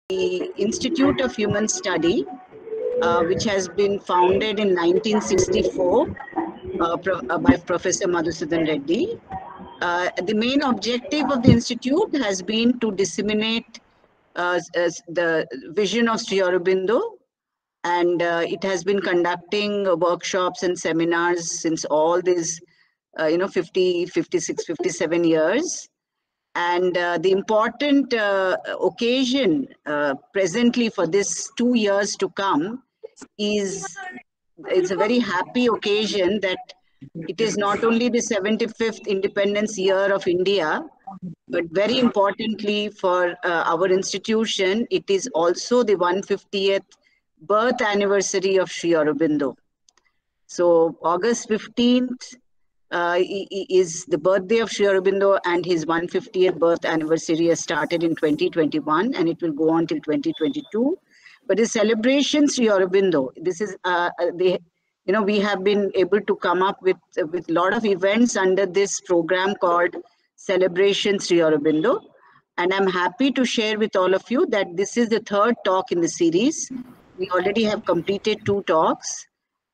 the Institute of Human Study, which has been founded in 1964 by Professor Madhusudan Reddy. The main objective of the institute has been to disseminate the vision of Sri Aurobindo, and it has been conducting workshops and seminars since all these 50, 56, 57 years. And the important occasion presently for this 2 years to come is, it's a very happy occasion that it is not only the 75th independence year of India, but very importantly for our institution, it is also the 150th birth anniversary of Sri Aurobindo. So August 15th is the birthday of Sri Aurobindo, and his 150th birth anniversary has started in 2021 and it will go on till 2022. But the celebration Sri Aurobindo, this is we have been able to come up with a lot of events under this program called Celebration Sri Aurobindo. And I'm happy to share with all of you that this is the third talk in the series. We already have completed 2 talks.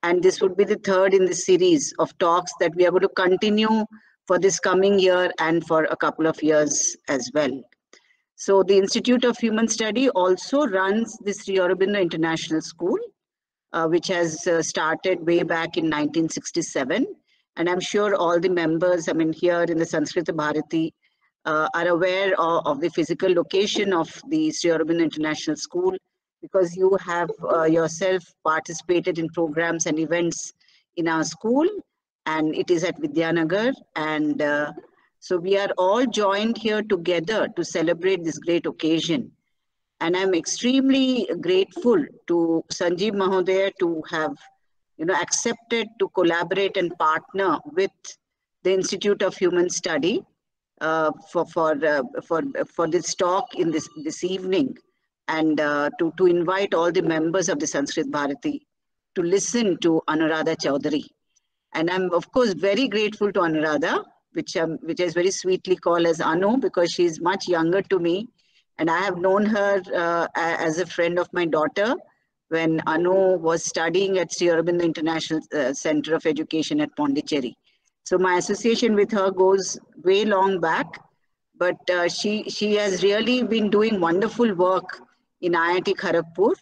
And this would be the third in the series of talks that we are going to continue for this coming year and for a couple of years as well. So the Institute of Human Study also runs the Sri Aurobindo International School, which has started way back in 1967. And I'm sure all the members, here in the Sanskrita Bharati, are aware of the physical location of the Sri Aurobindo International School, because you have yourself participated in programs and events in our school, and it is at Vidyanagar. And so we are all joined here together to celebrate this great occasion. And I'm extremely grateful to Sanjeev Mahodaya to have accepted to collaborate and partner with the Institute of Human Study for this talk in this evening, and to invite all the members of the Sanskrit Bharati to listen to Anuradha Chaudhary. And I'm of course very grateful to Anuradha, which is very sweetly called as Anu, because she's much younger to me. And I have known her as a friend of my daughter when Anu was studying at Sri Aurobindo International Center of Education at Pondicherry. So my association with her goes way long back, but she has really been doing wonderful work in IIT Kharagpur.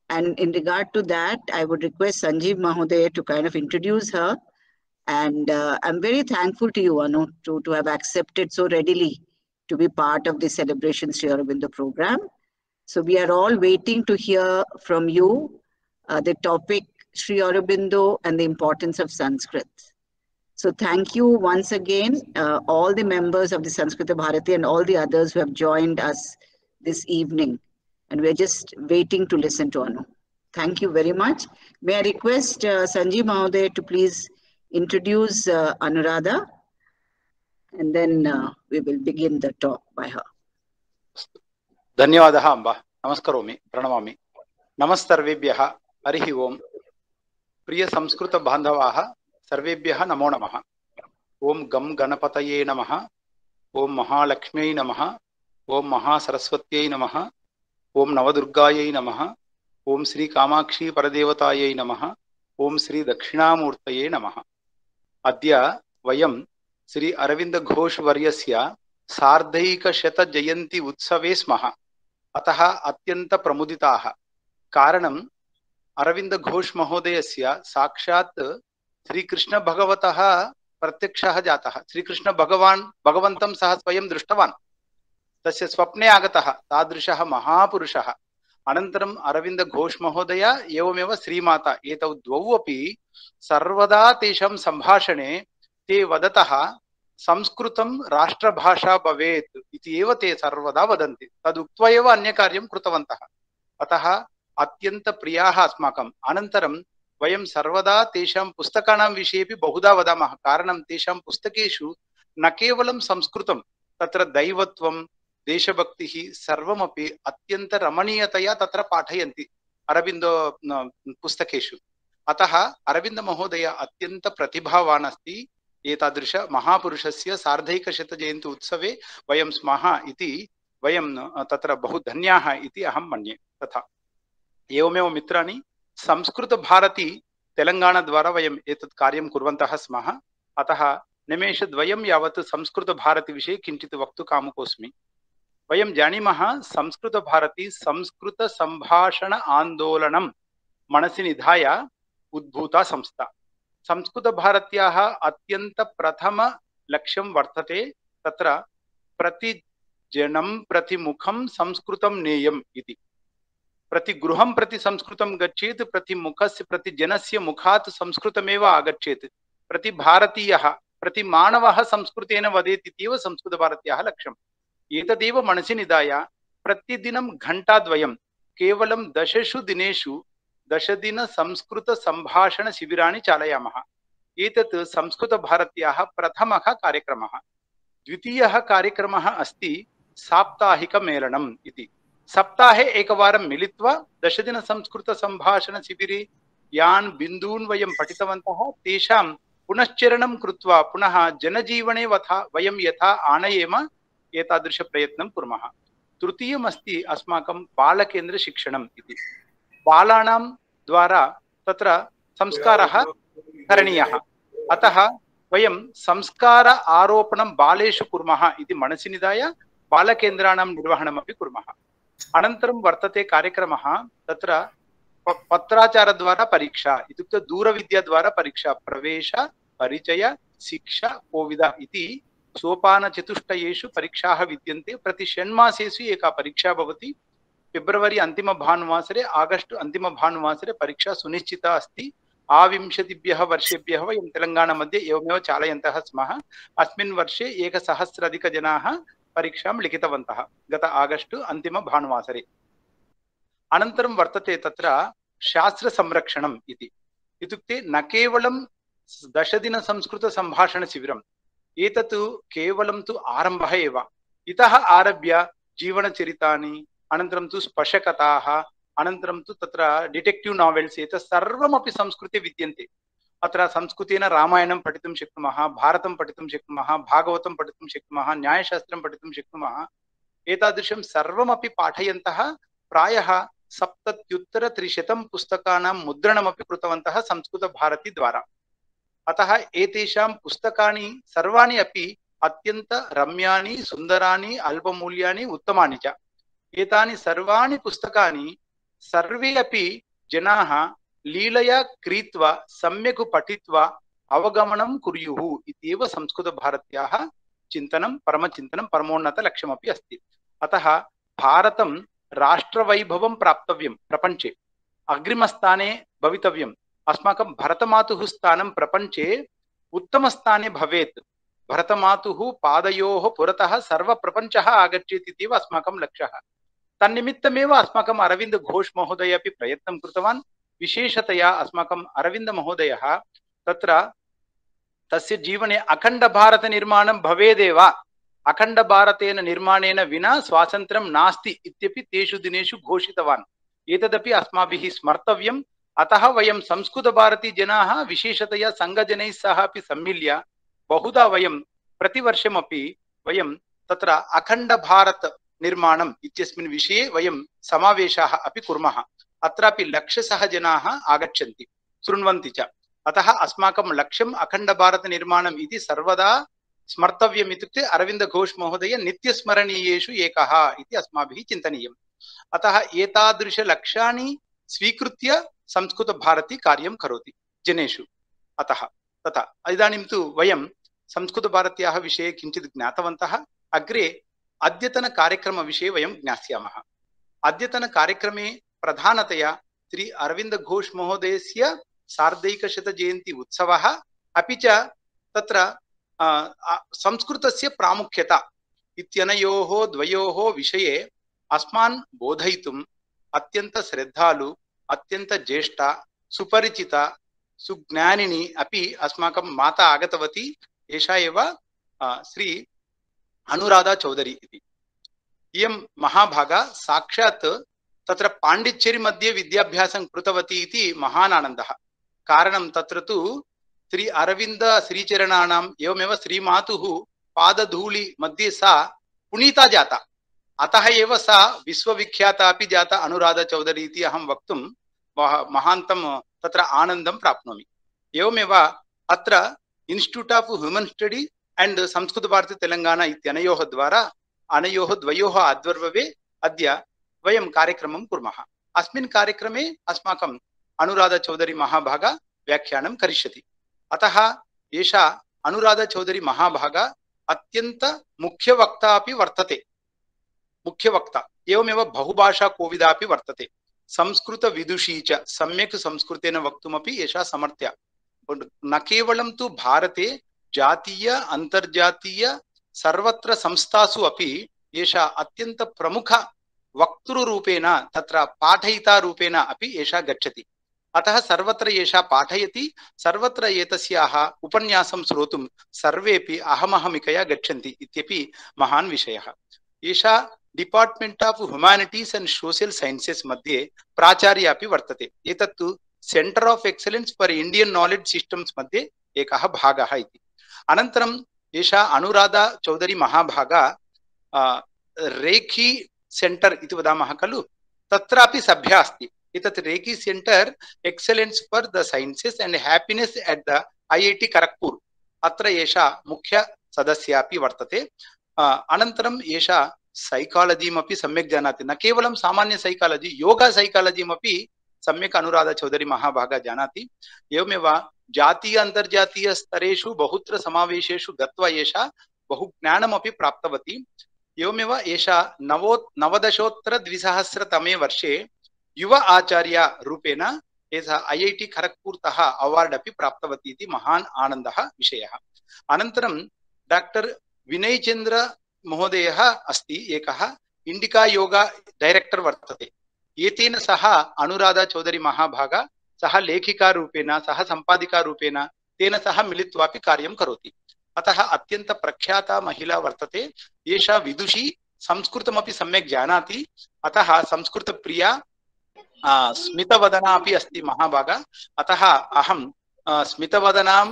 And in regard to that, I would request Sanjeev Mahodaya to kind of introduce her. And I'm very thankful to you, Anu, to have accepted so readily to be part of the Celebration Sri Aurobindo program. So we are all waiting to hear from you the topic Sri Aurobindo and the importance of Sanskrit. So thank you once again, all the members of the Sanskrita Bharati and all the others who have joined us this evening. And we're just waiting to listen to Anu. Thank you very much. May I request Sanjeev Mahodaya to please introduce Anuradha, and then we will begin the talk by her. धन्यवादः अम्ब नमस्करोमि प्रणमामि नमस्सर्वेभ्यः हरिः ओम् प्रिय संस्कृत बान्धवाः सर्वेभ्यः नमो नमः ओम गम गणपतये नमः ओम महालक्ष्म्यै नमः ओम महासरस्वत्यै नमः ओम नवदुर्गायै नमः ओम श्री कामाक्षी परदेवतायै नमः ओम श्री दक्षिणामूर्तये नमः अद्य वयं श्री अरविंद घोष वर्यस्य सार्धैकशत जयंती उत्सवे स्मः अतः अत्यंत प्रमुदिताः कारणं अरविंद घोष महोदयस्य साक्षात् श्रीकृष्ण भगवतः प्रत्यक्षः जातः श्रीकृष्ण भगवन्तं सः स्वयं दृष्टवान् तस्य स्वप्ने आगतः तादृशः महापुरुषः अनन्तरम् अरविंद घोष महोदय एवमेव श्रीमाता एतौ द्वौ अपि सर्वदा तेषां सम्भाषणे ते वदतः संस्कृतं राष्ट्रभाषा भवेत् इति एव ते सर्वदा वदन्ति तदुक्त्वा एव अन्यकार्यं कृतवन्तः अतः अत्यन्त प्रियाः अस्माकम् अनन्तरं वयं सर्वदा तेषां पुस्तकानां विषयेपि बहुधा वदामः कारणं तेषां पुस्तकेषु न केवलं संस्कृतं तत्र दैवत्वं देशभक्तिः सर्वमपि अत्यन्त रमणीयतया तत्र पाठयन्ति अरविन्दो पुस्तकेषु अतः अरविन्द महोदय अत्यन्त प्रतिभावान् अस्ति एतादृश महापुरुषस्य सार्धैकशत जयन्ती उत्सवे वयं स्मः इति वयं तत्र बहु धन्याः इति अहं मन्ये। तथा एवमेव मित्राणि, संस्कृतभारती तेलङ्गाणाद्वारा वयम् एतत् कार्यं कुर्वन्तः स्मः। अतः निमेषद्वयं यावत् संस्कृतभारतीविषये किञ्चित् वक्तुकामुकोऽस्मि। वयं जानीमः, संस्कृतभारती संस्कृतसम्भाषण आन्दोलनं मनसि निधाय उद्भूता संस्था। संस्कृतभारत्याः अत्यन्तप्रथमलक्ष्यं वर्तते तत्र प्रतिजनं प्रतिमुखं संस्कृतं नेयम् इति। प्रतिगृहं प्रति संस्कृतं गच्छेत्, प्रतिमुखस्य प्रतिजनस्य मुखात् संस्कृतमेव आगच्छेत्, प्रतिभारतीयः प्रतिमानवः संस्कृतेन वदेत् इत्येव संस्कृतभारत्याः लक्ष्यम्। एतदेव मनसि निधाय प्रतिदिनं घण्टाद्वयं केवलं 10 दिनेषु 10 दिन संस्कृत संभाषण शिबिराणि चालयामः। एतत् संस्कृतभारत्याः प्रथमः कार्यक्रमः। द्वितीयः कार्यक्रमः अस्ति साप्ताहिकमेलनम् इति। सप्ताहे एकवारं मिलित्वा 10 दिन संस्कृत संभाषण शिबिरे यान् बिन्दून् वयं पठितवन्तः तेषां पुनश्चरणं कृत्वा पुनः जनजीवने वयं यथा आनयेम एतादृश प्रयत्नं कुर्मः। तृतीयमस्ति अस्माकं बालकेन्द्रशिक्षणम् इति। बालानां द्वारा तत्र संस्कारः करणीयः। अतः वयं संस्कार आरोपणं बालेषु कुर्मः इति मनसि निधाय बालकेन्द्राणां निर्वहणमपि कुर्मः। अनन्तरं वर्तते कार्यक्रमः तत्र पत्राचारद्वारा परीक्षा, इत्युक्ते दूरविद्याद्वारा परीक्षा, प्रवेश परिचय शिक्षा कोविद इति सोपानचतुष्टयेषु परीक्षाः विद्यन्ते। प्रति षण्मासेषु एका परीक्षा भवति। फेब्रवरी अन्तिमभानुवासरे आगस्ट् अन्तिमभानुवासरे परीक्षा सुनिश्चिता अस्ति। आविंशतिभ्यः वर्षेभ्यः वयं तेलङ्गाणा मध्ये एवमेव चालयन्तः स्मः। अस्मिन् वर्षे 1000 जनाः परीक्षां लिखितवन्तः गत आगस्ट् अन्तिमभानुवासरे। अनन्तरं वर्तते तत्र शास्त्रसंरक्षणम् इति। इत्युक्ते न केवलं 10 दिन संस्कृत संभाषण शिबिरम्, एतत् केवलं तु आरम्भः एव। इतः आरभ्य जीवनचरितानि, अनन्तरं तु स्पशकथाः, अनन्तरं तु तत्र डिटेक्टिव् नावेल्स्, एतत् सर्वमपि संस्कृते विद्यन्ते। अत्र संस्कृतेन रामायणं पठितुं शक्नुमः, भारतं पठितुं शक्नुमः, भागवतं पठितुं शक्नुमः, न्यायशास्त्रं पठितुं शक्नुमः। एतादृशं सर्वमपि पाठयन्तः प्रायः 70-300 पुस्तकानां मुद्रणमपि कृतवन्तः संस्कृतभारती द्वारा। अतः एतेषां पुस्तकानि सर्वाणि अपि अत्यन्त रम्यानि, सुन्दरानि, अल्पमूल्यानि, उत्तमानि च। एतानि सर्वाणि पुस्तकानि सर्वे अपि जनाः लीलया क्रीत्वा सम्यक् पठित्वा अवगमनं कुर्युः इत्येव संस्कृतभारत्याः चिन्तनं, परमचिन्तनं, परमोन्नतलक्ष्यमपि अस्ति। अतः भारतं राष्ट्रवैभवं प्राप्तव्यं, प्रपञ्चे अग्रिमस्थाने भवितव्यम्। अस्माकं भरतमातुः स्थानं प्रपञ्चे उत्तमस्थाने भवेत्। भरतमातुः पादयोः पुरतः सर्वप्रपञ्चः आगच्छेत् इत्येव अस्माकं लक्ष्यः। तन्निमित्तमेव अस्माकम् अरविन्द घोष महोदय अपि प्रयत्नं कृतवान्। विशेषतया अस्माकम् अरविन्द महोदयः तत्र तस्य जीवने अखण्डभारतनिर्माणं भवेदेव, अखण्डभारतेन निर्माणेन विना स्वातन्त्र्यं नास्ति इत्यपि तेषु दिनेषु घोषितवान्। एतदपि अस्माभिः स्मर्तव्यम्। अतः वयं संस्कृतभारती जनाः विशेषतया सङ्घजनैः सह अपि सम्मिल्य बहुधा वयं प्रतिवर्षमपि वयं तत्र अखण्डभारत निर्माणम् इत्यस्मिन् विषये वयं समावेशाः अपि कुर्मः। अत्रापि लक्षशः जनाः आगच्छन्ति, शृण्वन्ति च। अतः अस्माकं लक्ष्यम् अखण्डभारतनिर्माणम् इति सर्वदा स्मर्तव्यम्। इत्युक्ते अरविन्द घोष महोदय नित्यस्मरणीयेषु एकः इति अस्माभिः चिन्तनीयम्। अतः एतादृश लक्ष्याणि स्वीकृत्य संस्कृतभारती कार्यं करोति जनेषु। अतः तथा इदानीं तु वयं संस्कृतभारत्याः विषये किञ्चित् ज्ञातवन्तः। अग्रे अद्यतनकार्यक्रमविषये वयं ज्ञास्यामः। अद्यतनकार्यक्रमे प्रधानतया श्री अरविन्द घोष महोदयस्य 150 जयन्ती उत्सवः, अपि च तत्र संस्कृतस्य प्रामुख्यता इत्यनयोः द्वयोः विषये अस्मान् बोधयितुम् अत्यन्त श्रद्धालु, अत्यन्त ज्येष्ठा, सुपरिचिता, सुज्ञानिनी अपि अस्माकं माता आगतवती। एषा एव श्री अनुराधा चौधरी इति। इयं महाभागा साक्षात् तत्र पाण्डिचेरी मध्ये विद्याभ्यासं कृतवती इति महान् आनन्दः। कारणं तत्र तु श्री अरविन्द श्रीचरणानाम् एवमेव श्रीमातुः पादधूलि मध्ये सा पुनीता जाता। अतः एव सा विश्वविख्याता अपि जाता अनुराधा चौधरी इति अहं वक्तुं महान्तं तत्र आनन्दं प्राप्नोमि। एवमेव अत्र institute of human study and Sanskrit Bharati Telangana इत्यनयोः द्वारा अनयोः द्वयोः आध्वर्ये अद्य वयं कार्यक्रमं कुर्मः। अस्मिन् कार्यक्रमे अस्माकं अनुराधा चौधरी महाभागा व्याख्यानं करिष्यति। अतः एषा अनुराधा चौधरी महाभागा अत्यंत मुख्यवक्ता अपि वर्तते। मुख्यवक्ता एवमेव बहुभाषा कोविदा अपि वर्तते। संस्कृत विदुषी च सम्यक् संस्कृतेन वक्तुमपि एषा समर्थ्या। न केवलं तु भारते जातीय अंतर्जातीय सर्वत्र संस्थासु अपि एषा अत्यंत प्रमुख वक्तृरूपेण तत्र पाठयिता रूपेण अपि एषा गच्छति। अतः सर्वत्र एषा पाठयति, सर्वत्र एतस्याः उपन्यासं श्रोतुं सर्वेपि अहमहमिकया गच्छन्ति इत्यपि महान् विषयः। एषा department of humanities and social sciences मध्ये प्राचार्या अपि वर्तते। एतत्तु centre of excellence for Indian knowledge systems मध्ये एकः भागः इति। अनन्तरं एषा अनुराधा चौधरी महाभागा रेखी सेंटर इति वदामः खलु, तत्रापि सभ्या अस्ति। एतत् Rekhi centre excellence for the sciences and happiness at the IIT Kharagpur, अत्र एषा मुख्य सदस्या अपि वर्तते। अनन्तरं एषा सैकालजीमपि सम्यक् जानाति। न केवलं सामान्य सैकालजी, योगा सैकालजीमपि सम्यक् अनुराधा चौधरी महाभागा जानाति। एवमेव जातीय अंतर्जातीय स्तरेषु बहुत्र समावेशेषु गत्वा एषा बहु ज्ञानमपि प्राप्तवती। एवमेव एषा नवदशोत्तर 2000तमे वर्षे युव आचार्य रूपेण एषा IIT खरगपुरतः अवार्ड अपि प्राप्तवती इति महान् आनन्दः विषयः। अनन्तरं डॉक्टर विनय चंद्र महोदयः अस्ति, एकः इंडिका योगा डायरेक्टर वर्तते। एतेन सह अनुराधा चौधरी महाभागा सह लेखिका रूपेण सह संपादिका रूपेण तेन सह मिलित्वापि कार्यं करोति। अतः अत्यंत प्रख्याता महिला वर्तते। एषा विदुषी, संस्कृतमपि सम्यक् जानाति। अतः संस्कृत प्रिया स्मितवदना अपि अस्ति महाभागा। अतः अहं स्मितवदनां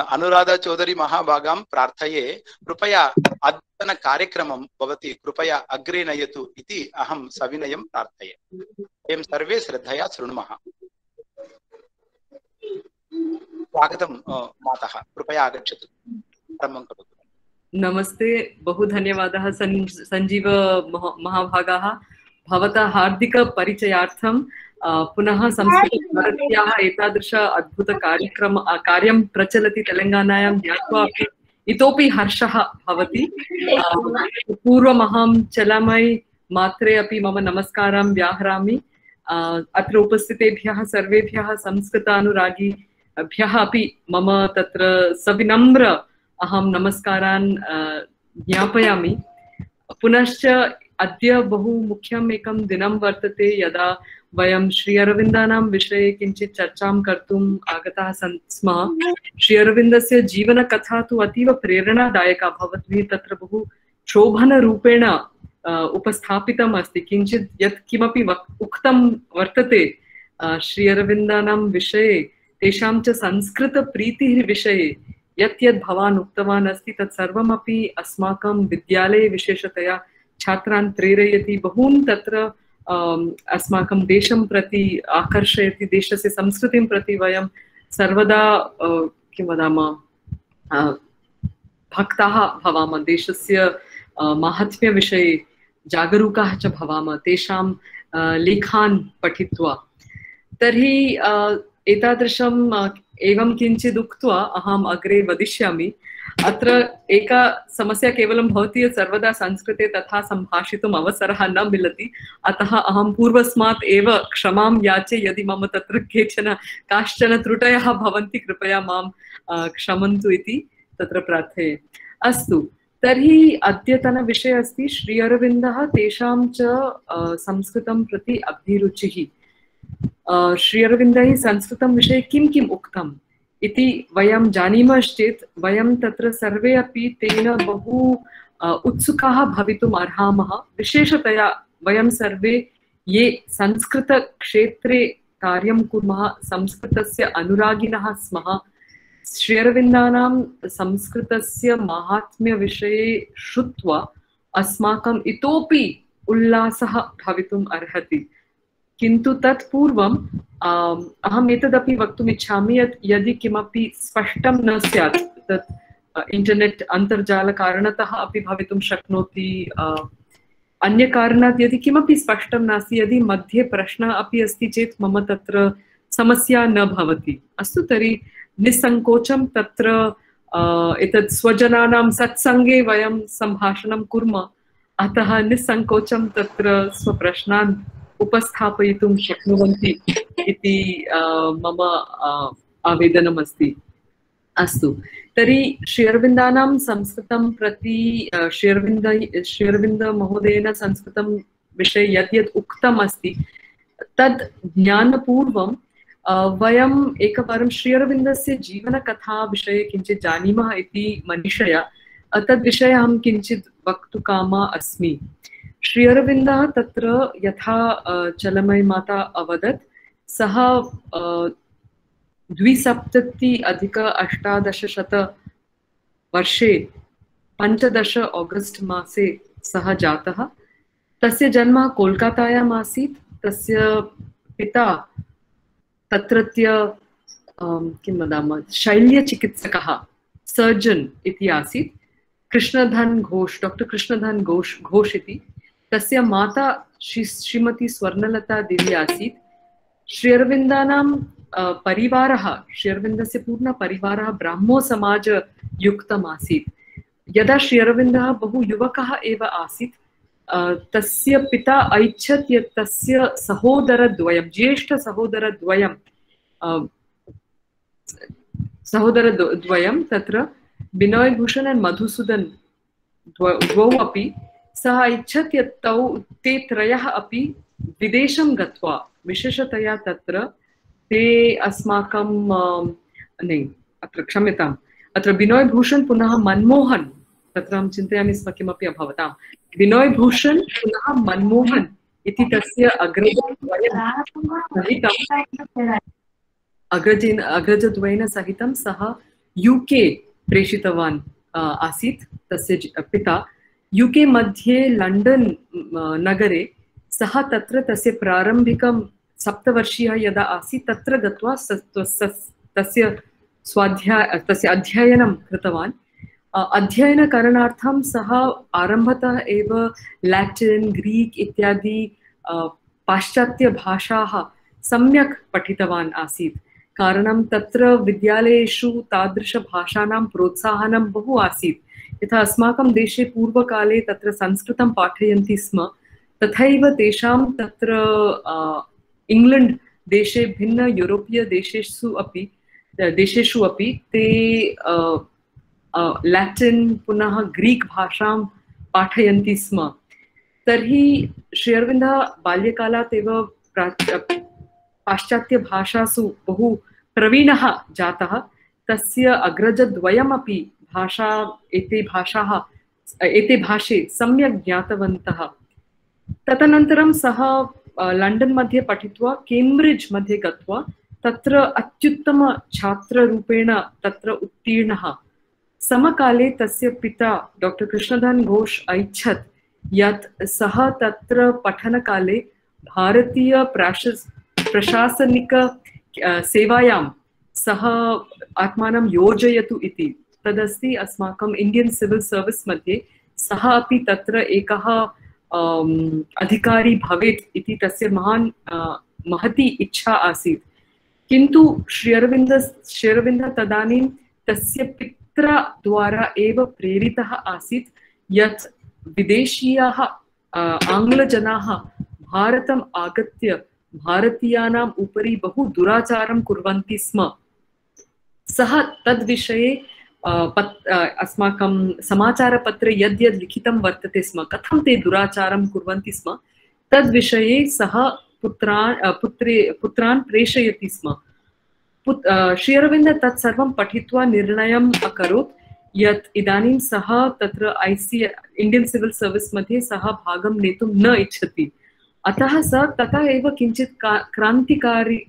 अनुराधा चौधरी महाभागां प्रार्थये, कृपया अद्यतन कार्यक्रमं भवती कृपया अग्रे नयतु इति अहं सविनयं प्रार्थये। वयं सर्वे श्रद्धया शृणुमः। स्वागतं मातः, कृपया आगच्छतु, प्रारम्भं करोतु। नमस्ते, बहु धन्यवादः संजीव महाभागाः। भवतः हार्दिक परिचयार्थं पुनः संस्कृतभारत्याः एतादृश अद्भुत कार्यं प्रचलति तेलंगानायां ज्ञात्वा अपि इतोपि हर्षः भवति। पूर्वमहं चलमै मात्रे अपि मम नमस्कारं व्याहरामि। अत्र उपस्थितेभ्यः सर्वेभ्यः संस्कृतानुरागिभ्यः अपि मम तत्र सविनम्र अहं नमस्कारान् ज्ञापयामि। पुनश्च अद्य बहु मुख्यम् एकं दिनं वर्तते, यदा वयं श्री अरविन्दानां विषये किञ्चित् चर्चां कर्तुम् आगताः स्मः। श्री अरविन्दस्य जीवनकथा तु अतीव प्रेरणादायका, भवद्भिः तत्र बहु शोभनरूपेण उपस्थापितम् अस्ति। किञ्चित् यत् किमपि उक्तं वर्तते श्री अरविन्दानां विषये, तेषां च संस्कृतप्रीतिः विषये यत् यत् भवान् उक्तवान् अस्ति तत् सर्वमपि अस्माकं विद्यालये विशेषतया छात्रान् प्रेरयति, बहून् तत्र अस्माकं देशं प्रति आकर्षयति, देशस्य संस्कृतिं प्रति वयं सर्वदा किं वदामः भक्ताः भवामः, देशस्य माहात्म्यविषये जागरूकाः च भवामः तेषां लेखान् पठित्वा। तर्हि एतादृशम् एवं किञ्चित् उक्त्वा अहम् अग्रे वदिष्यामि। अत्र एका समस्या केवलं भवति यत् सर्वदा संस्कृते तथा सम्भाषितुम् अवसरः न मिलति। अतः अहं पूर्वस्मात् एव क्षमां याचे, यदि मम तत्र काश्चन त्रुटयः भवन्ति कृपया मां क्षमन्तु इति तत्र प्रार्थये। अस्तु, तर्हि अद्यतनविषयः अस्ति श्री अरविन्दः, तेषां च संस्कृतं प्रति अभिरुचिः। श्री अरविन्दैः संस्कृतं विषये किं किम् उक्तम् इति वयं जानीमश्चेत् वयं तत्र सर्वे अपि तेन बहु उत्सुकाः भवितुम् अर्हामः। विशेषतया वयं सर्वे ये संस्कृतक्षेत्रे कार्यं कुर्मः, संस्कृतस्य अनुरागिणः स्मः, श्री अरविन्दानां संस्कृतस्य माहात्म्यविषये श्रुत्वा अस्माकम् इतोपि उल्लासः भवितुम् अर्हति। किन्तु तत् पूर्वम् अहम् एतदपि वक्तुम् इच्छामि यत् यदि किमपि स्पष्टं न स्यात्, तत् इंटरनेट अन्तर्जालकारणतः अपि भवितुं शक्नोति, अन्यकारणात् यदि किमपि स्पष्टं नास्ति, यदि मध्ये प्रश्नः अपि अस्ति चेत् मम तत्र समस्या न भवति। अस्तु, तर्हि निस्सङ्कोचं तत्र एतत् स्वजनानां सत्सङ्गे वयं सम्भाषणं कुर्मः, अतः निस्सङ्कोचं तत्र स्वप्रश्नान् उपस्थापयितुं शक्नुवन्ति इति मम आवेदनमस्ति। अस्तु, तर्हि श्री अरविन्दानां संस्कृतं प्रति श्री अरविन्द महोदयेन संस्कृतं विषये यद्यत् उक्तम् अस्ति तद् ज्ञानपूर्वं वयम् एकवारं श्री अरविन्दस्य जीवनकथा विषये किञ्चित् जानीमः इति मनीषया तद्विषये अहं किञ्चित् वक्तुकामा अस्मि। श्री अरविन्दः तत्र यथा चलमयी माता अवदत्, सः 270-1800 वर्षे 15 ऑगस्ट मासे सः जातः। तस्य जन्म कोलकातायाम् आसीत्। तस्य पिता तत्रत्य किं वदामः शल्यचिकित्सकः, सर्जन इति आसीत्, कृष्णधन घोष, डॉक्टर कृष्णधन घोष इति। तस्य माता श्रीमती स्वर्णलता देवी आसीत्। श्री अरविन्दानां परिवारः, श्री अरविन्दस्य पूर्ण परिवारः ब्राह्मो समाज युक्तम् आसीत्। यदा श्री अरविन्दः बहु युवकः एव आसीत्, तस्य पिता ऐच्छत् यत् तस्य सहोदरद्वयं, सहोदरद्वयं तत्र बिनोयभूषण and मधुसूदन द्वौ अपि, सः ऐच्छत् यत् ते त्रयः अपि विदेशं गत्वा, विशेषतया तत्र ते अस्माकं अत्र क्षम्यताम्, अत्र बिनोयभूषण पुनः मनमोहन, तत्र अहं चिन्तयामि स्म किमपि अभवताम्, बिनोयभूषण पुनः मनमोहन इति तस्य अग्रजद्वयेन सहितं सः यूके प्रेषितवान् आसीत्। तस्य पिता यूके मध्ये लंडन नगरे सः तत्र तस्य प्रारम्भिकं 7 वर्षीयः यदा आसीत् तत्र गत्वा तस्य अध्ययनं कृतवान्। अध्ययनकरणार्थं सः आरम्भतः एव लैटिन, ग्रीक इत्यादि पाश्चात्यभाषाः सम्यक् पठितवान् आसीत्। कारणं तत्र विद्यालयेषु तादृशभाषाणां प्रोत्साहनं बहु आसीत्। यथा अस्माकं देशे पूर्वकाले तत्र संस्कृतं पाठयन्ति स्म, तथैव तेषां तत्र इंग्लैंड देशे भिन्न यूरोपीय देशेषु अपि ते लैटिन पुनः ग्रीक भाषां पाठयन्ति स्म। तर्हि श्री अरविन्दः बाल्यकालात् एव पाश्चात्यभाषासु बहु प्रवीणः जातः। तस्य अग्रजद्वयमपि एते भाषे सम्यक् ज्ञातवन्तः। तदनन्तरं सः लंडन मध्ये पठित्वा केम्ब्रिड्ज् मध्ये गत्वा तत्र अत्युत्तम छात्ररूपेण तत्र उत्तीर्णः। समकाले तस्य पिता डॉक्टर कृष्णधन घोष ऐच्छत् यत् सः तत्र पठनकाले भारतीय प्रशासनिक सेवायां सः आत्मानं योजयतु इति। तदस्ति अस्माकं इंडियन सिविल सर्विस मध्ये सः अपि तत्र एकः अधिकारी भवेत् इति तस्य महती इच्छा आसीत्। किन्तु श्री अरविन्दः तदानीं तस्य पित्रा द्वारा एव प्रेरितः आसीत् यत् विदेशीयाः आङ्ग्लजनाः भारतम् आगत्य भारतीयानाम् उपरि बहु दुराचारं कुर्वन्ति स्म। सः तद्विषये अस्माकं समाचारपत्रे यद्यद् लिखितं वर्तते स्म, कथं ते दुराचारं कुर्वन्ति स्म, तद्विषये सः पुत्रान् प्रेषयति स्म। श्री अरविन्द तत् सर्वं पठित्वा निर्णयम् अकरोत् यत् इदानीं सः तत्र इंडियन सिविल सर्विस मध्ये सः भागं नेतुं न इच्छति। अतः सः तथा एव किञ्चित् क्रान्तिकारी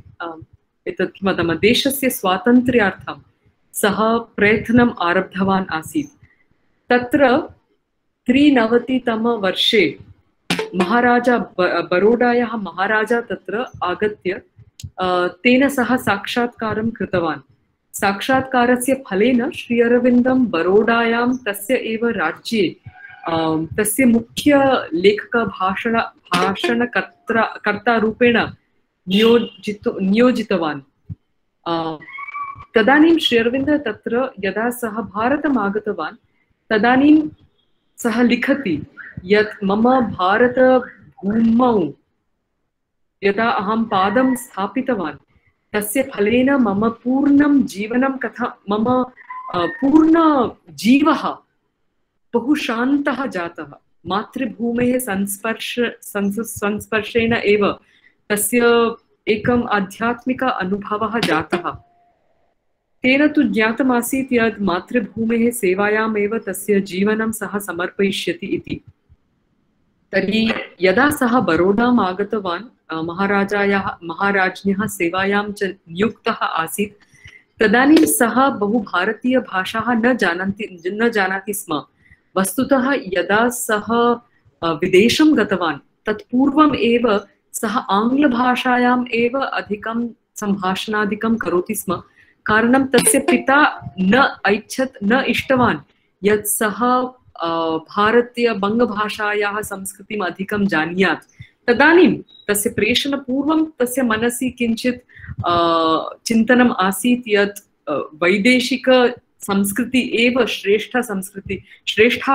एतत् किं वदामः देशस्य स्वातन्त्र्यार्थं सः प्रयत्नम् आरब्धवान् आसीत्। तत्र 393 महाराजा बरोडायाः महाराजा तत्र आगत्य तेन सह साक्षात्कारं कृतवान्। साक्षात्कारस्य फलेन श्री अरविन्दं बरोडायां तस्य एव राज्ये तस्य मुख्य लेखक भाषणकर्ता रूपेण नियोजितवान्। तदानीं श्री अरविन्द तत्र यदा सः भारतम् आगतवान् तदानीं सः लिखति यत् मम भारतभूमौ यदा अहं पादं स्थापितवान् तस्य फलेन मम पूर्णं जीवनं मम पूर्णजीवः बहु शान्तः जातः। मातृभूमेः संस्पर्शेन एव तस्य एकम् आध्यात्मिक अनुभवः जातः। तेन तु ज्ञातमासीत् यत् मातृभूमेः सेवायाम् एव तस्य जीवनं सः समर्पयिष्यति इति। तर्हि यदा सः बरोडाम् आगतवान् महाराज्ञः सेवायां च नियुक्तः आसीत् तदानीं सः बहु भारतीयभाषाः न जानाति स्म। वस्तुतः यदा सः विदेशं गतवान् तत्पूर्वम् एव सः आङ्ग्लभाषायाम् एव अधिकं सम्भाषणादिकं करोति स्म। कारणं तस्य पिता न इष्टवान् यत् सः भारतीय बङ्गभाषायाः संस्कृतिम् अधिकं जानीयात्। तदानीं तस्य प्रेषणपूर्वं तस्य मनसि किञ्चित् चिन्तनम् आसीत् यत् वैदेशिक संस्कृति एव श्रेष्ठा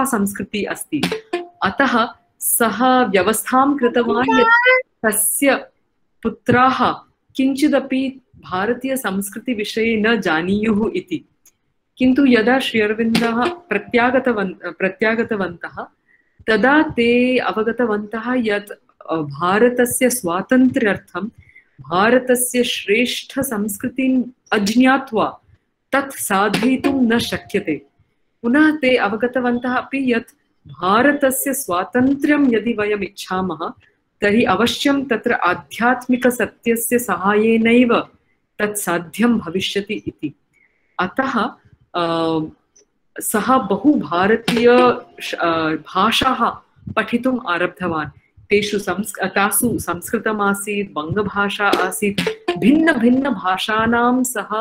संस्कृति अस्ति। अतः सः व्यवस्थां कृतवान् यत् तस्य पुत्राः किञ्चिदपि भारतीय संस्कृतिविषये न जानीयुः इति। किन्तु यदा श्री अरविन्दः प्रत्यागतवन्तः तदा ते अवगतवन्तः यत् भारतस्य स्वातन्त्र्यार्थं भारतस्य श्रेष्ठ संस्कृतिम् अज्ञात्वा तत् साधयितुं न शक्यते। पुनः ते अवगतवन्तः अपि यत् भारतस्य स्वातन्त्र्यं यदि वयम् इच्छामः तर्हि अवश्यं तत्र आध्यात्मिकसत्यस्य सहायेनैव तत् साध्यं भविष्यति इति। अतः सः बहु भारतीय भाषाः पठितुम् आरब्धवान्। तासु संस्कृतम् आसीत्, बङ्गभाषा आसीत्, भिन्नभाषाणां सः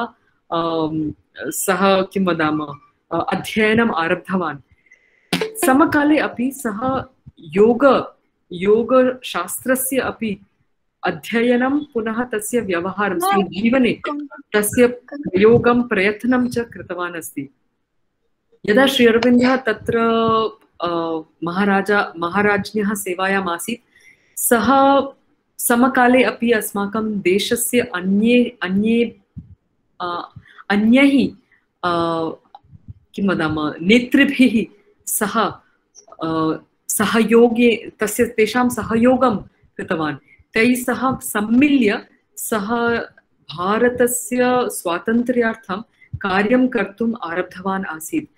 किं वदामः अध्ययनम् आरब्धवान्। समकाले अपि सः योगशास्त्रस्य अपि अध्ययनं पुनः तस्य व्यवहारं जीवने तस्य प्रयत्नं च कृतवान् अस्ति। यदा श्री अरविन्दः तत्र महाराज्ञः सेवायाम् आसीत् सः समकाले अपि अस्माकं देशस्य अन्यैः किं वदामः नेतृभिः सह सहयोगे तेषां सहयोगं कृतवान्। तैः सह सम्मिल्य सः भारतस्य स्वातन्त्र्यार्थं कार्यं कर्तुम् आरब्धवान् आसीत्।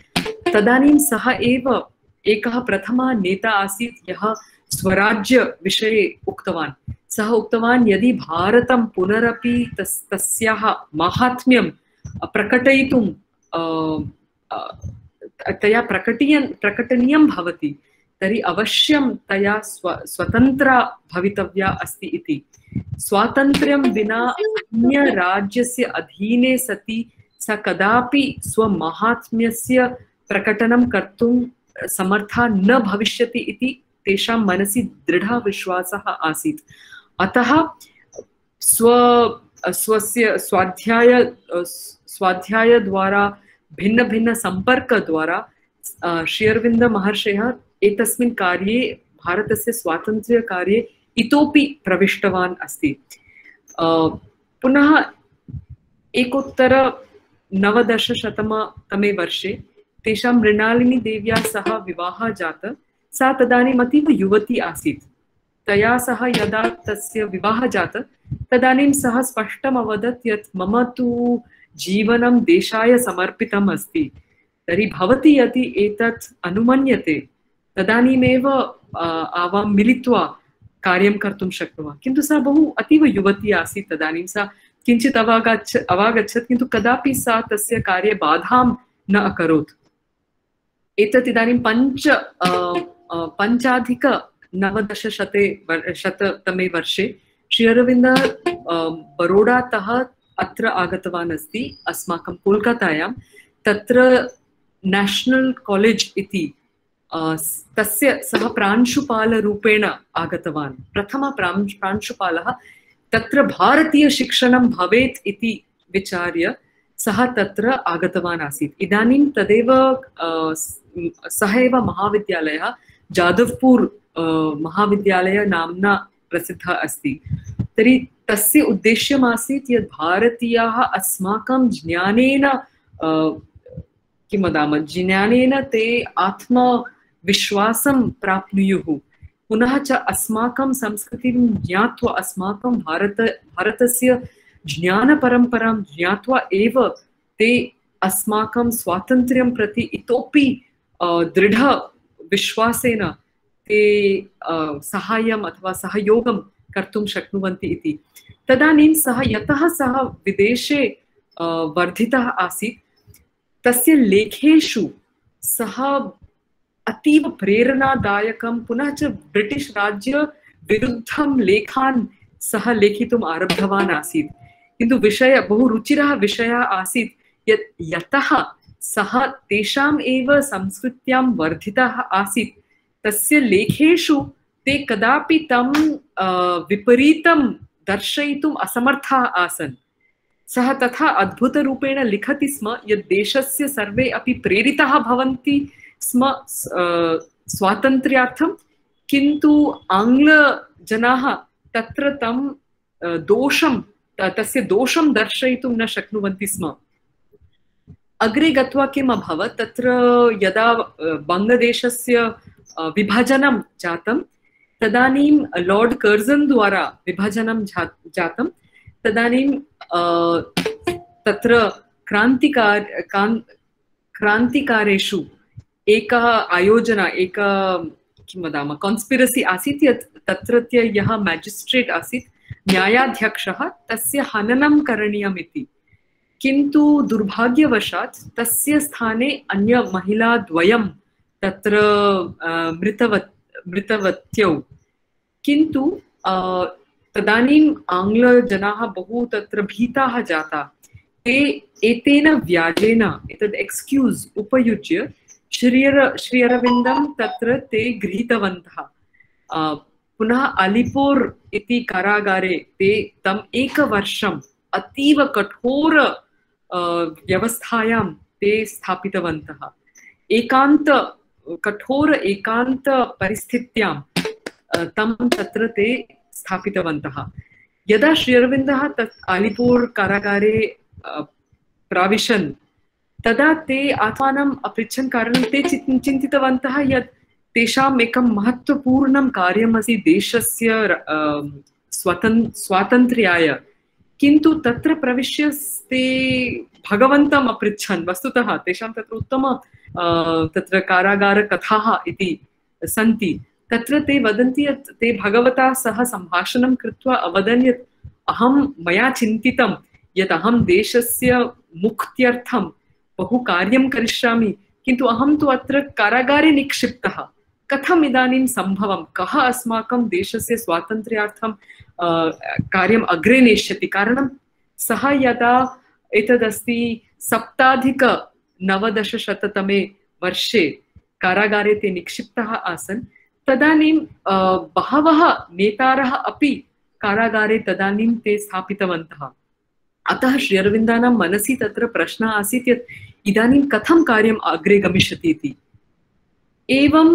तदानीं सः एव एकः प्रथमः नेता आसीत् यः स्वराज्यविषये उक्तवान्। सः उक्तवान् यदि भारतं पुनरपि तस्याः माहात्म्यं प्रकटयितुं तया प्रकटनीयं भवति तर्हि अवश्यं तया स्वतन्त्रा भवितव्या अस्ति इति। स्वातन्त्र्यं विना अन्यराज्यस्य अधीने सति स कदापि स्वमाहात्म्यस्य प्रकटनं कर्तुं समर्था न भविष्यति इति तेषां मनसि दृढः विश्वासः आसीत्। अतः स्वस्य स्वाध्यायद्वारा भिन्न सम्पर्कद्वारा श्री अरविन्द महर्षयः एतस्मिन् कार्ये भारतस्य स्वातन्त्र्यकार्ये इतोपि प्रविष्टवान् अस्ति। पुनः 1919तमे वर्षे तेषां मृणालिनी देव्या सह विवाहः जातः। सा तदानीम् अतीव युवती आसीत्। तया सह यदा तस्य विवाहः जातः तदानीं सः स्पष्टम् अवदत् यत् मम तु जीवनं देशाय समर्पितम् अस्ति। तर्हि भवती यदि एतत् अनुमन्यते तदानीमेव आवां मिलित्वा कार्यं कर्तुं शक्नुमः। किन्तु सा बहु अतीव युवती आसीत् तदानीं। सा किञ्चित् अवागच्छत् किन्तु कदापि सा तस्य कार्ये बाधां न अकरोत्। एतत् इदानीं शततमे वर्षे श्री अरविन्दः बरोडातः अत्र आगतवान् अस्ति अस्माकं कोल्कतायां। तत्र नेशनल कॉलेज इति तस्य सः प्रांशुपालरूपेण आगतवान्। प्रथम प्रांशुपालः तत्र भारतीय शिक्षणं भवेत् इति विचार्य सः तत्र आगतवान् आसीत्। इदानीं तदेव सः एव महाविद्यालयः जादवपुर महाविद्यालय नाम्ना प्रसिद्धः अस्ति। तर्हि तस्य उद्देश्यम् आसीत् यत् भारतीयाः अस्माकं ज्ञानेन किं वदामः ज्ञानेन ते आत्मविश्वासं प्राप्नुयुः, पुनः च अस्माकं संस्कृतिं ज्ञात्वा अस्माकं भारतस्य ज्ञानपरम्परां ज्ञात्वा एव ते अस्माकं स्वातन्त्र्यं प्रति इतोपि दृढविश्वासेन ते साहाय्यम् अथवा सहयोगं कर्तुं शक्नुवन्ति इति। तदानीं सः यतः सः विदेशे वर्धितः आसीत्, तस्य लेखेषु सः अतीव प्रेरणादायकं पुनः च ब्रिटिश राज्य विरुद्धं लेखान् सः लेखितुम् आरब्धवान् आसीत्। किन्तु विषय बहु रुचिरः विषयः आसीत् यत् यतः सः तेषाम् एव संस्कृत्यां वर्धितः आसीत्, तस्य लेखेषु ते कदापि तं विपरीतं दर्शयितुम् असमर्थाः आसन्। सः तथा अद्भुतरूपेण लिखति स्म यत् देशस्य सर्वे अपि प्रेरिताः भवन्ति स्म स्वातन्त्र्यार्थं, किन्तु आङ्ग्लजनाः तत्र तं तस्य दोषं दर्शयितुं न शक्नुवन्ति स्म। अग्रे गत्वा किम् अभवत्, तत्र यदा बङ्गदेशस्य विभाजनं जातं तदानीं लॉर्ड कर्जन् द्वारा विभाजनं जातं। तदानीं तत्र क्रान्तिकारेषु एकः आयोजना किं वदामः कॉन्स्पिरसी आसीत् यत् तत्रत्य यः मैजिस्ट्रेट् आसीत् न्यायाध्यक्षः तस्य हननं करणीयम् इति। किन्तु दुर्भाग्यवशात् तस्य स्थाने अन्य महिलाद्वयं तत्र मृतवत्यौ। किन्तु तदानीम् आङ्ग्लजनाः बहु तत्र भीताः जाताः। ते एतेन व्याजेन एतद् एक्स्क्यूज़् उपयुज्य श्री अरविन्दं तत्र ते गृहीतवन्तः। पुनः अलिपुर इति कारागारे ते तम् एकवर्षम् अतीव कठोर व्यवस्थायां ते स्थापितवन्तः। कठोर एकान्त परिस्थित्यां तं तत्र ते स्थापितवन्तः। यदा श्री अरविन्दः अलिपुर कारागारे प्राविशन् तदा ते आत्मानम् अपृच्छन्, कारणं ते चिन्तितवन्तः यत् तेषाम् एकं महत्त्वपूर्णं कार्यमस्ति देशस्य स्वातन्त्र्याय। किन्तु तत्र प्रविश्य ते भगवन्तम् अपृच्छन्। वस्तुतः तेषां तत्र उत्तम तत्र कारागारकथाः इति सन्ति। तत्र ते वदन्ति यत् ते भगवता सह सम्भाषणं कृत्वा अवदन् यत् मया चिन्तितं यत् अहं देशस्य मुक्त्यर्थं बहु कार्यं करिष्यामि, किन्तु अहं तु अत्र कारागारे निक्षिप्तः। कथम् इदानीं सम्भवं, कः अस्माकं देशस्य स्वातन्त्र्यार्थं कार्यम् अग्रे नेष्यति? कारणं सः यदा एतदस्ति 97-तमे वर्षे कारागारे ते निक्षिप्तः आसन्, तदानीं बहवः नेतारः अपि कारागारे तदानीं ते स्थापितवन्तः। अतः श्री अरविन्दानां मनसि तत्र प्रश्नः आसीत् यत् इदानीं कथं कार्यम् अग्रे गमिष्यति इति। एवं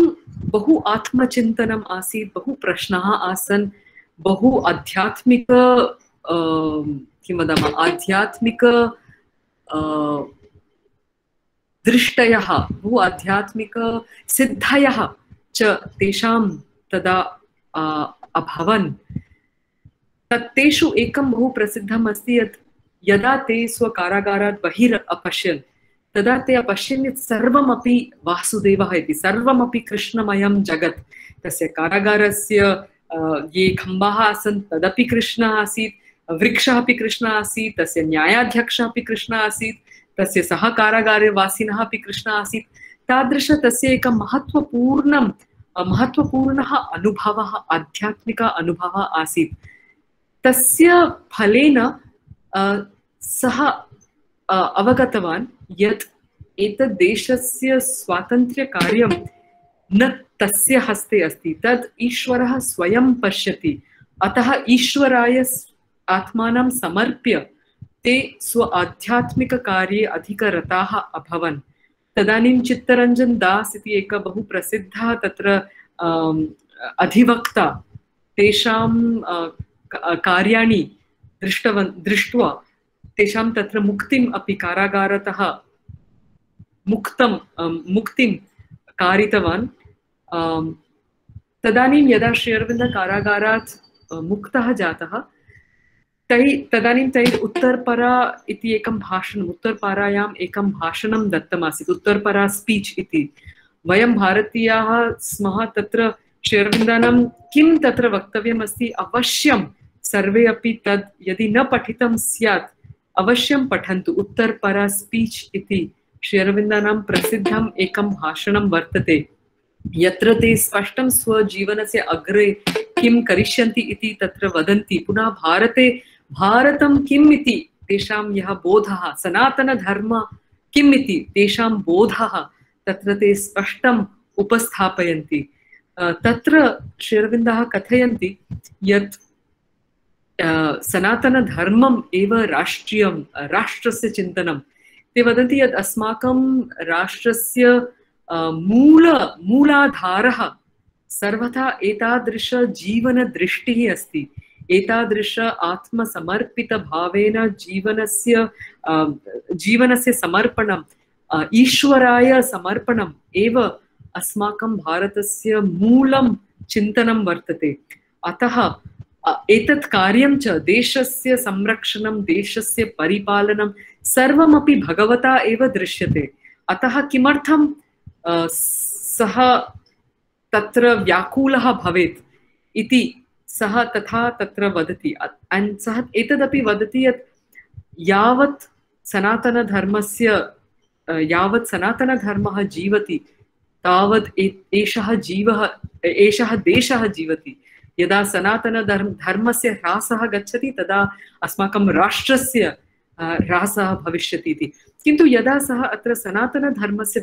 बहु आत्मचिन्तनम् आसीत्, बहु प्रश्नाः आसन्, बहु आध्यात्मिक किं वदामः आध्यात्मिक दृष्टयः, बहु आध्यात्मिक सिद्धयः च तेषां तदा अभवन्। तत्तेषु एकं बहु प्रसिद्धम् अस्ति यत् यदा ते स्वकारागारात् बहिर् अपश्यन् तदा ते अपश्यन् यत् सर्वमपि वासुदेवः इति, सर्वमपि कृष्णमयं जगत्। तस्य कारागारस्य ये खम्बाः आसन् तदपि कृष्णः आसीत्, वृक्षः अपि कृष्णः आसीत्, तस्य न्यायाध्यक्षः अपि कृष्णः आसीत्, तस्य सह कारागारे वासिनः अपि कृष्णः आसीत्। तादृश तस्य एकं महत्वपूर्णः अनुभवः, आध्यात्मिक अनुभवः आसीत्। तस्य फलेन सः अवगतवान् यत् एतद् देशस्य स्वातन्त्र्यकार्यं न तस्य हस्ते अस्ति, तद् ईश्वरः स्वयं पश्यति। अतः ईश्वराय आत्मानं समर्प्य ते स्व आध्यात्मिककार्ये अधिकरताः अभवन्। तदानीं चित्तरञ्जन दास् इति एकः बहु प्रसिद्धः तत्र अधिवक्ता तेषां कार्याणि दृष्ट्वा तेषां तत्र मुक्तिम् अपि कारागारतः मुक्तिं कारितवान्। तदानीं यदा श्री अरविन्दः कारागारात् मुक्तः जातः तदानीं तैः उत्तरपरा इति एकं भाषणम्, उत्तरपारायाम् एकं भाषणं दत्तमासीत्, उत्तरपरा स्पीच् इति। वयं भारतीयाः स्मः, तत्र श्री अरविन्दानां किं तत्र वक्तव्यमस्ति अवश्यं सर्वे अपि तद् यदि न पठितं स्यात् अवश्यं पठन्तु। उत्तरपरा स्पीच् इति श्री अरविन्दानां प्रसिद्धम् एकं भाषणं वर्तते, यत्र ते स्पष्टं स्वजीवनस्य अग्रे किं करिष्यन्ति इति तत्र वदन्ति। पुनः भारतं किम् इति तेषां यः बोधः, सनातनधर्म किम् इति तेषां बोधः तत्र ते स्पष्टम् उपस्थापयन्ति। तत्र श्री अरविन्दः कथयन्ति यत् सनातनधर्मम् एव राष्ट्रस्य चिन्तनं। ते वदन्ति यत् अस्माकं राष्ट्रस्य मूलाधारः सर्वथा एतादृश जीवनदृष्टिः अस्ति, एतादृश आत्मसमर्पितभावेन जीवनस्य समर्पणम्, ईश्वराय समर्पणम् एव अस्माकं भारतस्य मूलं चिन्तनं वर्तते। अतः एतत् कार्यं च, देशस्य संरक्षणं, देशस्य परिपालनं सर्वमपि भगवता एव दृश्यते। अतः किमर्थं सः तत्र व्याकुलः भवेत् इति सः तथा तत्र वदति। सः एतदपि वदति यत् यावत् सनातनधर्मः जीवति तावत् एषः देशः जीवति। यदा सनातनधर्मस्य ह्रासः गच्छति तदा अस्माकं राष्ट्रस्य ह्रासः भविष्यति इति। किन्तु यदा सः अत्र सनातनधर्मस्य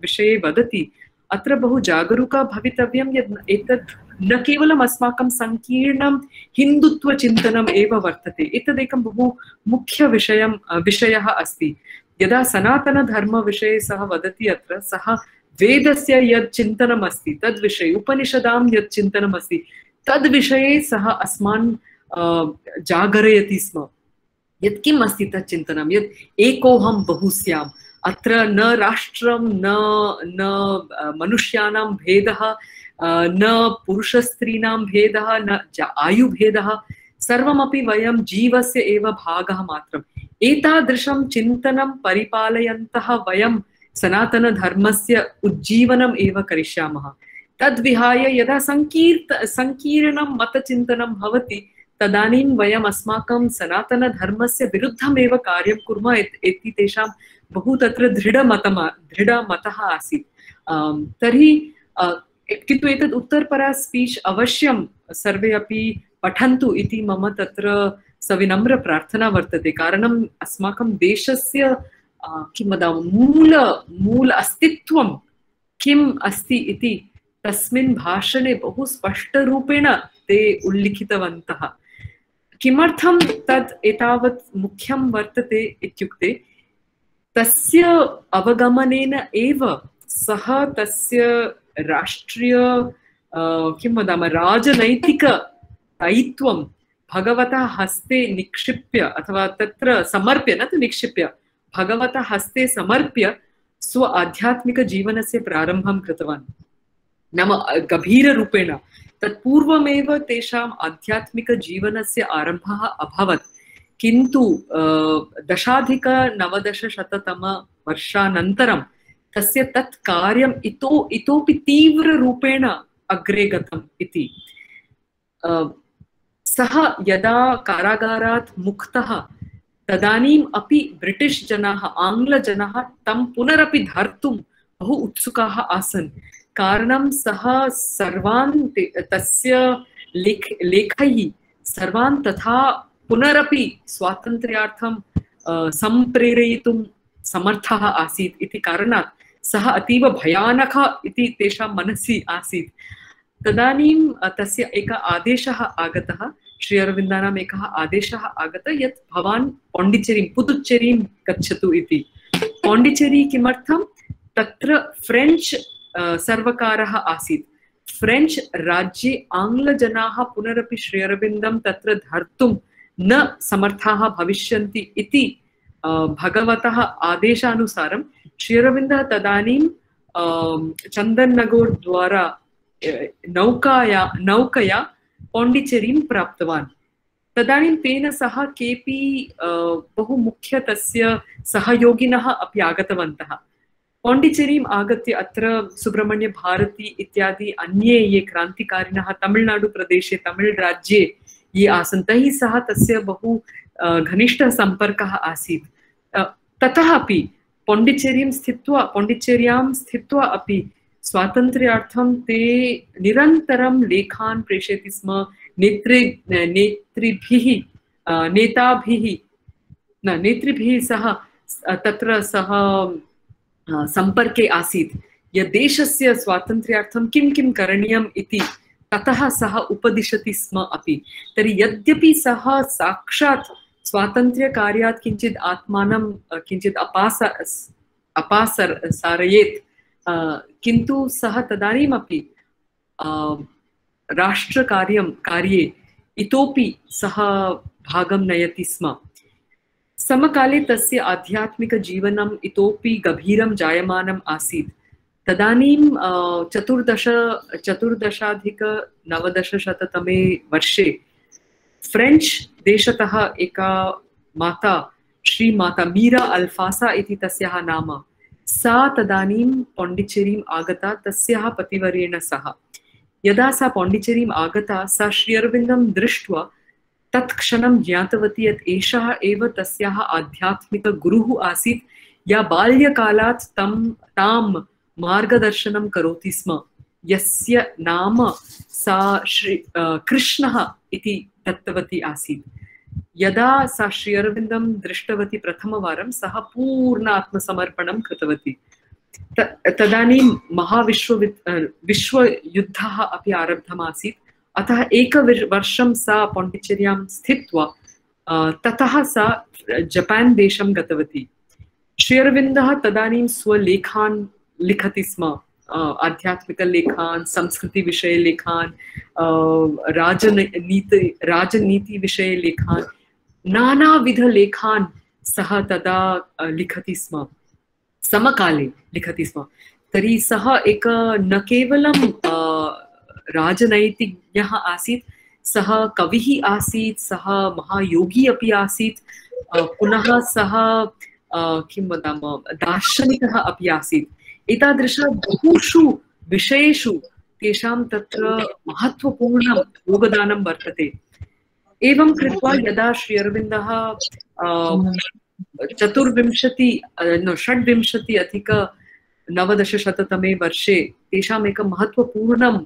विषये वदति, अत्र बहु जागरूका भवितव्यं यत् एतत् न केवलम् अस्माकं संकीर्णं हिन्दुत्वचिन्तनम् एव वर्तते, एतदेकं बहु मुख्यविषयः अस्ति। यदा सनातनधर्मविषये सः वदति, अत्र सः वेदस्य यत् चिन्तनम् अस्ति तद्विषये, उपनिषदां यत् चिन्तनम् अस्ति तद्विषये सः अस्मान् जागरयति स्म। यत् किम् अस्ति तत् चिन्तनं, यत् एकोऽहं बहुस्याम्, अत्र न राष्ट्रं न मनुष्याणां भेदः, न पुरुषस्त्रीणां भेदः, न आयुभेदः, सर्वमपि वयं जीवस्य एव भागः मात्रम्। एतादृशं चिन्तनं परिपालयन्तः वयं सनातनधर्मस्य उज्जीवनम् एव करिष्यामः। तद्विहाय यदा संकीर्णं मतचिन्तनं भवति तदानीं वयम् अस्माकं सनातनधर्मस्य विरुद्धमेव कार्यं कुर्मः इति तेषां बहु तत्र दृढमतः आसीत्। तर्हि किन्तु एतत् उत्तरपरा स्पीच् अवश्यं सर्वे अपि पठन्तु इति मम तत्र सविनम्र प्रार्थना वर्तते। कारणम् अस्माकं देशस्य किं वदामः मूल अस्तित्वं किम् अस्ति इति तस्मिन् भाषणे बहु स्पष्टरूपेण ते उल्लिखितवन्तः। किमर्थं तत् एतावत् मुख्यं वर्तते इत्युक्ते तस्य अवगमनेन एव सः तस्य राष्ट्रीय किं वदामः राजनैतिक दायित्वं भगवतः हस्ते निक्षिप्य अथवा तत्र समर्प्य, न तु निक्षिप्य, भगवतः हस्ते समर्प्य स्व आध्यात्मिकजीवनस्य प्रारम्भं कृतवान्। नाम गभीररूपेण तत्पूर्वमेव तेषाम् आध्यात्मिकजीवनस्य आरम्भः अभवत्, किन्तु 10,990 तस्य तत् कार्यम् इतोपि तीव्ररूपेण अग्रे गतम् इति। सः यदा कारागारात् मुक्तः तदानीम् अपि ब्रिटिश् जनाः, आङ्ग्लजनाः तं पुनरपि धर्तुं बहु उत्सुकाः आसन्। कारणं सः सर्वान् तस्य लेखैः सर्वान् तथा पुनरपि स्वातन्त्र्यार्थं सम्प्रेरयितुं समर्थः आसीत् इति कारणात् सः अतीव भयानकः इति तेषां मनसि आसीत्। तदानीं तस्य एकः आदेशः आगतः, श्री अरविन्दानाम् एकः आदेशः आगतः यत् भवान् पाण्डिचेरीं पुदुच्चेरीं गच्छतु इति। पाण्डिचेरी किमर्थं? तत्र फ्रेञ्च् सर्वकारः आसीत्। फ्रेञ्च् राज्ये आङ्ग्लजनाः पुनरपि श्री अरविन्दं तत्र धर्तुं न समर्थाः भविष्यन्ति इति भगवतः आदेशानुसारं श्री अरविन्दः तदानीं चन्दन्नगौर् द्वारा नौकया पाण्डिचेरीं प्राप्तवान्। तदानीं तेन सह केपि बहु मुख्य तस्य सहयोगिनः अपि आगतवन्तः। पाण्डिचेरीम् आगत्य अत्र सुब्रह्मण्य भारती इत्यादि अन्ये ये क्रान्तिकारिणः तमिळ्नाडुप्रदेशे तमिळ् राज्ये ये आसन् तैः सह तस्य बहु घनिष्ठः सम्पर्कः आसीत्। ततः अपि पाण्डिचेर्यां स्थित्वा अपि स्वातन्त्र्यार्थं ते निरन्तरं लेखान् प्रेषयति स्म। नेतृभिः सह तत्र सः सम्पर्के आसीत्। यद्देशस्य स्वातन्त्र्यार्थं किं किं करणीयम् इति ततः सः उपदिशति स्म अपि। तर्हि यद्यपि सः साक्षात् स्वातन्त्र्यकार्यात् किञ्चित् आत्मानं किञ्चित् अपासारयेत्, किन्तु सः तदानीमपि राष्ट्रकार्ये इतोपि सः भागं नयति स्म। समकाले तस्य आध्यात्मिकजीवनम् इतोपि गभीरं जायमानम् आसीत्। तदानीं 14-19-तमे वर्षे फ्रेञ्च् देशतः एका माता, श्रीमाता मीरा अल्फासा इति तस्याः नाम, सा तदानीं पाण्डिचेरीम् आगता तस्याः पतिवर्येण सह। यदा सा पाण्डिचेरीम् आगता सा श्री अरविन्दं दृष्ट्वा तत्क्षणं ज्ञातवती यत् एषः एव तस्याः आध्यात्मिकगुरुः आसीत्, या बाल्यकालात् तां मार्गदर्शनं करोति स्म, यस्य नाम सा श्री कृष्णः इति दत्तवती आसीत्। यदा सा श्री अरविन्दं दृष्टवती प्रथमवारं सः पूर्ण आत्मसमर्पणं कृतवती। तदानीं विश्वयुद्धः अपि आरब्धमासीत्। अतः एकवर्षं सा पाण्डिचेर्यां स्थित्वा ततः सा जपान् देशं गतवती। श्री अरविन्दः तदानीं स्वलेखान् लिखति स्म, आध्यात्मिकलेखान्, संस्कृतिविषयलेखान्, राजनीतिविषये लेखान्, नानाविधलेखान् सः तदा लिखति स्म, समकाले लिखति स्म। तर्हि सः एक न केवलं राजनैतिज्ञः आसीत्, सः कविः आसीत्, सः महायोगी अपि आसीत्, पुनः सः किं वदामः दार्शनिकः अपि आसीत्। एतादृश बहुषु विषयेषु तेषां तत्र महत्त्वपूर्णं योगदानं वर्तते। एवं कृत्वा यदा श्री अरविन्दः षड्विंशति-तमे वर्षे तेषाम् एकं महत्त्वपूर्णं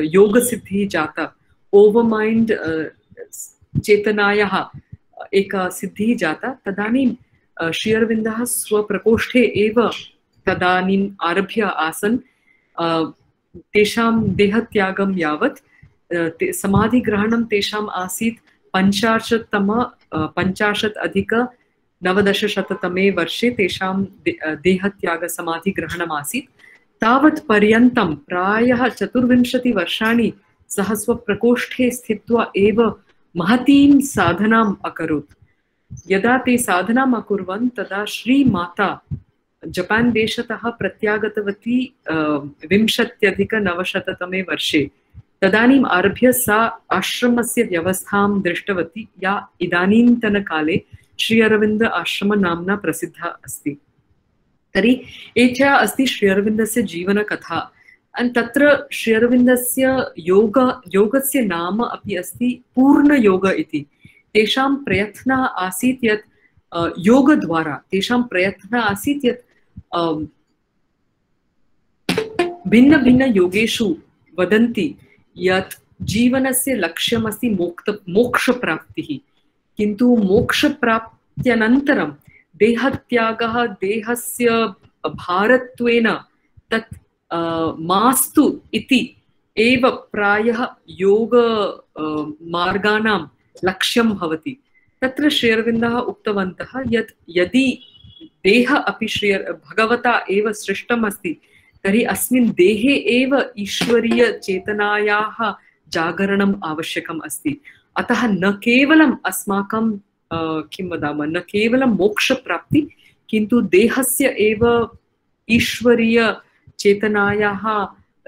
योगसिद्धिः जाता, ओवर्मैण्ड् चेतनायाः एका सिद्धिः जाता। तदानीं श्री अरविन्दः स्वप्रकोष्ठे एव तदानीम् आरभ्य आसन्। तेषां देहत्यागं यावत् समाधिग्रहणं तेषाम् आसीत् 50-अधिक-19-तमे वर्षे तेषां देहत्यागसमाधिग्रहणम् आसीत्। तावत् पर्यन्तं प्रायः 24 वर्षाणि सः स्वप्रकोष्ठे स्थित्वा एव महतीं साधनाम् अकरोत्। यदा ते साधनाम् अकुर्वन् तदा श्रीमाता जपान् देशतः प्रत्यागतवती 20-अधिक-900-तमे वर्षे। तदानीम् आरभ्य सा आश्रमस्य व्यवस्थां दृष्टवती, या इदानीन्तनकाले श्री अरविन्द आश्रम नाम्ना प्रसिद्धा अस्ति। तर्हि एषा अस्ति श्री अरविन्दस्य जीवनकथा। तत्र श्री अरविन्दस्य योगस्य नाम अपि अस्ति पूर्णयोग इति। तेषां प्रयत्नः आसीत् यत् योगद्वारा तेषां प्रयत्नः आसीत् यत् भिन्नभिन्नयोगेषु वदन्ति यत् जीवनस्य लक्ष्यमस्ति मोक्षप्राप्तिः, किन्तु मोक्षप्राप्त्यनन्तरं देहत्यागः, देहस्य भारत्वेन तत् मास्तु इति एव प्रायः योग मार्गाणां लक्ष्यं भवति। तत्र श्री अरविन्दः उक्तवन्तः यत् यदि देह अपि भगवता एव सृष्टम् अस्ति तर्हि अस्मिन् देहे एव ईश्वरीय चेतनायाः जागरणम् आवश्यकम् अस्ति। अतः न केवलम् अस्माकं किं वदामः, न केवलं मोक्षप्राप्ति, किन्तु देहस्य एव ईश्वरीय चेतनायाः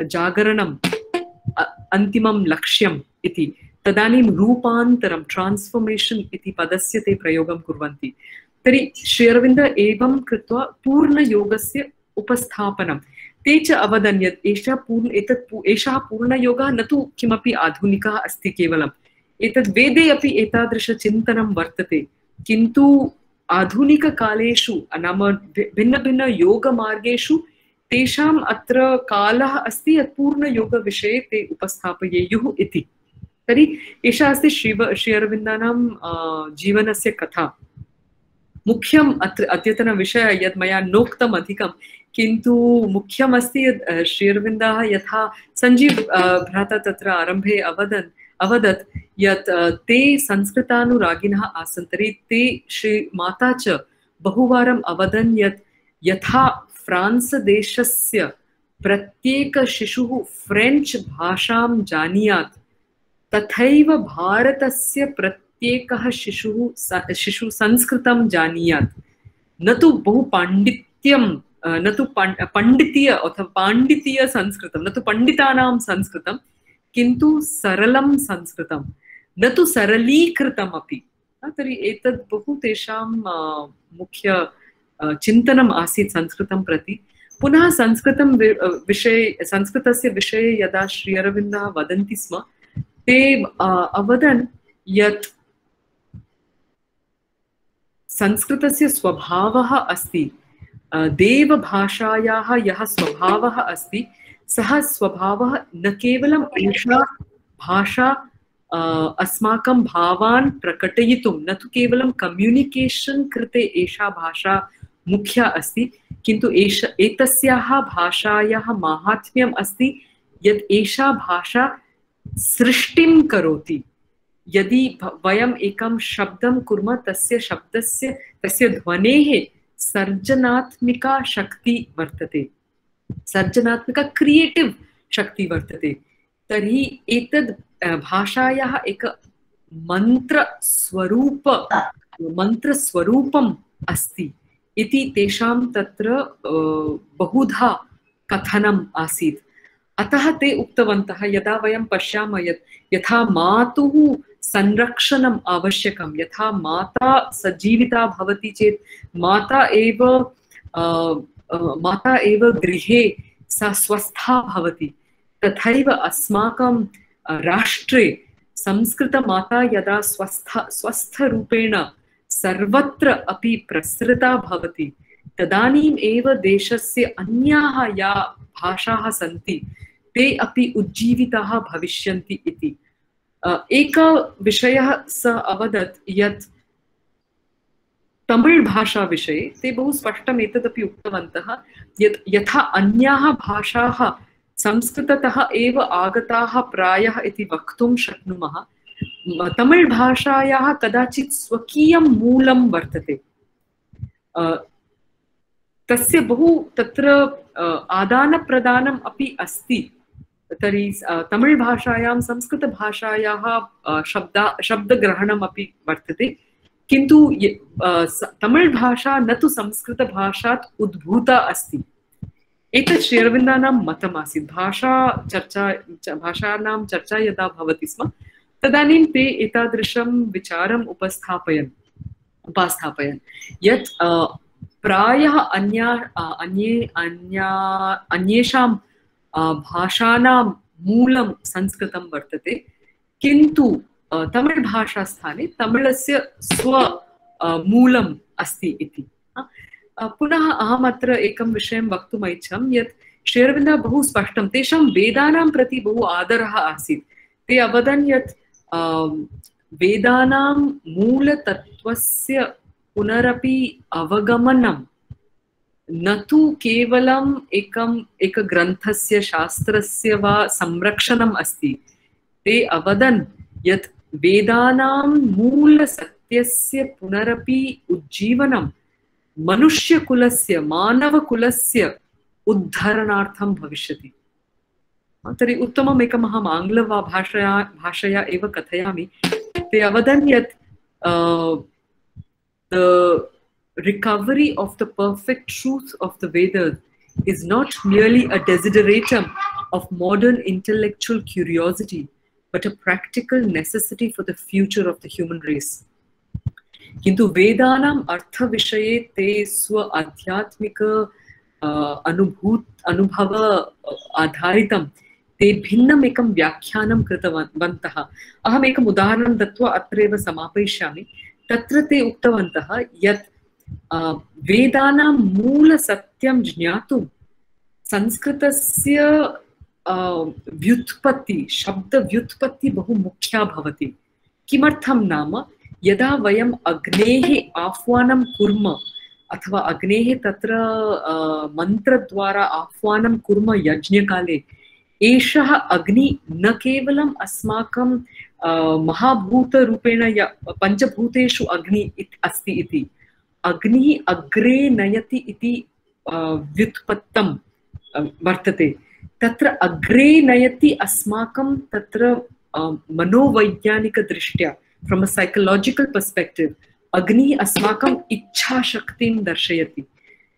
जागरणम् अन्तिमं लक्ष्यम् इति। तदानीं रूपान्तरं, ट्रान्स्फर्मेशन् इति पदस्य ते प्रयोगं कुर्वन्ति। तर्हि श्री अरविन्द एवं कृत्वा पूर्णयोगस्य उपस्थापनं ते च अवदन् यत् एषः पूर्णयोगः न तु किमपि आधुनिकः अस्ति केवलम्, एतद् वेदे अपि एतादृशचिन्तनं वर्तते, किन्तु आधुनिककालेषु नाम भिन्नभिन्नयोगमार्गेषु तेषाम् अत्र कालः अस्ति यत् पूर्णयोगविषये ते उपस्थापयेयुः इति। तर्हि एषा अस्ति श्री अरविन्दानां जीवनस्य कथा। मुख्यम् अत्र अद्यतनविषयः यद् मया नोक्तम् अधिकं, किन्तु मुख्यमस्ति यत् श्री अरविन्दः यथा सञ्जीव भ्राता तत्र आरम्भे अवदत् यत् ते संस्कृतानुरागिणः आसन्। तर्हि ते श्री माता च बहुवारम् अवदन् यत् यथा फ्रान्स् देशस्य प्रत्येकशिशुः फ्रेञ्च् भाषां जानीयात् तथैव भारतस्य प्रत्येकः शिशुः संस्कृतं जानीयात्। न तु बहु पाण्डित्यं, न तु पाण्डितीय अथवा पाण्डितीय संस्कृतं, न तु पण्डितानां संस्कृतं, किन्तु सरलं संस्कृतं, न तु सरलीकृतमपि। तर्हि एतद् बहु तेषां मुख्य चिन्तनम् आसीत् संस्कृतं प्रति। पुनः संस्कृतस्य विषये यदा श्री अरविन्दः वदन्ति स्म, ते अवदन् यत् संस्कृतस्य स्वभावः अस्ति, देवभाषायाः यः स्वभावः अस्ति सः स्वभावः न केवलम् एषा भाषा अस्माकं भावान् प्रकटयितुं, न तु केवलं कम्युनिकेशन् कृते एषा भाषा मुख्या अस्ति, किन्तु एतस्याः भाषायाः माहात्म्यम् अस्ति यत् एषा भाषा सृष्टिं करोति। यदि वयम् एकं शब्दं कुर्मः, तस्य ध्वनेः सर्जनात्मिका शक्ति वर्तते, सर्जनात्मिका क्रिएटिव शक्ति वर्तते। तर्हि एतद् भाषायाः एक मन्त्रस्वरूपम् अस्ति इति तेषां तत्र बहुधा कथनम् आसीत्। अतः ते उक्तवन्तः यदा वयं पश्यामः यथा मातुः संरक्षणम् आवश्यकं, यथा माता सजीविता भवति चेत् माता एव गृहे सा स्वस्था भवति, तथैव अस्माकं राष्ट्रे संस्कृतमाता यदा स्वस्थरूपेण सर्वत्र अपि प्रसृता भवति, तदानीम् एव देशस्य अन्याः या भाषाः सन्ति ते अपि उज्जीविताः भविष्यन्ति इति। एकः विषयः सः अवदत् यत् तमिळ् भाषा विषये ते बहु स्पष्टम् एतदपि उक्तवन्तः यत् यथा अन्याः भाषाः संस्कृततः एव आगताः प्रायः इति वक्तुं शक्नुमः, तमिळ् भाषायाः कदाचित् स्वकीयं मूलं वर्तते, तस्य बहु तत्र आदानप्रदानम् अपि अस्ति। तर्हि तमिळ् भाषायां संस्कृतभाषायाः शब्दग्रहणम् अपि वर्तते, किन्तु तमिळ् भाषा न तु संस्कृतभाषात् उद्भूता अस्ति। एतत् श्री अरविन्दानां मतम् आसीत्। भाषाणां चर्चा यदा भवति स्म तदानीं ते एतादृशं विचारम् उपास्थापयन् यत् प्रायः अन्येषां भाषाणां मूलं संस्कृतं वर्तते, किन्तु तमिळ् भाषास्थाने तमिळस्य मूलम् अस्ति इति। पुनः अहम् अत्र एकं विषयं वक्तुम् इच्छामि यत् श्री अरविन्दः बहु स्पष्टं तेषां वेदानां प्रति बहु आदरः आसीत्। ते अवदन् यत् वेदानां मूलतत्त्वस्य पुनरपि अवगमनं न तु केवलम् एकग्रन्थस्य शास्त्रस्य वा संरक्षणम् अस्ति। ते अवदन् यत् वेदानां मूलसत्यस्य पुनरपि उज्जीवनं मनुष्यकुलस्य मानवकुलस्य उद्धरणार्थं भविष्यति। तर्हि उत्तमम् एकम् अहम् भाषया एव कथयामि। ते अवदन् यत् the recovery of the perfect truth of the Vedas is not merely a desideratum of modern intellectual curiosity, but a practical necessity for the future of the human race. किन्तु वेदानाम् अर्थविषये ते स्व आध्यात्मिक अनुभव आधारितं ते भिन्नम् एकं व्याख्यानं कृतवन्तः। अहम् एकम् उदाहरणं दत्वा अत्रैव समापयिष्यामि। तत्र ते उक्तवन्तः यत् वेदानां मूलसत्यं ज्ञातुं संस्कृतस्य व्युत्पत्ति शब्दव्युत्पत्ति बहु मुख्या भवति। किमर्थं नाम यदा वयम् अग्नेः आह्वानं कुर्मः अथवा अग्नेः तत्र मन्त्रद्वारा आह्वानं कुर्मः यज्ञकाले, एषः अग्नि न केवलम् अस्माकं महाभूतरूपेण पञ्चभूतेषु अग्नि अस्ति इति, अग्निः अग्रे नयति इति व्युत्पत्तं वर्तते। तत्र अग्रे नयति अस्माकं तत्र मनोवैज्ञानिकदृष्ट्या from a psychological perspective अग्निः अस्माकम् इच्छाशक्तिं दर्शयति।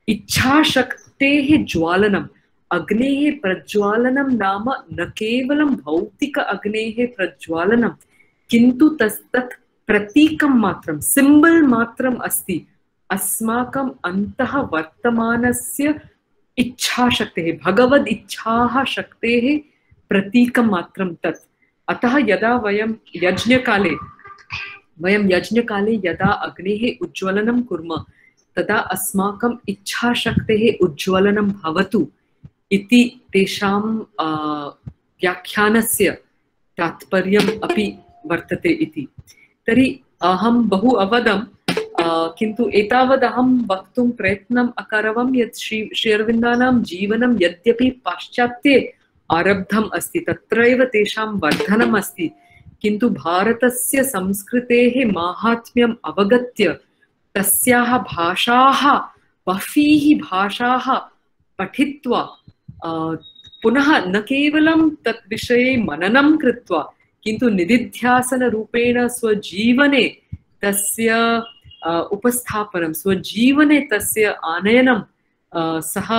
इच्छाशक्तेः ज्वालनम्, अग्नेः प्रज्वालनं नाम न केवलं भौतिक अग्नेः प्रज्वालनं, किन्तु तत् प्रतीकं मात्रं, सिम्बल् मात्रम् अस्ति अस्माकम् अन्तः वर्तमानस्य इच्छाशक्तेः, भगवद् इच्छाः शक्तेः प्रतीकं मात्रं तत्। अतः यदा वयं यज्ञकाले यदा अग्नेः उज्ज्वलनं कुर्मः तदा अस्माकम् इच्छाशक्तेः उज्ज्वलनं भवतु इति तेषां व्याख्यानस्य तात्पर्यम् अपि वर्तते इति। तर्हि अहं बहु अवदं, किन्तु एतावद् अहं वक्तुं प्रयत्नम् अकरवं यत् श्री अरविन्दानां जीवनं यद्यपि पाश्चात्ये आरब्धम् अस्ति, तत्रैव तेषां वर्धनम् अस्ति, किन्तु भारतस्य संस्कृतेः माहात्म्यम् अवगत्य तस्याः भाषाः बह्वीः भाषाः पठित्वा पुनः न केवलं तत् विषये मननं कृत्वा किन्तु निदिध्यासनरूपेण स्वजीवने तस्य उपस्थापनं, स्वजीवने तस्य आनयनं सः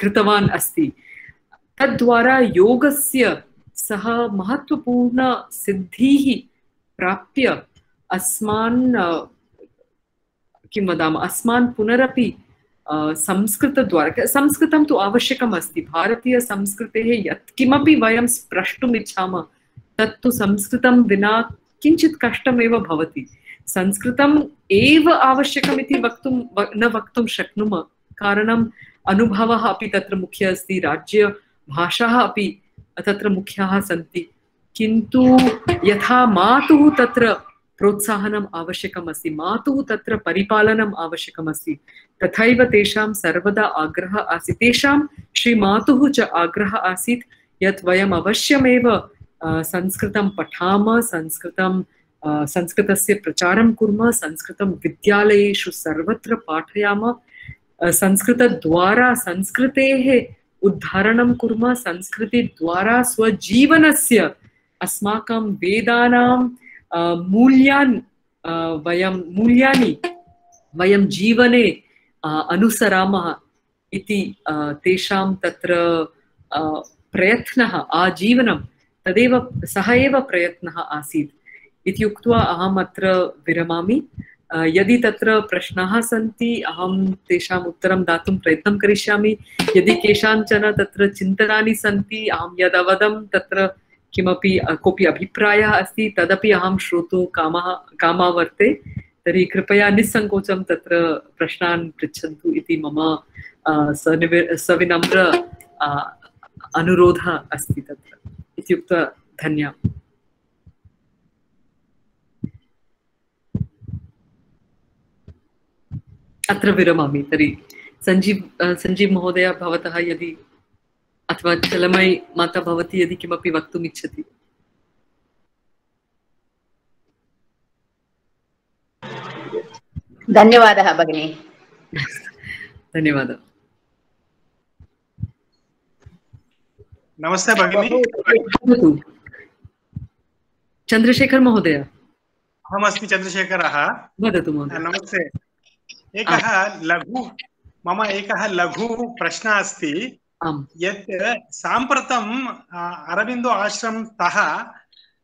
कृतवान् अस्ति। तद्वारा योगस्य सः महत्वपूर्ण सिद्धिः प्राप्य अस्मान् किं वदामः, अस्मान् पुनरपि संस्कृतद्वारा, संस्कृतं तु आवश्यकम् अस्ति। भारतीयसंस्कृतेः यत्किमपि वयं स्प्रष्टुम् इच्छामः तत्तु संस्कृतं विना किञ्चित् कष्टमेव भवति। संस्कृतम् एव आवश्यकम् इति न वक्तुं शक्नुमः, कारणम् अनुभवः अपि तत्र मुख्यः अस्ति, राज्यभाषाः अपि तत्र मुख्याः सन्ति, किन्तु यथा मातुः तत्र प्रोत्साहनम् आवश्यकम् अस्ति, मातुः तत्र परिपालनम् आवश्यकम् अस्ति, तथैव तेषां सर्वदा आग्रहः आसीत्, तेषां श्रीमातुः च आग्रहः आसीत् यत् वयम् अवश्यमेव संस्कृतं पठामः, संस्कृतस्य प्रचारं कुर्मः, संस्कृतं विद्यालयेषु सर्वत्र पाठयामः, संस्कृतद्वारा संस्कृतेः उद्धारणं कुर्मः, संस्कृतिद्वारा स्वजीवनस्य अस्माकं वेदानां मूल्यानि वयं जीवने अनुसरामः इति तेषां तत्र प्रयत्नः आजीवनं तदेव सः एव प्रयत्नः आसीत् इति उक्त्वा अहम् अत्र विरमामि। यदि तत्र प्रश्नाः सन्ति अहं तेषाम् उत्तरं दातुं प्रयत्नं करिष्यामि। यदि केषाञ्चन तत्र चिन्तनानि सन्ति, अहं यदवदं तत्र किमपि कोऽपि अभिप्रायः अस्ति तदपि अहं श्रोतुं कामा वर्ते, तर्हि कृपया निस्सङ्कोचं तत्र प्रश्नान् पृच्छन्तु इति मम सविनम्र अनुरोधः अस्ति तत्र इत्युक्त्वा धन्यवादः। अत्र विरमामि। तर्हि संजीव महोदय भवतः यदि अथवा चलमयी माता भवती यदि किमपि वक्तुम् इच्छति। धन्यवादः भगिनी। धन्यवादः। नमस्ते भगिनी। चंद्रशेखर महोदय। अहमस्मि चंद्रशेखरः। वदतु महोदय। नमस्ते। मम एकः लघु प्रश्नः अस्ति यत् साम्प्रतं अरबिन्दो आश्रमतः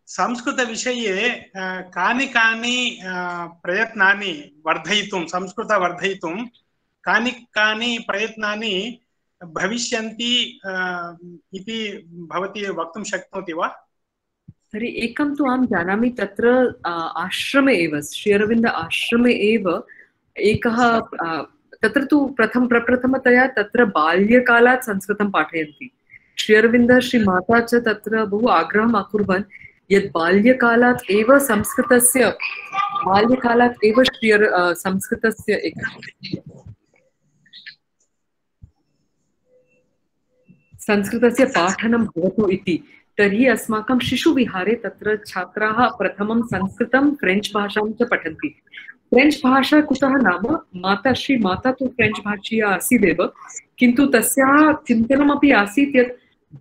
संस्कृतविषये कानि प्रयत्नानि वर्धयितुं संस्कृतवर्धयितुं कानि प्रयत्नानि भविष्यन्ति इति भवती वक्तुं शक्नोति वा? तर्हि एकं तु अहं जानामि, तत्र आश्रमे एव श्री अरविन्द आश्रमे एव एकः तत्र तु प्रप्रथमतया तत्र बाल्यकालात् संस्कृतं पाठयन्ति। श्री अरविन्द श्रीमाता च तत्र बहु आग्रहम् अकुर्वन् यत् बाल्यकालात् एव संस्कृतस्य संस्कृतस्य पाठनं भवतु इति। तर्हि अस्माकं शिशुविहारे तत्र छात्राः प्रथमं संस्कृतं फ्रेञ्च् भाषां च पठन्ति। फ्रेञ्च् भाषा कुतः नाम श्रीमाता तु फ्रेञ्च् भाषीया आसीदेव, किन्तु तस्याः चिन्तनमपि आसीत् यत्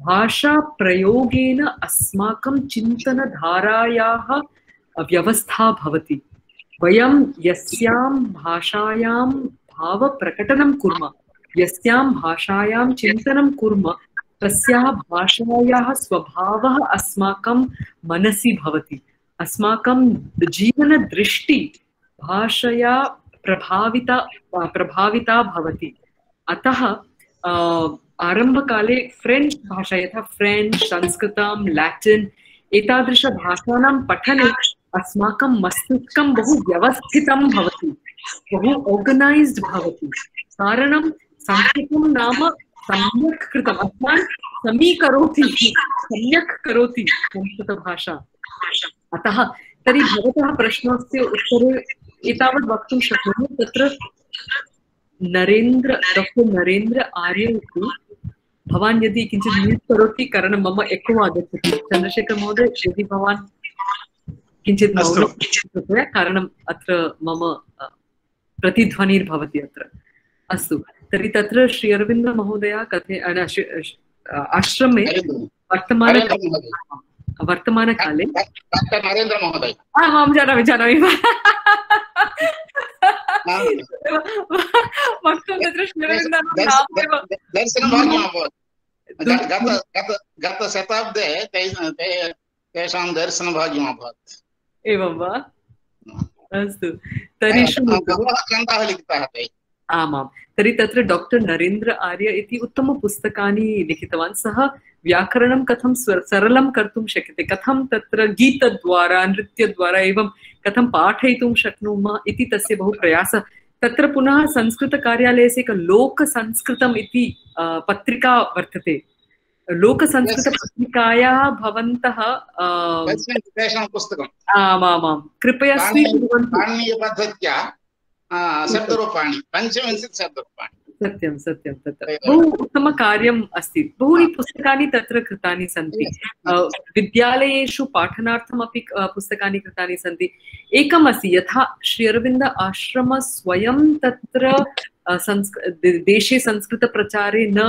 भाषाप्रयोगेन अस्माकं चिन्तनधारायाः व्यवस्था भवति। वयं यस्यां भाषायां भावप्रकटनं कुर्मः, यस्यां भाषायां चिन्तनं कुर्मः, तस्याः भाषायाः स्वभावः अस्माकं मनसि भवति। अस्माकं जीवनदृष्टि भाषया प्रभाविता भवति। अतः आरम्भकाले फ्रेञ्च् भाषा यथा फ्रेञ्च्, संस्कृतं, लैटिन् एतादृशभाषाणां पठने अस्माकं मस्तिष्कं बहु व्यवस्थितं भवति, बहु ऑर्गनाइज्ड भवति। कारणं संस्कृतं नाम सम्यक् कृतम्, अस्मान् समीकरोति, सम्यक् करोति संस्कृतभाषा। अतः तर्हि भवतः प्रश्नस्य उत्तरे एतावत् वक्तुं शक्नोमि। तत्र डॉक्टर नरेन्द्र आर्य इति, भवान् यदि किञ्चित् म्यूट् करोति, कारणं मम एको आगच्छति। चन्द्रशेखर महोदय यदि भवान् किञ्चित् मौनं, कारणम् अत्र मम प्रतिध्वनिर्भवति अत्र। अस्तु, तर्हि तत्र श्री अरविन्द महोदय आश्रमे वर्तमानकाले नरेन्द्र महोदय, अहं जानामि वक्तुं तत्र श्री अरविन्दः दर्शनभाग्यम् अभवत्। गतशताब्दे तेषां दर्शनभाग्यम् अभवत्। एवं वा? अस्तु, तर्हि बहवः ग्रन्थाः लिखिताः ते। आमां, तर्हि तत्र डॉक्टर नरेन्द्र आर्य इति उत्तमपुस्तकानि लिखितवान्। सः व्याकरणं कथं सरलं कर्तुं शक्यते, कथं तत्र गीतद्वारा नृत्यद्वारा एवं कथं पाठयितुं शक्नुमः इति तस्य बहु प्रयासः। तत्र पुनः संस्कृतकार्यालयस्य एक लोकसंस्कृतम् इति पत्रिका वर्तते। लोकसंस्कृतपत्रिकायाः भवन्तः आमामां कृपया स्वीकुर्वन्तु। शब्दरूपाणि पञ्चविंशति शब्दरूपाणि। सत्यं सत्यं, तत्र बहु उत्तमकार्यम् अस्ति। बहूनि पुस्तकानि तत्र कृतानि सन्ति। विद्यालयेषु पाठनार्थमपि पुस्तकानि कृतानि सन्ति। एकम् अस्ति, यथा श्री अरविन्द आश्रम स्वयं तत्र देशे संस्कृतप्रचारे न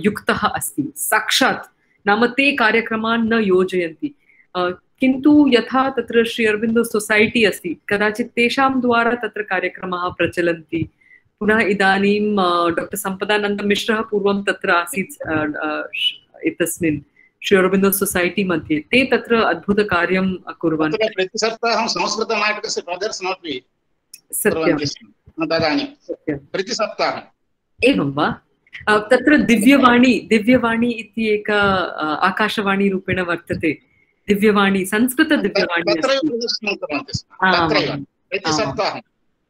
युक्तः अस्ति साक्षात्, नाम ते कार्यक्रमान् न योजयन्ति। किन्तु यथा तत्र श्री अरविन्द सोसाइटी अस्ति, कदाचित् तेषां द्वारा तत्र कार्यक्रमाः प्रचलन्ति। पुनः इदानीं डॉक्टर सम्पदानन्द मिश्रः पूर्वं तत्र आसीत् एतस्मिन् श्री अरविन्द सोसाइटी मध्ये। ते तत्र अद्भुतकार्यं कुर्वन्ति। प्रतिसप्ताहं संस्कृतनाटकस्य प्रदर्शनमपि प्रतिसप्ताहम्। एवं वा? तत्र दिव्यवाणी इति एक आकाशवाणी रूपेण वर्तते। दिव्यवाणी, संस्कृत दिव्यवाणी।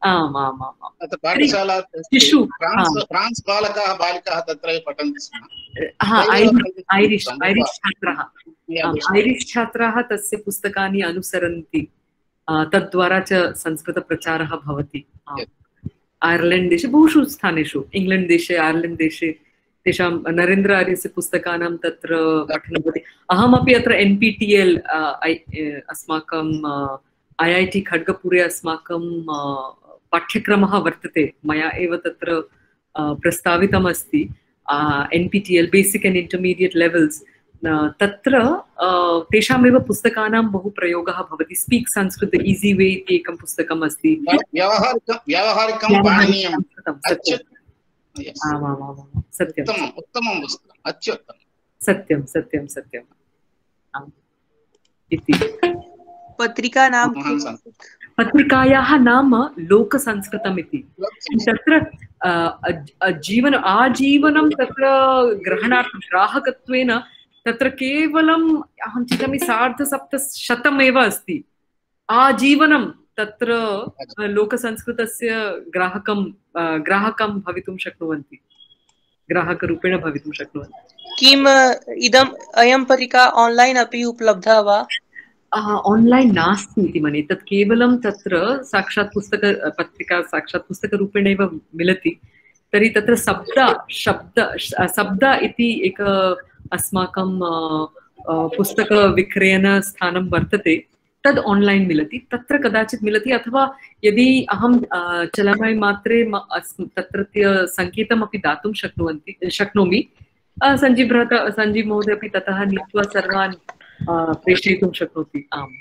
आम् आम् आम् तत्र पाठशाला शिशु फ्रान्स् बालकाः बालिकाः तत्रैव पठन्ति स्म। ऐरिश् छात्राः ऐरिश् छात्राः तस्य पुस्तकानि अनुसरन्ति, तद्वारा च संस्कृतप्रचारः भवति। ऐर्लेण्ड् देशे बहुषु स्थानेषु, इङ्ग्लेण्ड् देशे, ऐर्लेण्ड् देशे तेषां नरेन्द्र आर्यस्य पुस्तकानां तत्र पठनं भवति। अहमपि अत्र NPTEL अस्माकं IIT खड्गपुरे अस्माकं पाठ्यक्रमः वर्तते, मया एव तत्र प्रस्तावितमस्ति। NPTEL basic and intermediate levels, तत्र तेषामेव पुस्तकानां बहु प्रयोगः भवति। स्पीक् संस्कृत ईज़ी वे इति एकं पुस्तकम् अस्ति। व्यावहारिकं पाणिनीयं सत्यं उत्तमं पुस्तकम्, अत्युत्तमं, सत्यं सत्यं सत्यम् इति। पत्रिकायाः नाम लोकसंस्कृतम् इति। तत्र आजीवनं तत्र ग्रहणार्थं ग्राहकत्वेन तत्र केवलम् अहं चिन्तयामि 750 एव अस्ति। आजीवनं तत्र लोकसंस्कृतस्य ग्राहकं भवितुं शक्नुवन्ति, ग्राहकरूपेण भवितुं शक्नुवन्ति। किम् अयं पत्रिका ऑनलाइन अपि उपलब्धा वा? ऑनलाइन नास्ति इति मन्ये, तत् केवलं तत्र साक्षात् पत्रिका साक्षात् पुस्तकरूपेण एव मिलति। तर्हि तत्र शब्द इति एक अस्माकं पुस्तकविक्रयणस्थानं वर्तते, तद् ऑनलाइन मिलति, तत्र कदाचित् मिलति। अथवा यदि अहं चलमय मात्रे तत्रत्य सङ्केतमपि दातुं शक्नोमि, सञ्जीव महोदय अपि ततः नीत्वा सर्वान् प्रेषयितुं शक्नोति। आम्,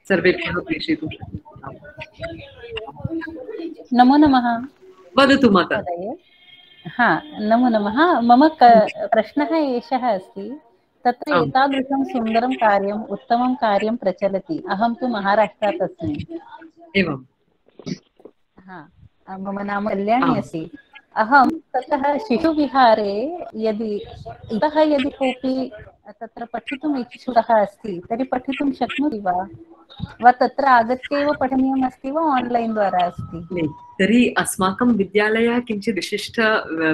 सर्वेभ्यः प्रेषयितुं शक्नोति। नमो नमः। वदतु माता। हा, नमो नमः। मम प्रश्नः एषः अस्ति, तत्र एतादृशं सुन्दरं कार्यम्, उत्तमं कार्यं प्रचलति। अहं तु महाराष्ट्रात् अस्मि। एवं। हा, मम नाम कल्याणी अस्ति। अहं ततः शिशुविहारे इतः यदि कोऽपि तत्र पठितुम् इच्छुकः अस्ति तर्हि पठितुं शक्नोति वा तत्र आगत्य एव पठनीयम् अस्ति वा ऑनलाइन द्वारा अस्ति? तर्हि अस्माकं विद्यालयः किञ्चित् विशिष्ट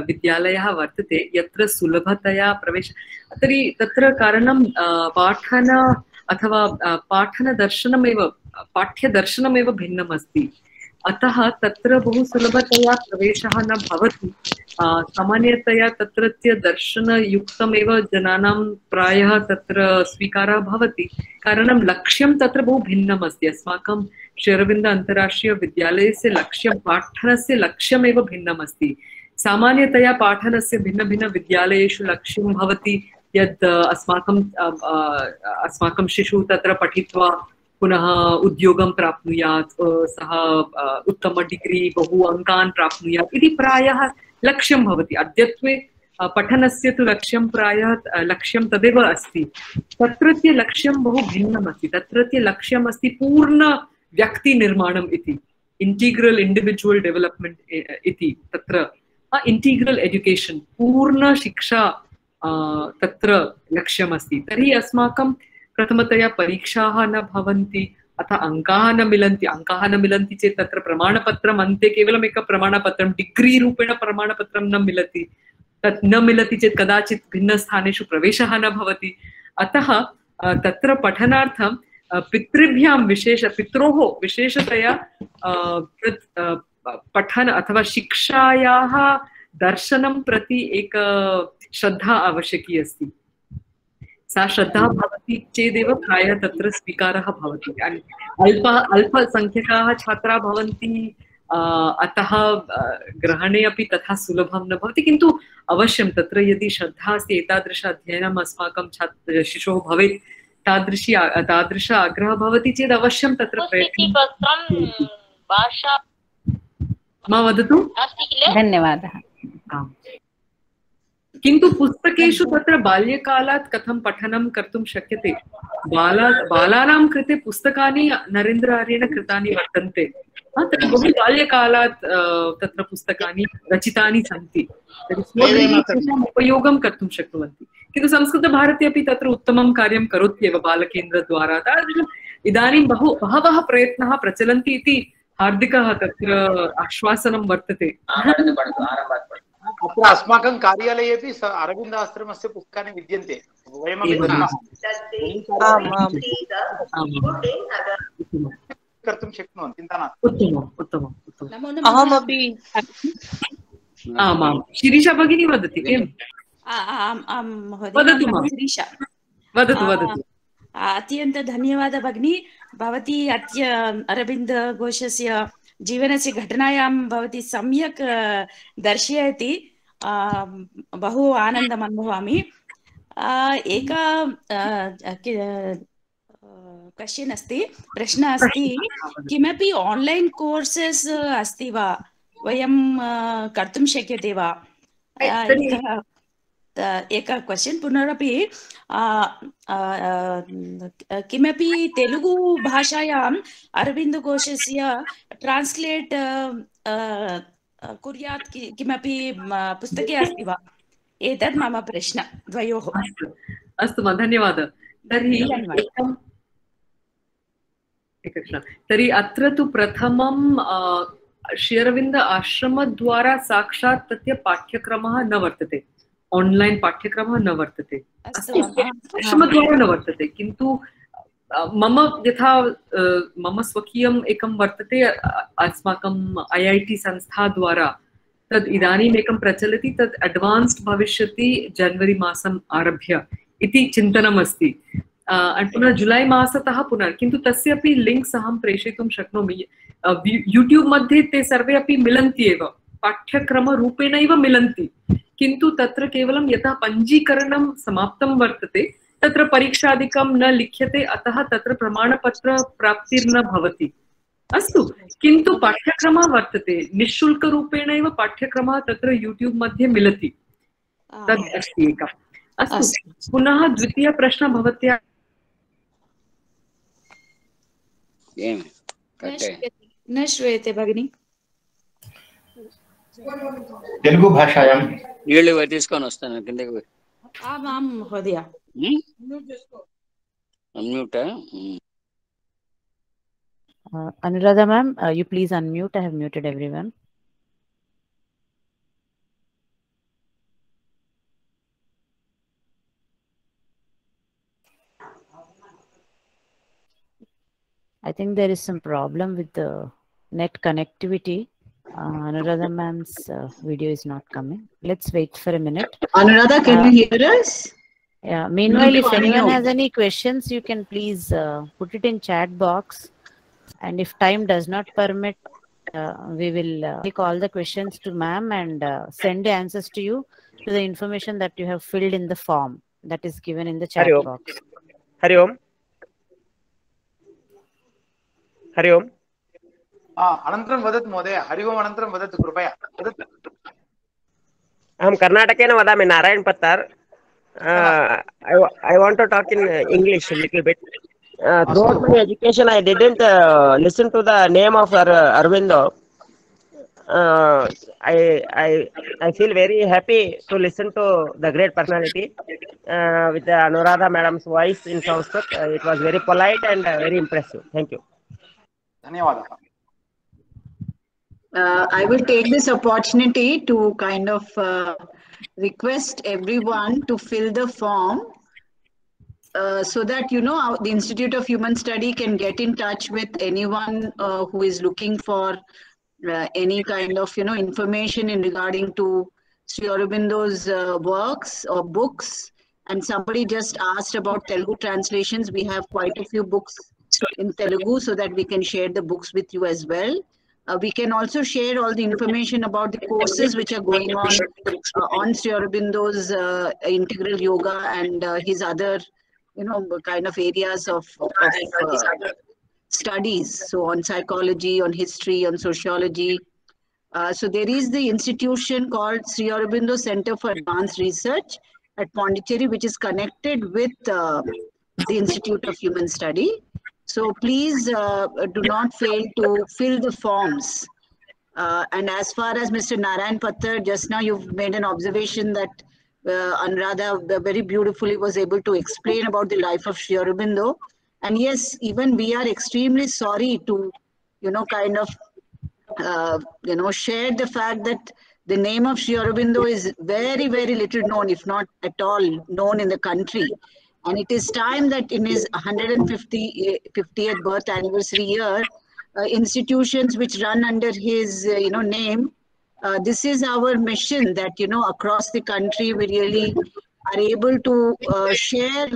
विद्यालयः वर्तते, यत्र सुलभतया प्रवेश। तर्हि तत्र कारणं पाठन अथवा पाठ्यदर्शनमेव भिन्नम् अस्ति, अतः तत्र बहु सुलभतया प्रवेशः न भवति। सामान्यतया तत्रत्य दर्शनयुक्तमेव जनानां प्रायः तत्र स्वीकारः भवति, कारणं लक्ष्यं तत्र बहु भिन्नम् अस्ति। अस्माकं श्री अरविन्द अन्ताराष्ट्रीयविद्यालयस्य लक्ष्यं, पाठनस्य लक्ष्यमेव भिन्नम् अस्ति। सामान्यतया पाठनस्य भिन्नभिन्नविद्यालयेषु लक्ष्यं भवति यद् अस्माकं शिशुः तत्र पठित्वा पुनः उद्योगं प्राप्नुयात्, सः उत्तम डिग्री बहु अङ्कान् प्राप्नुयात् इति प्रायः लक्ष्यं भवति। अद्यत्वे पठनस्य तु लक्ष्यं प्रायः लक्ष्यं तदेव अस्ति। तत्रत्य लक्ष्यं बहु भिन्नम् अस्ति। तत्रत्य लक्ष्यम् अस्ति पूर्ण व्यक्तिनिर्माणम् इति, इंटीग्रल इंडिविजुअल डेवलपमेंट इति। तत्र इंटीग्रल एजुकेशन, पूर्ण शिक्षा तत्र लक्ष्यम् अस्ति। तर्हि अस्माकं प्रथमतया परीक्षाः न भवन्ति, अथ अंकाः न मिलन्ति चेत् तत्र प्रमाणपत्रम्, अन्ते केवलम् एकं प्रमाणपत्रं, डिग्री रूपेण प्रमाणपत्रं न मिलति। तत् न मिलति चेत् कदाचित् भिन्नस्थानेषु प्रवेशः न भवति। अतः तत्र पठनार्थं पितरोः विशेषतया पठन अथवा शिक्षायाः दर्शनं प्रति एक श्रद्धा आवश्यकी अस्ति। सा श्रद्धा भवति चेदेव प्रायः तत्र स्वीकारः भवति। अल्पसंख्यकाः छात्राः भवन्ति, अतः ग्रहणे अपि तथा सुलभं न भवति, किन्तु अवश्यं तत्र यदि श्रद्धा अस्ति, एतादृश अध्ययनम् अस्माकं शिशोः भवेत्, तादृश आग्रहः भवति चेत् अवश्यं तत्र प्रयत्नं। मा वदतु। धन्यवादः। किन्तु पुस्तकेषु तत्र बाल्यकालात् कथं पठनं कर्तुं शक्यते। बालानां कृते पुस्तकानि नरेन्द्र आर्येण कृतानि वर्तन्ते। तर्हि बहु बाल्यकालात् तत्र पुस्तकानि रचितानि सन्ति, तर्हि उपयोगं कर्तुं शक्नुवन्ति। किन्तु संस्कृतभारती अपि तत्र उत्तमं कार्यं करोत्येव बालकेन्द्रद्वारा। तादृशम् इदानीं बहवः प्रयत्नाः प्रचलन्ति इति हार्दिकः तत्र आश्वासनं वर्तते। अत्र अस्माकं कार्यालयेपि अरविन्दाश्रमस्य पुस्तकानि विद्यन्ते, वयमपि दद्मः, कर्तुं शक्नुवन्ति, चिन्ता नास्ति। उत्तमम् उत्तमम् उत्तमम्। अहमपि आमां शिरीषा भगिनी वदति किम्? वदतु वदतु वदतु। अत्यन्त धन्यवाद भगिनी। भवती अरविन्द घोषस्य जीवनस्य घटनायां भवती सम्यक् दर्शयति। बहु आनन्दम् अनुभवामि। एका क्वश्चन् अस्ति, प्रश्नः अस्ति, किमपि आन्लैन् कोर्सेस् अस्ति वा, वयं कर्तुं शक्यते वा? एक क्वश्चन् पुनरपि किमपि तेलुगु भाषायाम् अरविन्दघोषस्य ट्रान्स्लेट् कुर्यात् किमपि पुस्तके अस्ति वा? एतत् मम प्रश्न द्वयोः। अस्तु धन्यवादः। तर्हि अत्र तु प्रथमं श्री अरविन्द आश्रमद्वारा साक्षात् तस्य पाठ्यक्रमः न वर्तते, ऑनलाइन पाठ्यक्रमः न वर्तते, आश्रमद्वारा न वर्तते, किन्तु मम यथा मम स्वकीयम् एकं वर्तते अस्माकं IIT संस्था द्वारा, तद् इदानीम् एकं प्रचलति, तद् अड्वान्स्ड् भविष्यति जनवरी मासम् आरभ्य इति चिन्तनम् अस्ति। पुनः जुलै मासतः पुनः, किन्तु तस्यापि लिङ्क्स् अहं प्रेषयितुं शक्नोमि। यूट्यूब् मध्ये ते सर्वे अपि मिलन्ति एव, पाठ्यक्रमरूपेणैव मिलन्ति, किन्तु तत्र केवलं यथा पञ्जीकरणं समाप्तं वर्तते, तत्र परीक्षादिकं न लिख्यते, अतः तत्र प्रमाणपत्र प्राप्तिर्न भवति। अस्तु, किन्तु पाठ्यक्रमः वर्तते, निःशुल्करूपेणैव पाठ्यक्रमः तत्र यूट्यूब् मध्ये मिलति, तद् अस्ति एकम्। अस्तु, पुनः द्वितीयः प्रश्नः भवत्या न श्रूयते भगिनी। తెలుగు భాషాయాం నీళ్ళు తీసుకొని వస్తాను కిందకి పోయి. आमां महोदय। Unmute. Anuradha ma'am, you please unmute. I have muted everyone. I think there is some problem with the net connectivity. Anuradha ma'am's video is not coming. Let's wait for a minute. Anuradha, can you hear us? Yeah. Meanwhile, if anyone has any questions, you can please put it in chat box. And if time does not permit, we will take all the questions to ma'am and send the answers to you to the information that you have filled in the form that is given in the chat box. Hari Om. Hari Om. अनन्तरं वदतु महोदय, हरि ओम् अनन्तरं वदतु कृपया वदतु। अहं कर्नाटकेन वदामि, नारायण पत्तार। I want to talk in English a little bit. Throughout my education, I didn't listen to the name of Aurobindo. I feel very happy to listen to the great personality with the Anuradha madam's voice in Sanskrit. It was very polite and very impressive. Thank you. धन्यवादः। I will take this opportunity to kind of request everyone to fill the form so that, you know, the Institute of Human Study can get in touch with anyone who is looking for any kind of, you know, information in regarding to Sri Aurobindo's works or books. And somebody just asked about Telugu translations. We have quite a few books in Telugu so that we can share the books with you as well. We can also share all the information about the courses which are going on Sri Aurobindo's integral yoga and his other, you know, kind of areas of studies. So on psychology, on history, on sociology. So there is the institution called Sri Aurobindo Center for Advanced Research at Pondicherry, which is connected with the Institute of Human Study. So please do not fail to fill the forms. And as far as Mr. Narayan Pattar, just now you've made an observation that Anuradha very beautifully was able to explain about the life of Sri Aurobindo. And yes, even we are extremely sorry to, you know, kind of shared the fact that the name of Sri Aurobindo is very, very little known, if not at all known in the country. And it is time that in his 150th birth anniversary year, institutions which run under his name, this is our mission, that across the country we really are able to share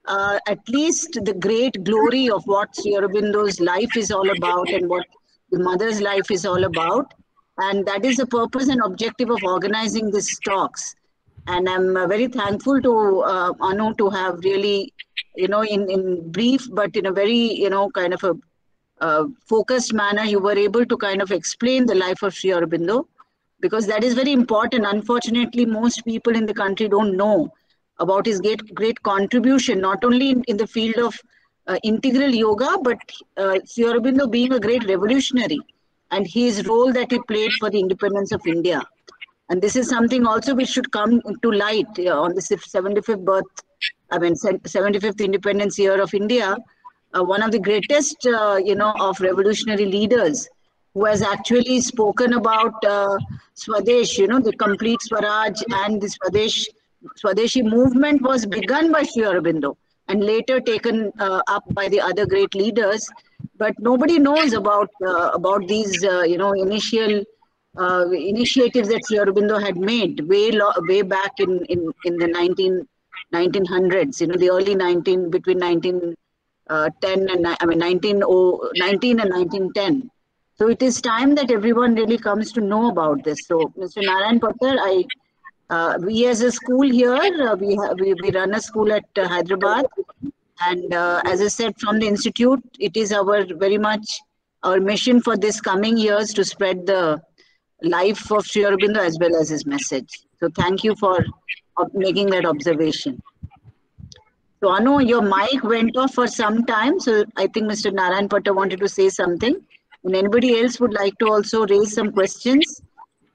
at least the great glory of what Sri Aurobindo's life is all about and what the mother's life is all about. And that is the purpose and objective of organizing these talks. And I'm very thankful to Anu to have really, in brief, but in a very, kind of a focused manner, you were able to kind of explain the life of Sri Aurobindo, because that is very important. Unfortunately, most people in the country don't know about his great contribution, not only in the field of integral yoga, but Sri Aurobindo being a great revolutionary and his role that he played for the independence of India. And this is something also which should come to light on the 75th independence year of India. One of the greatest, of revolutionary leaders who has actually spoken about Swadesh, the complete Swaraj, and the Swadeshi movement was begun by Sri Aurobindo and later taken up by the other great leaders. But nobody knows about these, initial initiatives that Sri Aurobindo had made way back in the 1900s, the early between 1910 and 1919 and 1910. So it is time that everyone really comes to know about this. So, Mr. Narayan Patar, we as a school here, we run a school at Hyderabad, and as I said, from the institute, it is very much our mission for this coming years to spread the life of Sri Aurobindo as well as his message. So thank you for making that observation. So Anu, your mic went off for some time, so I think Mr. Narayan Patar wanted to say something. And anybody else would like to also raise some questions,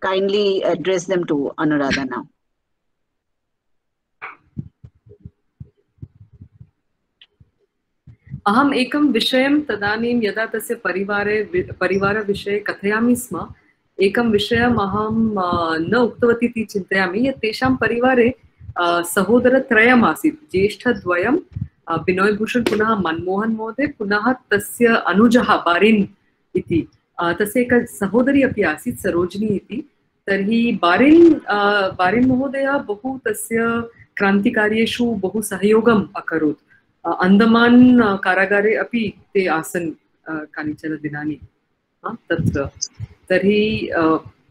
kindly address them to Anuradha now. अहम् एकं विषयं तदानीं यदा तस्य परिवारविषये कथयामि स्म, एकं विषयम् अहं न उक्तवती इति चिन्तयामि यत् तेषां परिवारे सहोदरत्रयम् आसीत्, ज्येष्ठद्वयं बिनोयभूषण पुनः मनमोहन महोदय पुनः तस्य अनुजः बारिन् इति, तस्य एका सहोदरी अपि आसीत् सरोजिनी इति। तर्हि बारिन् महोदय बहु तस्य क्रान्तिकार्येषु बहु सहयोगम् अकरोत्। अंदमान कारागारे अपि ते आसन् कानिचन दिनानि तत्र। तर्हि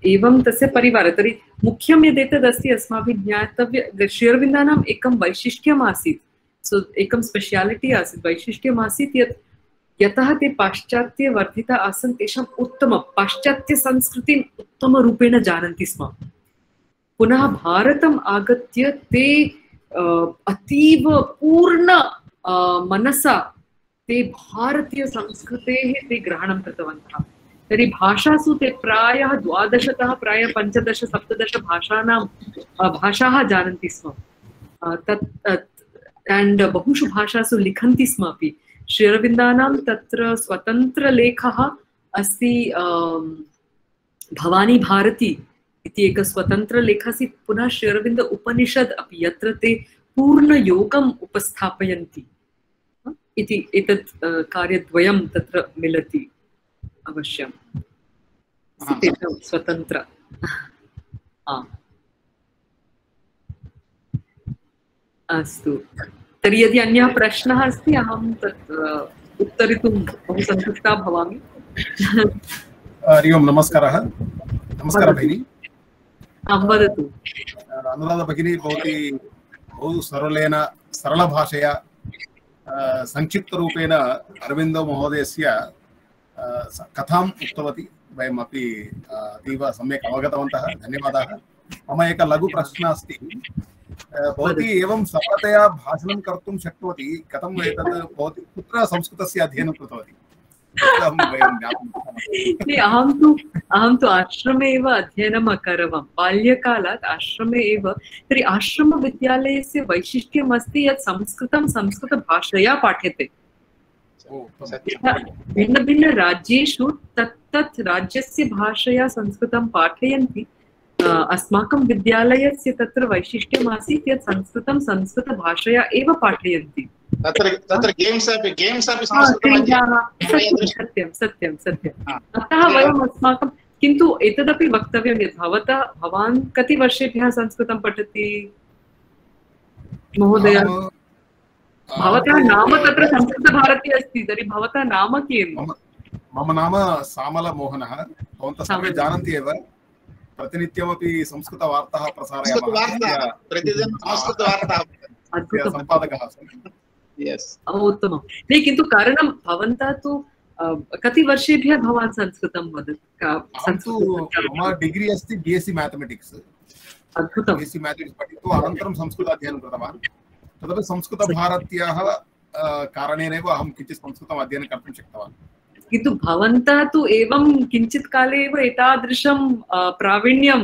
एवं तस्य परिवारः, तर्हि मुख्यं यदेतदस्ति अस्माभिः ज्ञातव्य, श्री अरविन्दानाम् एकं वैशिष्ट्यम् आसीत्, सो एकं स्पेशालिटी आसीत्, वैशिष्ट्यम् आसीत् यत् यतः ते पाश्चात्यवर्धिता आसन् तेषाम् पाश्चात्यसंस्कृतिम् उत्तमरूपेण जानन्ति स्म। पुनः भारतम् आगत्य ते अतीव पूर्ण मनसा ते भारतीय संस्कृतेः ते ग्रहणं कृतवन्तः। तर्हि भाषासु ते प्रायः 12तः प्रायः 15-17 भाषाः जानन्ति स्म। एंड बहुषु भाषासु लिखन्ति स्म अपि। श्री अरविन्दानां तत्र स्वतन्त्रलेखः अस्ति, भवानी भारती इति एकः स्वतन्त्रलेखः अस्ति। पुनः श्री अरविन्द उपनिषद् अपि, यत्र ते पूर्णयोगम् उपस्थापयन्ति इति एतत् कार्यद्वयं तत्र मिलति अवश्यं। स्वतन्त्र अस्तु। तर्हि यदि अन्यः प्रश्नः अस्ति अहं तत् उत्तरितुं बहु सन्तुष्टा भवामि। हरि ओं, नमस्कारः। नमस्कारः भगिनी। वदतु। अनुराधा भगिनी, भवती बहु सरलभाषया संक्षिप्तरूपेण अरविन्दो महोदयस्य कथाम् उक्तवती। वयमपि अतीव सम्यक् अवगतवन्तः, धन्यवादाः। मम एकः लघु प्रश्नः अस्ति। भवती एवं सरलतया भाषणं कर्तुं शक्नोति, कथं एतत् भवती कुत्र संस्कृतस्य अध्ययनं कृतवती? अहं तु आश्रमे एव अध्ययनम् अकरवं, बाल्यकालात् आश्रमे एव। तर्हि आश्रमविद्यालयस्य वैशिष्ट्यम् अस्ति यत् संस्कृतं संस्कृतभाषया पाठ्यते। भिन्नभिन्नराज्येषु तत्तत् राज्यस्य भाषया संस्कृतं पाठयन्ति। अस्माकं विद्यालयस्य तत्र वैशिष्ट्यम् आसीत् यत् संस्कृतं संस्कृतभाषया एव पाठयन्ति। तत्र गेम्स् अपि सत्यं सत्यं सत्यम्। अतः वयम् अस्माकं किन्तु एतदपि वक्तव्यं यत् भवान् कति वर्षेभ्यः संस्कृतं पठति महोदय? भवतः नाम तत्र संस्कृतभारती अस्ति, तर्हि भवतः नाम किम्? मम नाम सामलमोहनः। भवन्तः सर्वे जानन्ति एव, प्रतिनित्यमपि संस्कृतवार्ताः प्रसारयामः। सम्पादकः अस्मि। उत्तमं। न किन्तु कारणं भवन्तः तु कति वर्षेभ्यः भवान् संस्कृतं वदति? मम डिग्री अस्ति BSc मैथमेटिक्स। अद्भुतं। BSc मैथमेटिक्स पठित्वा अनन्तरं संस्कृत अध्ययनं कृतवान्। तदपि संस्कृतभारत्याः कारणेनैव अहं किञ्चित् संस्कृतम् अध्ययनं कर्तुं शक्तवान्। किन्तु भवन्तः तु एवं किञ्चित् काले एव एतादृशं प्रावीण्यं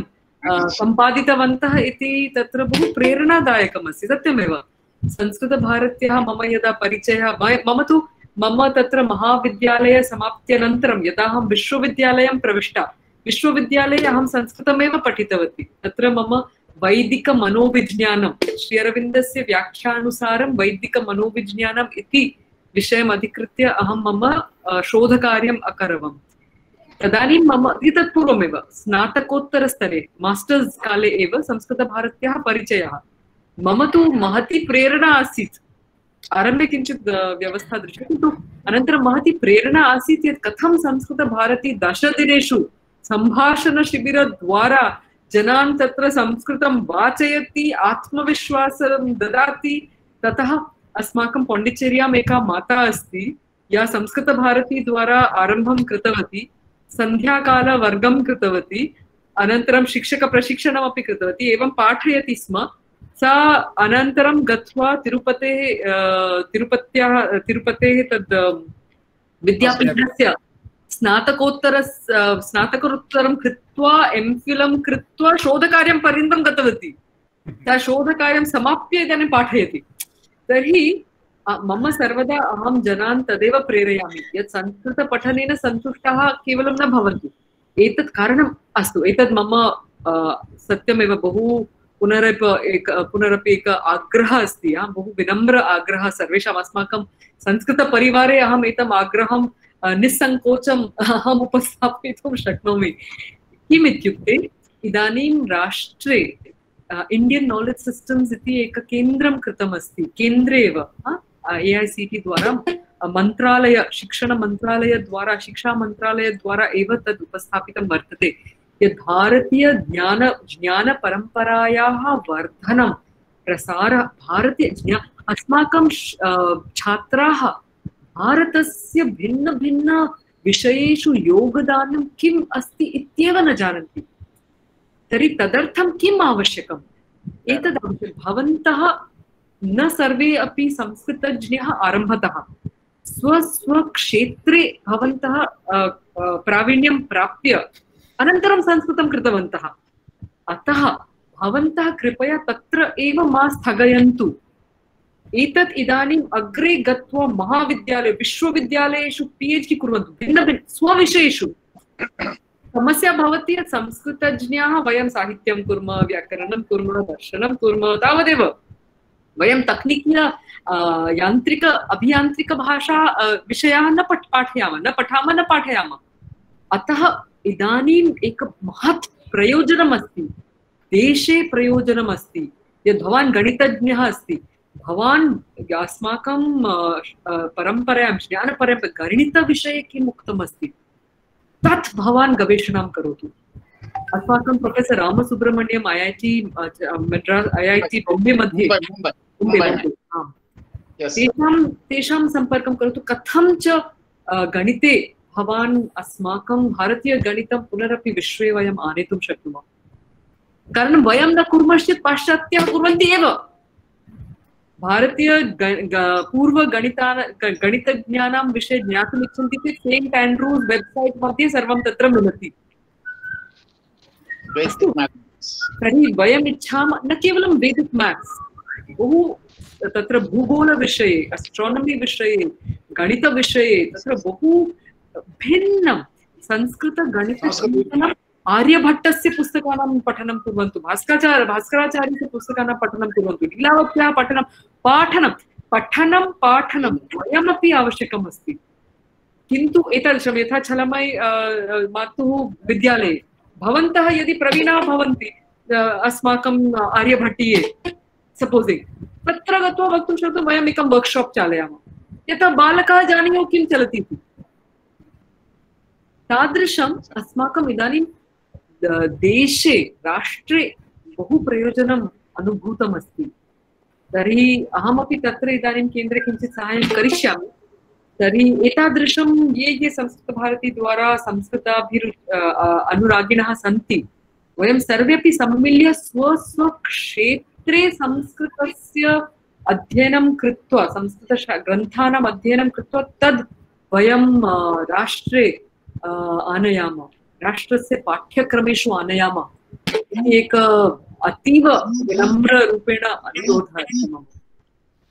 सम्पादितवन्तः इति तत्र बहु प्रेरणादायकमस्ति। सत्यमेव। संस्कृतभारत्याः मम यदा परिचयः मम तत्र महाविद्यालयसमाप्त्यनन्तरं यदा अहं विश्वविद्यालयं प्रविष्टा, विश्वविद्यालये अहं संस्कृतमेव पठितवती। तत्र मम वैदिकमनोविज्ञानं, श्री अरविन्दस्य व्याख्यानुसारं वैदिकमनोविज्ञानम् इति विषयम् अधिकृत्य अहं मम शोधकार्यम् अकरवम्। तदानीं मम तत्पूर्वमेव स्नातकोत्तरस्तरे मास्टर्स् काले एव संस्कृतभारत्याः परिचयः। मम तु महती प्रेरणा आसीत्। आरम्भे किञ्चित् व्यवस्था दृश्यते, किन्तु अनन्तरं महती प्रेरणा आसीत् यत् कथं संस्कृतभारती 10 दिनेषु सम्भाषणशिबिरद्वारा जनान् तत्र संस्कृतं वाचयति, आत्मविश्वासं ददाति। ततः अस्माकं पाण्डिचेर्याम् एका माता अस्ति या संस्कृतभारती द्वारा आरम्भं कृतवती, सन्ध्याकालवर्गं कृतवती, अनन्तरं शिक्षकप्रशिक्षणमपि कृतवती, एवं पाठयति स्म। सा अनन्तरं गत्वा तिरुपतेः तद् विद्यापीठस्य स्नातकोत्तरं कृत्वा MPhilं कृत्वा शोधकार्यं पर्यन्तं गतवती। सा शोधकार्यं समाप्य इदानीं पाठयति। तर्हि मम सर्वदा अहं जनान् तदेव प्रेरयामि यत् संस्कृतपठनेन सन्तुष्टाः केवलं न भवन्तु। एतत् कारणम् अस्तु, एतत् मम सत्यमेव बहु पुनरपि एक आग्रहः अस्ति। बहु विनम्र आग्रहः सर्वेषाम्। अस्माकं संस्कृतपरिवारे अहम् एतम् आग्रहं निस्सङ्कोचम् अहम् उपस्थापयितुं शक्नोमि। किम् इत्युक्ते इदानीं राष्ट्रे इण्डियन् नालेज् सिस्टम्स् इति एक केन्द्रं कृतमस्ति। केन्द्रे एव AICT द्वारा शिक्षामन्त्रालयद्वारा एव तद् उपस्थापितं वर्तते यत् भारतीय ज्ञानपरम्परायाः वर्धनं प्रसारः अस्माकं छात्राः भारतस्य भिन्न विषयेषु योगदानं किम् अस्ति इत्येव न जानन्ति। तर्हि तदर्थं किम् आवश्यकम्? एतद् भवन्तः न सर्वे अपि संस्कृतज्ञाः आरम्भतः स्वक्षेत्रे भवन्तः प्रावीण्यं प्राप्य अनन्तरं संस्कृतं कृतवन्तः। अतः भवन्तः कृपया तत्र एव मा स्थगयन्तु। एतत् इदानीम् अग्रे गत्वा महाविद्यालये विश्वविद्यालयेषु PhD कुर्वन्तु भिन्न स्वविषयेषु। समस्या भवति यत् संस्कृतज्ञाः वयं साहित्यं कुर्मः, व्याकरणं कुर्मः, दर्शनं कुर्मः, तावदेव वयं तकनीकीय यान्त्रिक अभियान्त्रिकभाषा विषयाः न पाठयामः। अतः इदानीम् एक महत् प्रयोजनम् अस्ति, देशे प्रयोजनम् अस्ति यत् भवान् गणितज्ञः अस्ति, भवान् अस्माकं परम्परायां ज्ञानपरम्परा गणितविषये किम् उक्तम् अस्ति तत् भवान् गवेषणां करोतु। अस्माकं professor Ramasubrahmanyam IIT Madras IIT Bombay मध्ये तेषां सम्पर्कं करोतु। कथं च गणिते भवान् अस्माकं भारतीयगणितं पुनरपि विश्वे वयम् आनेतुं शक्नुमः। कारणं वयं न कुर्मश्चेत् पाश्चात्याः कुर्वन्ति एव। भारतीय गणितज्ञानां विषये ज्ञातुम् इच्छन्ति चेत् सेण्ट् एण्ड्रूस् वेब्सैट् मध्ये सर्वं तत्र मिलति। तर्हि वयम् इच्छामः न केवलं वेदिक् मैथ्स्, बहु तत्र भूगोलविषये, एस्ट्रोनमि विषये, गणितविषये तत्र बहु भिन्नं संस्कृतगणितचिन्तनम् आर्यभट्टस्य पुस्तकानां पठनं कुर्वन्तु, भास्कराचार्यस्य पुस्तकानां पठनं कुर्वन्तु, लीलावत्याः पाठनं द्वयमपि आवश्यकम् अस्ति। किन्तु एतादृशं यथा छलमयि मातुः विद्यालये भवन्तः यदि प्रवीणाः भवन्ति अस्माकम् आर्यभट्टीये सपोसिङ्ग्, तत्र गत्वा वक्तुं शक्नुमः वयम् एकं वर्क्शाप् चालयामः, यथा बालकाः जानीयुः किं चलति इति। तादृशम् अस्माकम् इदानीं देशे राष्ट्रे बहु प्रयोजनम् अनुभूतमस्ति। तर्हि अहमपि तत्र इदानीं केन्द्रे किञ्चित् साहाय्यं करिष्यामि। तर्हि एतादृशं ये संस्कृतभारती द्वारा अनुरागिणः सन्ति, वयं सर्वेपि सम्मिल्य स्वक्षेत्रे संस्कृतस्य अध्ययनं कृत्वा, संस्कृतग्रन्थानाम् अध्ययनं कृत्वा तद् वयं राष्ट्रे आनयामः, राष्ट्रस्य पाठ्यक्रमेषु आनयामः। एक अतीव विनम्ररूपेण अनुरोधः अस्ति मम।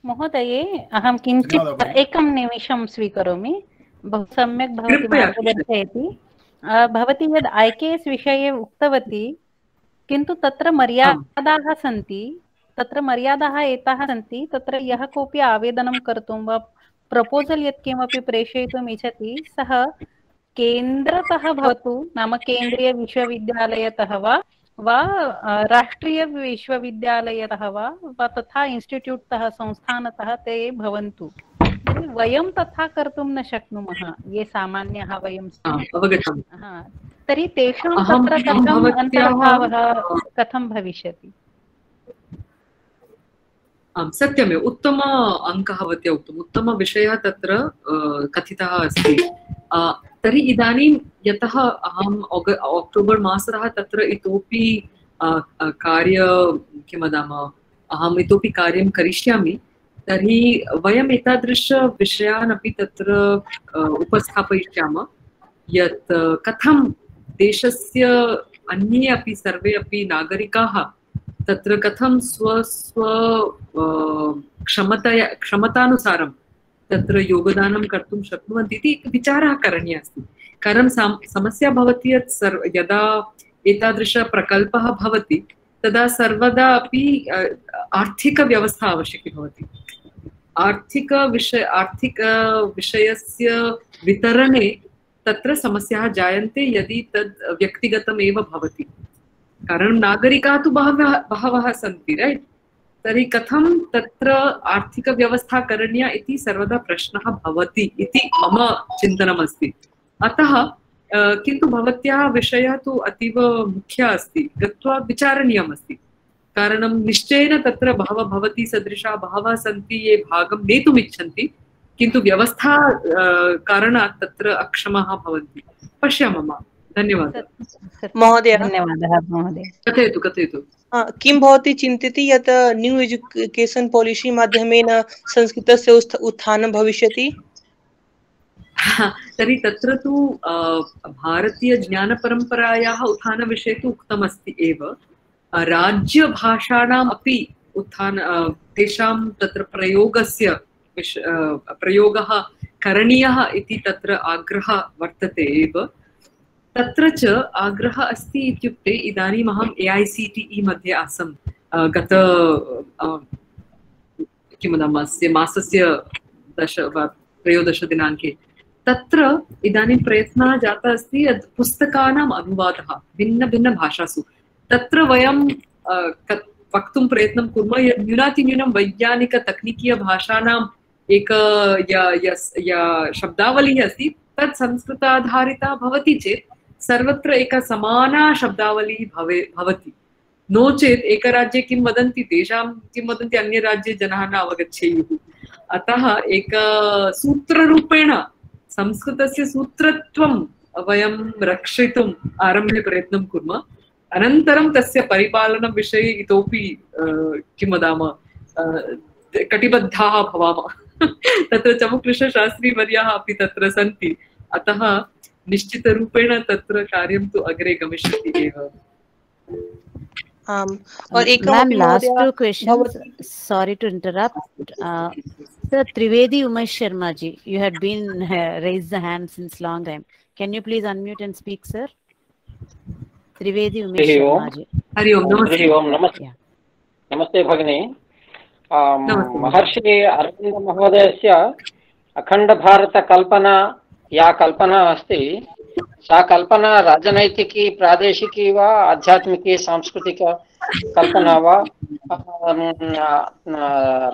महोदये, अहं किञ्चित् एकं निमिषं स्वीकरोमि। बहु सम्यक् भवती मार्गदर्शयति। भवती यद् IKS विषये उक्तवती, किन्तु तत्र मर्यादाः सन्ति, तत्र मर्यादाः एताः सन्ति, तत्र यः कोऽपि आवेदनं कर्तुं वा प्रपोजल् यत्किमपि प्रेषयितुम् इच्छति, सः केन्द्रतः भवतु, नाम केन्द्रीय विश्वविद्यालयतः वा राष्ट्रीय विश्वविद्यालयतः वा तथा इन्स्टिट्यूट्तः, संस्थानतः ते भवन्तु। वयं तथा कर्तुं न शक्नुमः, ये सामान्याः वयं। तर्हि तेषां तत्र कथम् अन्तर्भावः कथं भविष्यति? आम्, सत्यमेव, उत्तम अङ्कः भवत्या उक्तम्, उत्तमविषयः तत्र कथितः अस्ति। तर्हि इदानीं यतः अहम् अक्टोबर् मासतः तत्र इतोपि किं वदामः, अहम् इतोपि कार्यं करिष्यामि, तर्हि वयम् एतादृशविषयान् अपि तत्र उपस्थापयिष्यामः, यत् कथं देशस्य अन्ये अपि सर्वे अपि नागरिकाः तत्र कथं क्षमतानुसारं तत्र योगदानं कर्तुं शक्नुवन्ति इति विचारः करणीयः अस्ति। कारणं समस्या भवति यत् यदा एतादृशप्रकल्पः भवति तदा सर्वदा अपि आर्थिकव्यवस्था आवश्यकी भवति। आर्थिकविषयस्य वितरणे तत्र समस्याः जायन्ते यदि तद् व्यक्तिगतमेव भवति। कारणं नागरिकाः तु बहवः सन्ति, रैट्? तर्हि कथं तत्र आर्थिकव्यवस्था करणीया इति सर्वदा प्रश्नः भवति इति मम चिन्तनमस्ति। अतः किन्तु भवत्याः विषयः तु अतीव मुख्यः अस्ति, गत्वा विचारणीयमस्ति। कारणं निश्चयेन तत्र बहवः भवती सदृशाः बहवः सन्ति ये भागं नेतुम् इच्छन्ति, किन्तु व्यवस्था कारणात् तत्र अक्षमाः भवन्ति। पश्यामः। धन्यवादः महोदय। धन्यवादः महोदय। कथयतु। किं भवती चिन्तयति यत् न्यू एजुकेशन पॉलिसी माध्यमेन संस्कृतस्य उत्थानं भविष्यति? तर्हि तत्र तु भारतीयज्ञानपरम्परायाः उत्थानविषये तु उक्तमस्ति एव। राज्यभाषाणाम् अपि तेषां तत्र प्रयोगः करणीयः इति तत्र आग्रहः वर्तते एव। तत्र च आग्रहः अस्ति इत्युक्ते इदानीम् अहम् AICTE मध्ये आसम् गत किं वदामः मासस्य 13 दिनाङ्के। तत्र इदानीं प्रयत्नः जातः अस्ति यत् पुस्तकानाम् अनुवादः भिन्नभिन्नभाषासु तत्र वयं वक्तुं प्रयत्नं कुर्मः यत् न्यूनातिन्यूनं वैज्ञानिकतक्नीकीयभाषाणाम् या शब्दावलिः अस्ति तत् संस्कृताधारिता भवति चेत् सर्वत्र एका समाना शब्दावली भवति। नो चेत् एकराज्ये किं वदन्ति तेषां किं वदन्ति अन्यराज्ये जनाः न अवगच्छेयुः। अतः एक सूत्ररूपेण संस्कृतस्य सूत्रत्वं वयं रक्षितुम् आरम्भे प्रयत्नं कुर्मः। अनन्तरं तस्य परिपालनविषये इतोपि किं वदामः कटिबद्धाः भवामः। तत्र चमुकृष्णशास्त्रीवर्याः अपि तत्र सन्ति। अतः निश्चितरूपेण तत्र कार्यं तु अग्रे गमिष्यति एव। और Ma'am, last two questions. Sorry to interrupt. Sir, Trivedi Umesh Sharma ji, you had been raised the hand since long time. Can you please unmute and speak, sir? Trivedi Umesh Sharma ji. Hari Om. Namaste. Namaste Bhagini. महर्षि अरविंद महोदयस्य अखंड भारत कल्पना या कल्पना अस्ति सा कल्पना राजनैतिकी प्रादेशिकी वा आध्यात्मिकी सांस्कृतिक कल्पना वा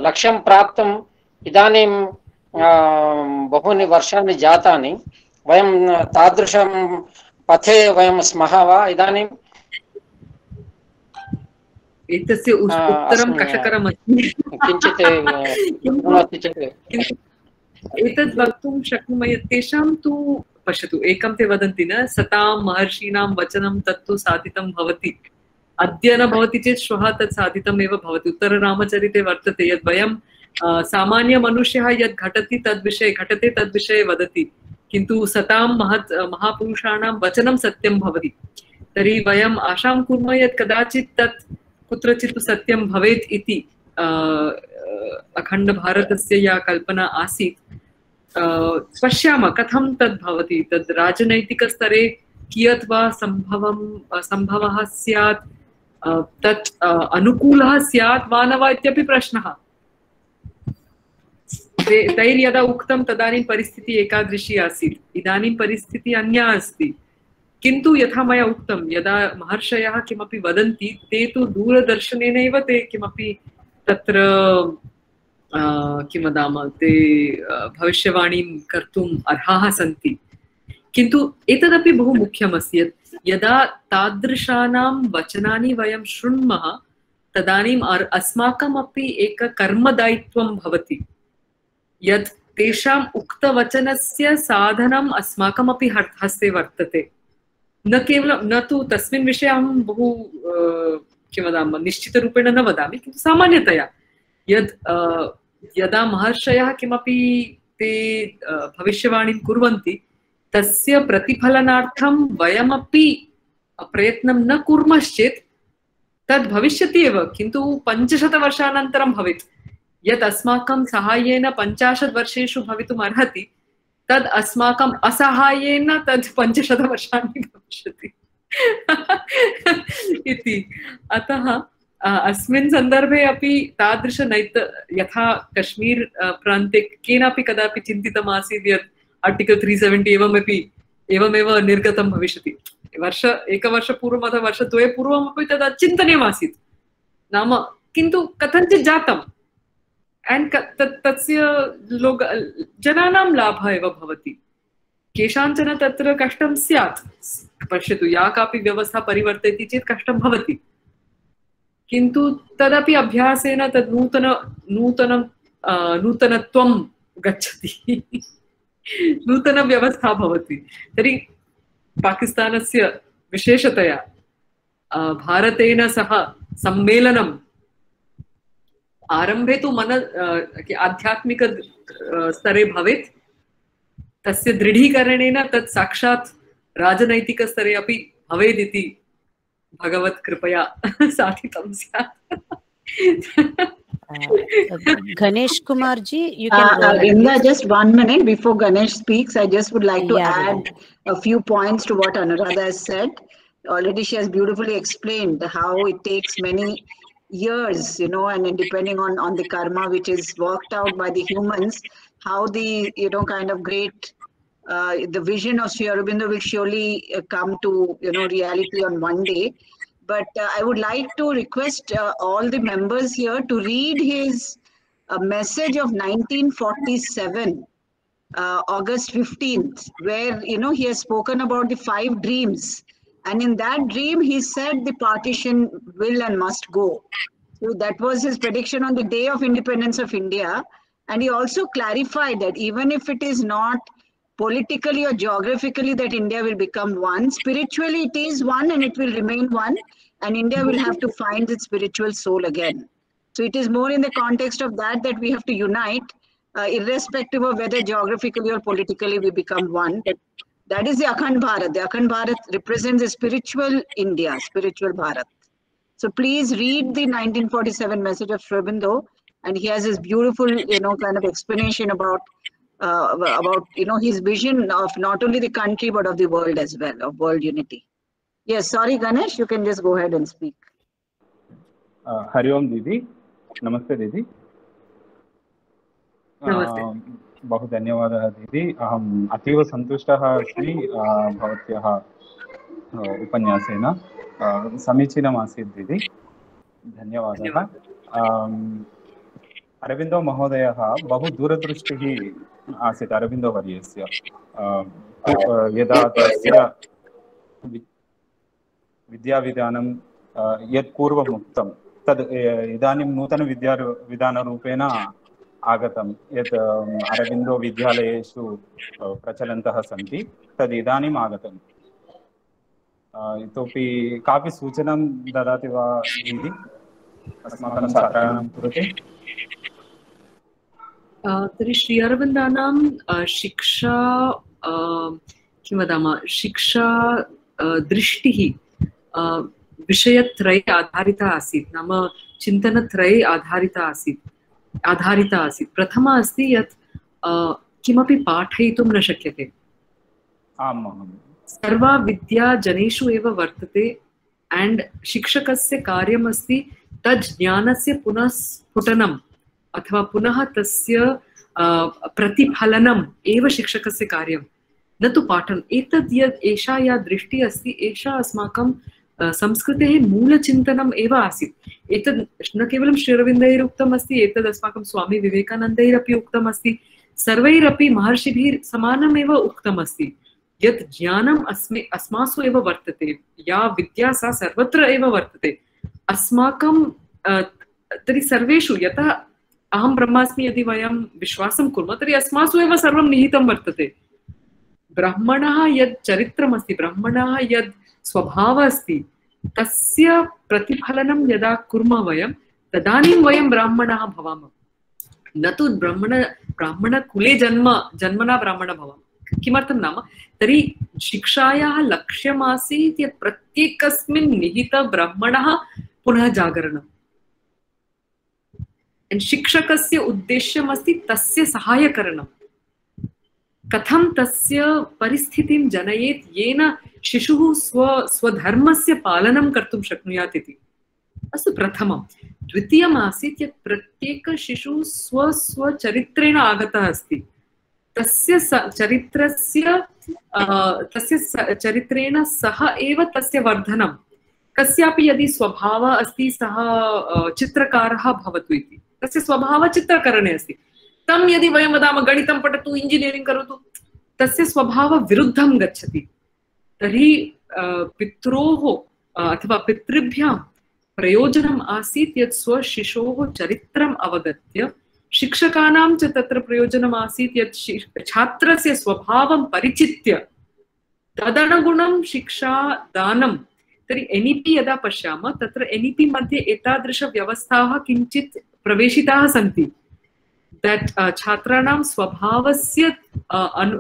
लक्ष्यं प्राप्तुम् इदानीं बहूनि वर्षाणि जातानि वयं तादृशं पथे वयं स्मः वा इदानीं एतस्य उत्तरं कष्टकरमस्ति किञ्चित् एतद् वक्तुं शक्नुमः तेषां तु पश्यतु एकं ते वदन्ति न सतां महर्षीणां वचनं तत्तु साधितं भवति अद्य न भवति चेत् श्वः तत् साधितम् एव भवति उत्तररामचरिते वर्तते यद् वयं सामान्यमनुष्यः यद् घटते तद्विषये वदति किन्तु सतां महापुरुषाणां वचनं सत्यं भवति तर्हि वयम् आशां कुर्मः यत् कदाचित् तत् कुत्रचित् सत्यं भवेत् इति अखण्डभारतस्य या कल्पना आसीत् पश्यामः कथं तद् भवति तद् राजनैतिकस्तरे कियत् वा सम्भवः स्यात् तत् अनुकूलः स्यात् वा न वा इत्यपि प्रश्नः तैर्यदा उक्तं तदानीं परिस्थितिः एकादृशी आसीत् इदानीं परिस्थितिः अन्या अस्ति किन्तु यथा मया उक्तं यदा महर्षयः किमपि वदन्ति ते तु दूरदर्शनेनैव ते किमपि तत्र किं वदामः ते भविष्यवाणीं कर्तुम् अर्हाः सन्ति किन्तु एतदपि बहु मुख्यमस्ति यदा तादृशानां वचनानि वयं शृण्मः तदानीम् अस्माकमपि एक कर्मदायित्वं भवति यत् तेषाम् उक्तवचनस्य साधनम् अस्माकमपि हस्ते वर्तते न केवलं न तु तस्मिन् विषये अहं बहु किं वदामः निश्चितरूपेण न वदामि किन्तु सामान्यतया यद् यदा महर्षयः किमपि ते भविष्यवाणीं कुर्वन्ति तस्य प्रतिफलनार्थं वयमपि प्रयत्नं न कुर्मश्चेत् तद् भविष्यति एव किन्तु 500 वर्षानन्तरं भवेत् यत् अस्माकं साहाय्येन 50 वर्षेषु भवितुम् अर्हति तद् अस्माकम् असहायेन तद् 500 वर्षाणि भविष्यति इति अतः अस्मिन् सन्दर्भे अपि तादृश यथा कश्मीर प्रान्ते केनापि कदापि चिन्तितम् आसीत् यत् आर्टिकल् 370 एवमेव निर्गतं भविष्यति एकवर्षपूर्वम् अथवा वर्षद्वयपूर्वमपि तद् चिन्तनीयमासीत् नाम किन्तु कथञ्चित् जातम् एंड तस्य जनानां लाभः एव भवति केषाञ्चन तत्र कष्टं स्यात् पश्यतु या कापि व्यवस्था परिवर्तयति चेत् कष्टं भवति किन्तु तदपि अभ्यासेन तद् नूतनत्वं गच्छति नूतनव्यवस्था भवति तर्हि पाकिस्तानस्य विशेषतया भारतेन सह सम्मेलनं आरंभे तु आध्यात्मिक स्तरे भवेत् तस्य दृढीकरणेन तत् साक्षात् राजनैतिक स्तरे अपि भवेत् इति भगवत् कृपया साधितं स्यात् Ganesh Kumar ji, you can go Inga, just 1 minute before Ganesh speaks. I just would like to add a few points to what Anuradha has said. Already she has beautifully explained how it takes many years, you know, and depending on the karma which is worked out by the humans, how the, you know, kind of great, the vision of Sri Aurobindo will surely come to, you know, reality on one day. But I would like to request all the members here to read his message of 1947, August 15th, where, you know, he has spoken about the 5 dreams. And in that dream, he said the partition will and must go. So that was his prediction on the day of independence of India. And he also clarified that even if it is not politically or geographically that India will become one, spiritually it is one and it will remain one. And India will have to find its spiritual soul again. So it is more in the context of that that we have to unite, irrespective of whether geographically or politically we become one. That is the Akhand Bharat. The Akhand Bharat represents the spiritual India, spiritual Bharat. So please read the 1947 message of Sri Aurobindo, and he has his beautiful, kind of explanation about his vision of not only the country but of the world as well, of world unity. Yes, sorry Ganesh, you can just go ahead and speak. Hari Om Didi, Namaste Didi. बहु धन्यवादः दीदी. अहम् अतीव सन्तुष्टः अस्मि भवत्याः उपन्यासेन. समीचीनम् आसीत् दीदी, धन्यवादः. अरविन्दो महोदयः बहु दूरदृष्टिः आसीत् अरविन्दो वर्यस्य. यदा तस्य विद्याविधानं यत् पूर्वम् उक्तं तद् इदानीं नूतनविद्याविधानरूपेण आगतं, यत् अरविन्दो विद्यालयेषु प्रचलन्तः सन्ति, तद् इदानीम् आगतम्. इतोपि कापि सूचनां ददाति वा दीदी अस्माकं छात्राणां कृते? तर्हि श्री अरविन्दानां शिक्षा किं वदामः, शिक्षा दृष्टिः विषयत्रये आधारिता आसीत्, नाम चिन्तनत्रये आधारिता आसीत्. प्रथमा अस्ति यत् किमपि पाठयितुं न शक्यते. आम् महोदय. सर्वा विद्या जनेषु एव वर्तते, एंड शिक्षकस्य कार्यमस्ति तद् ज्ञानस्य पुनः स्फुटनम् अथवा पुनः तस्य प्रतिफलनम् एव शिक्षकस्य कार्यं, न तु पाठनम्. एतद् यत् एषा या दृष्टिः अस्ति, एषा अस्माकं संस्कृतेः मूलचिन्तनम् एव आसीत्. एतद् न केवलं श्री अरविन्दैः उक्तम् अस्ति, एतद् अस्माकं स्वामी विवेकानन्दैरपि उक्तम् अस्ति, सर्वैरपि महर्षिभिः समानमेव उक्तम् अस्ति यत् ज्ञानम् अस्मासु एव वर्तते, या विद्या सा सर्वत्र एव वर्तते. अस्माकं तर्हि सर्वेषु, यतः अहं ब्रह्मास्मि यदि वयं विश्वासं कुर्मः तर्हि अस्मासु एव सर्वं निहितं वर्तते. ब्रह्मणः यत् चरित्रमस्ति, ब्रह्मणः यत् स्वभावः अस्ति, तस्य प्रतिफलनं यदा कुर्मः वयं, तदानीं वयं ब्राह्मणाः भवामः, न तु ब्राह्मणकुले जन्मना ब्राह्मणः भवामः. किमर्थं नाम, तर्हि शिक्षायाः लक्ष्यमासीत् यत् प्रत्येकस्मिन् निहितब्रह्मणः पुनः जागरणम्. शिक्षकस्य उद्देश्यमस्ति तस्य सहायकरणं. कथं तस्य परिस्थितिं जनयेत् येन शिशुः स्वधर्मस्य पालनं कर्तुं शक्नुयात् इति. अस्तु, प्रथमं. द्वितीयम् आसीत् यत् प्रत्येकशिशुः स्वचरित्रेण आगतः अस्ति. तस्य चरित्रेण सह एव तस्य वर्धनं. कस्यापि यदि स्वभावः अस्ति, सः चित्रकारः भवतु इति, तस्य स्वभावः चित्रकरणे अस्ति. तं यदि वयं वदामः गणितं पठतु, इंजिनियरिंग करोतु, तस्य स्वभावः विरुद्धं गच्छति. तर्हि पित्रोः अथवा पितृभ्यां प्रयोजनम् आसीत् यत् स्वशिशोः चरित्रम् अवगत्य, शिक्षकानां च तत्र प्रयोजनम् आसीत् यत् छात्रस्य स्वभावं परिचित्य तदनुगुणं शिक्षादानं. तर्हि एनईपी यदा पश्यामः, तत्र एनईपी मध्ये एतादृशव्यवस्थाः किञ्चित् प्रवेशिताः सन्ति. दट् छात्राणां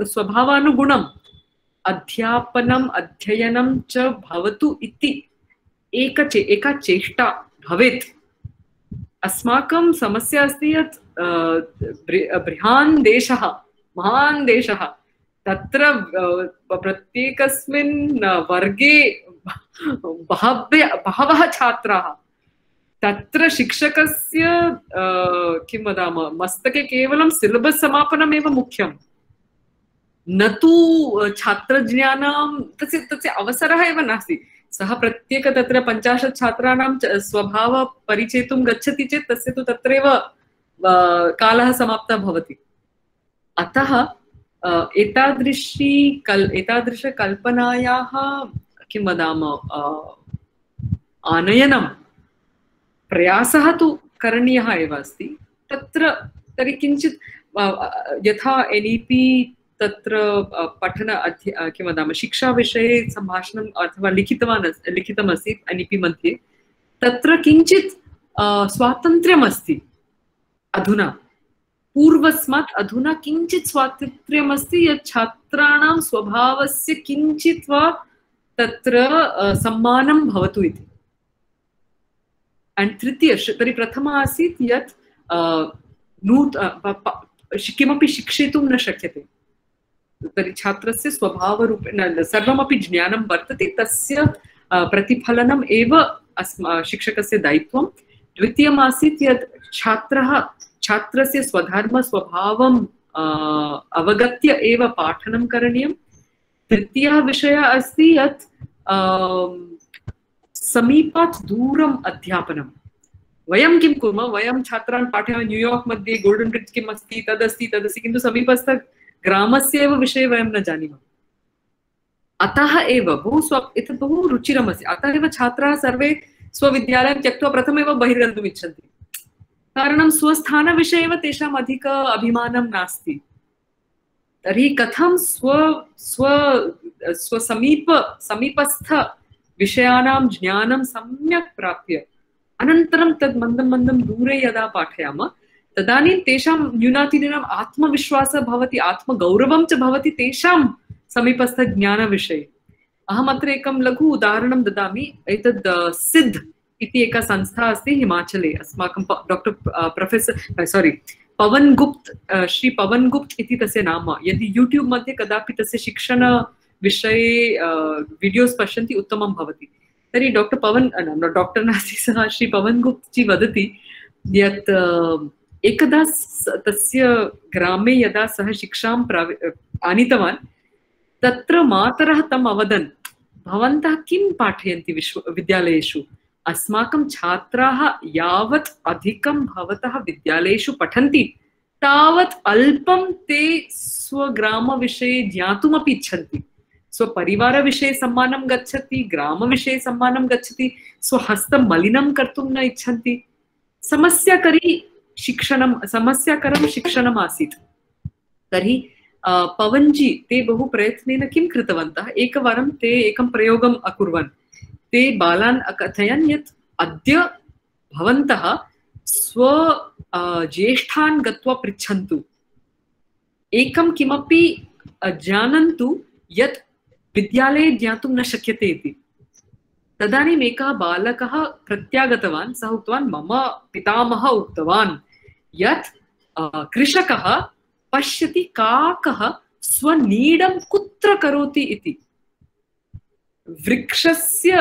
स्वभावानुगुणम् अध्यापनम् अध्ययनं च भवतु इति एका चेष्टा भवेत्. अस्माकं समस्या अस्ति यत् बृहन् देशः, महान् देशः, तत्र प्रत्येकस्मिन् वर्गे बहवः छात्राः, तत्र शिक्षकस्य किं वदामः, मस्तके केवलं सिलेबस् समापनमेव मुख्यं, न तु छात्रज्ञानां तस्य अवसरः एव नास्ति. सः प्रत्येक तत्र 50 छात्राणां स्वभाव परिचेतुं गच्छति चेत् तस्य तु तत्रैव कालः समाप्तः भवति. अतः एतादृशकल्पनायाः किं वदामः आनयनं प्रयासः तु करणीयः एव अस्ति. तत्र तर्हि किञ्चित् यथा एनईपी तत्र पठन किं वदामः शिक्षाविषये सम्भाषणम् अथवा लिखितमस्ति एनईपी मध्ये, तत्र किञ्चित् स्वातन्त्र्यमस्ति. अधुना पूर्वस्मात् अधुना किञ्चित् स्वातन्त्र्यमस्ति यत् छात्राणां स्वभावस्य किञ्चित् वा तत्र सम्मानं भवतु इति. एंड तृतीय तर्हि प्रथम आसीत् यत् किमपि शिक्षितुं न शक्यते, तर्हि छात्रस्य स्वभावरूपेण सर्वमपि ज्ञानं वर्तते, तस्य प्रतिफलनम् एव शिक्षकस्य दायित्वं। द्वितीयम् आसीत् यत् छात्रस्य स्वधर्म स्वभावं अवगत्य एव पाठनं करणीयं। तृतीयः विषयः अस्ति यत् समीपात् दूरम् अध्यापनं। वयं किं कुर्मः, वयं छात्रान् पाठयामः न्यूयार्क् मध्ये गोल्डन् ब्रिड्ज् किम् अस्ति तदस्ति किन्तु समीपस्थ ग्रामस्य एव विषये वयं न जानीमः। अतः एव एतत् बहु रुचिरमस्ति, अतः एव छात्राः सर्वे स्वविद्यालयं त्यक्त्वा प्रथमेव बहिर्गन्तुम् इच्छन्ति, कारणं स्वस्थानविषये एव तेषाम् अधिक अभिमानं नास्ति। तर्हि कथं समीपस्थ विषयाणां ज्ञानं सम्यक् प्राप्य अनन्तरं तद् मन्दं मन्दं दूरे यदा पाठयामः तदानीं तेषां न्यूनातिन्यूनम् आत्मविश्वासः भवति, आत्मगौरवं च भवति तेषां समीपस्थ ज्ञानविषये। अहमत्र एकं लघु उदाहरणं ददामि। एतद् सिद्ध इति एका संस्था अस्ति हिमाचले, अस्माकं पवन गुप्त, श्री पवन गुप्त इति तस्य नाम। यदि यूट्यूब मध्ये कदापि तस्य शिक्षण विषये वीडियोस् पश्यन्ति उत्तमं भवति। तर्हि डॉक्टर नास्ति, सः श्री पवन गुप्त जी वदति यत् एकदा तस्य ग्रामे यदा सः शिक्षां आनीतवान्, तत्र मातरः तम् अवदन्, भवन्तः किं पाठयन्ति विद्यालयेषु? अस्माकं छात्राः यावत् अधिकं भवतः विद्यालयेषु पठन्ति तावत् अल्पं ते स्वग्रामविषये ज्ञातुमपि इच्छन्ति। स्वपरिवारविषये सम्मानं गच्छति, ग्रामविषये सम्मानं गच्छति, स्वहस्तं मलिनं कर्तुं न इच्छन्ति। समस्याकरं शिक्षणम् आसीत्। तर्हि पवन्जी ते बहु प्रयत्नेन किं कृतवन्तः, एकवारं ते एकं प्रयोगम् अकुर्वन्। ते बालान् अकथयन् यत् अद्य भवन्तः स्व ज्येष्ठान् गत्वा पृच्छन्तु, एकं किमपि जानन्तु यत् विद्यालये ज्ञातुं न शक्यते इति। तदानीम् एकः बालकः प्रत्यागतवान्, सः उक्तवान्, मम पितामहः उक्तवान् यत् कृषकः पश्यति काकः स्वनीडं कुत्र करोति इति। वृक्षस्य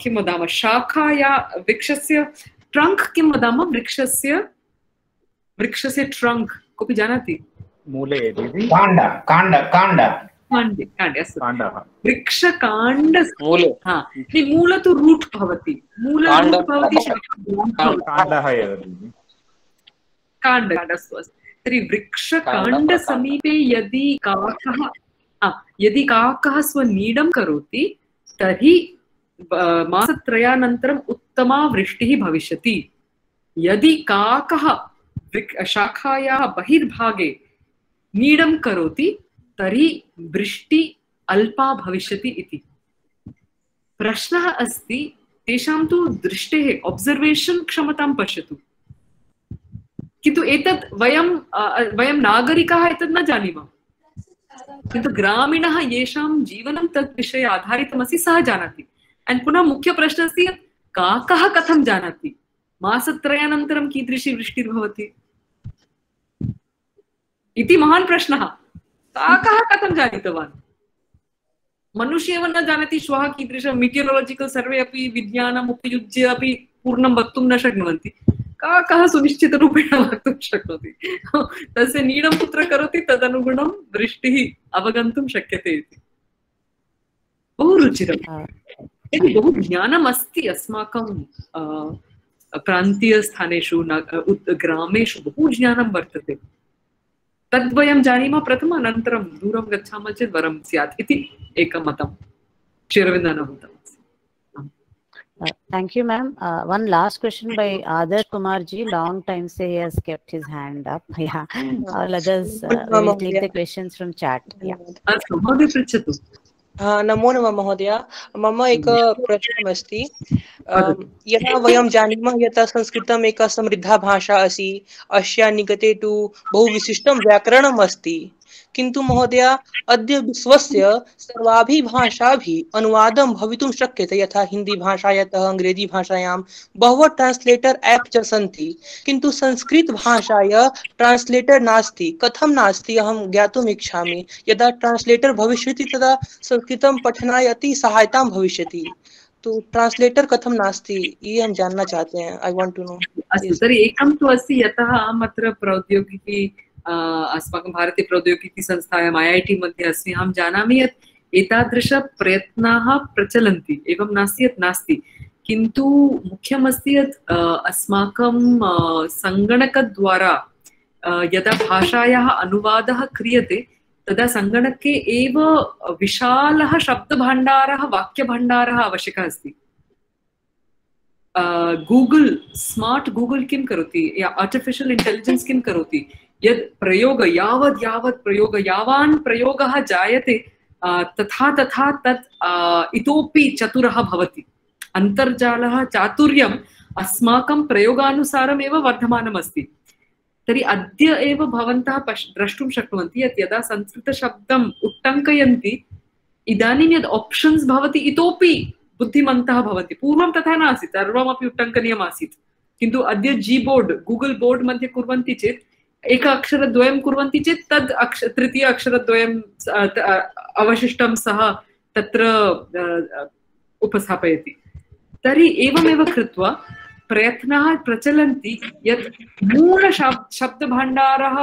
किं वदामः, शाखाया वृक्षस्य ट्रङ्क् किं वदामः, वृक्षस्य ट्रङ्क् कोऽपि जानाति? मूले काण्डे अस्तु, वृक्षकाण्ड मूल तु रूट् भवति, काण्ड अस्तु। तर्हि वृक्षकाण्ड समीपे यदि काकः स्वनीडं करोति तर्हि मासत्रयानन्तरम् उत्तमा वृष्टिः भविष्यति। यदि काकः शाखायाः बहिर्भागे नीडं करोति तर्हि वृष्टि अल्पा भविष्यति इति। प्रश्नः अस्ति, तेषां तु दृष्टेः ऑब्जर्वेशन् क्षमतां पश्यतु, किन्तु एतत् वयं नागरिकाः एतत् न जानीमः, किन्तु ग्रामीणः येषां जीवनं तत् विषये आधारितमस्ति सः जानाति। एण्ड् पुनः मुख्यप्रश्नः अस्ति यत् काकः कथं जानाति, मासत्रयानन्तरं कीदृशी वृष्टिर्भवति इति महान् प्रश्नः। काकः कथं जानितवान्? मनुष्य एव न जानाति श्वः कीदृशं मीटियोरालजिकल् सर्वे अपि विज्ञानम् उपयुज्य अपि पूर्णं वक्तुं न शक्नुवन्ति। काकः सुनिश्चितरूपेण वक्तुं शक्नोति, तस्य नीडं कुत्र करोति तदनुगुणं वृष्टिः अवगन्तुं शक्यते इति। बहु रुचिरं, बहु ज्ञानम् अस्ति अस्माकं प्रान्तीयस्थानेषु ग्रामेषु बहु ज्ञानं वर्तते। तद्वयं जानीमः प्रथमम्, अनन्तरं दूरं गच्छामः चेत् वरं स्यात् इति एकं मतं श्रीरविन्दनमतं। Thank you, ma'am. One last question by Adarsh Kumar ji. Long time say he has kept his hand up. Yeah. All others will take the questions from chat. Yeah. नमो नमः महोदय। मम एक प्रश्नमस्ति। यथा वयं जानीमः यत् संस्कृतम् एका समृद्धा भाषा अस्ति, अस्या निकटे तु बहु विशिष्टं व्याकरणम् अस्ति। किन्तु महोदय अद्य विश्वस्य सर्वाभिः भाषाभिः अनुवादं भवितुं शक्यते, यथा हिंदी भाषायातः अंग्रेजी भाषायां बहवः ट्रान्स्लेटर् ऐप् च सन्ति, किन्तु संस्कृत भाषायाः ट्रान्स्लेटर् नास्ति। कथं नास्ति अहं ज्ञातुम् इच्छामि। यदा ट्रान्स्लेटर् भविष्यति तदा संस्कृतं पठनाय अति सहायतां भविष्यति। तो ट्रांसलेटर कथं नास्ति ये हम जानना चाहते हैं। I want to know. अस्तु तर्हि एकं तु अस्ति, यतः अहम् अत्र प्रौद्योगिकी अस्माकं भारतीय प्रौद्योगिकी संस्थायाम् IIT मध्ये अस्मि, अहं जानामि यत् एतादृशप्रयत्नाः प्रचलन्ति, एवं नास्ति यत् नास्ति, किन्तु मुख्यमस्ति यत् अस्माकं सङ्गणकद्वारा यदा भाषायाः अनुवादः क्रियते तदा सङ्गणके एव विशालः शब्दभण्डारः वाक्यभण्डारः आवश्यकः अस्ति। गूगल स्मार्ट गूगल किं करोति या आर्टिफिशियल इंटेलिजेंस किं करोति, यद् प्रयोग यावान् प्रयोगः जायते तथा तथा तत् इतोपि चतुरः भवति। अन्तर्जालः चातुर्यम् अस्माकं प्रयोगानुसारम् एव वर्धमानम् अस्ति। तर्हि अद्य एव भवन्तः द्रष्टुं शक्नुवन्ति यत् यदा संस्कृतशब्दम् उट्टङ्कयन्ति इदानीं यद् आप्शन्स् भवति इतोपि बुद्धिमन्तः भवन्ति। पूर्वं तथा नासीत्, सर्वमपि उट्टङ्कनीयम् आसीत्, किन्तु अद्य Gboard गूगल बोर्ड मध्ये कुर्वन्ति चेत् एक अक्षरद्वयं कुर्वन्ति चेत् तद् तृतीय अक्षरद्वयं अवशिष्टं सः तत्र उपस्थापयति। तर्हि एवमेव कृत्वा प्रयत्नाः प्रचलन्ति यत् मूलशब्दभण्डारः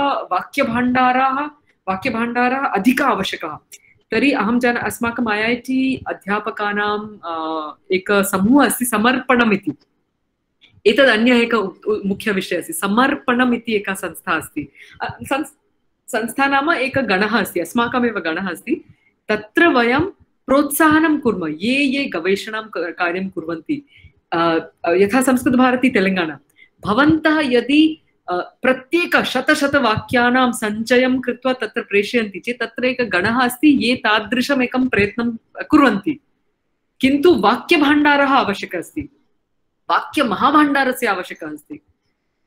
वाक्यभण्डारः अधिक आवश्यकः। तर्हि अहं जानामि अस्माकम् IIT अध्यापकानाम् एक समूहः अस्ति, समर्पणम् इति। एतद् अन्यः एक मुख्यविषयः अस्ति। समर्पणम् इति एका संस्था अस्ति। संस्था नाम एकः गणः अस्ति, अस्माकमेव गणः अस्ति। तत्र वयं प्रोत्साहनं कुर्मः ये गवेषणां कार्यं कुर्वन्ति, यथा संस्कृतभारती तेलंगाना, भवन्तः यदि प्रत्येक शतवाक्यानां सञ्चयं कृत्वा तत्र प्रेषयन्ति चेत् तत्र एकः गणः अस्ति ये तादृशम् एकं प्रयत्नं कुर्वन्ति। किन्तु वाक्यभण्डारः आवश्यकः अस्ति, वाक्यमहाभण्डारस्य आवश्यकः अस्ति।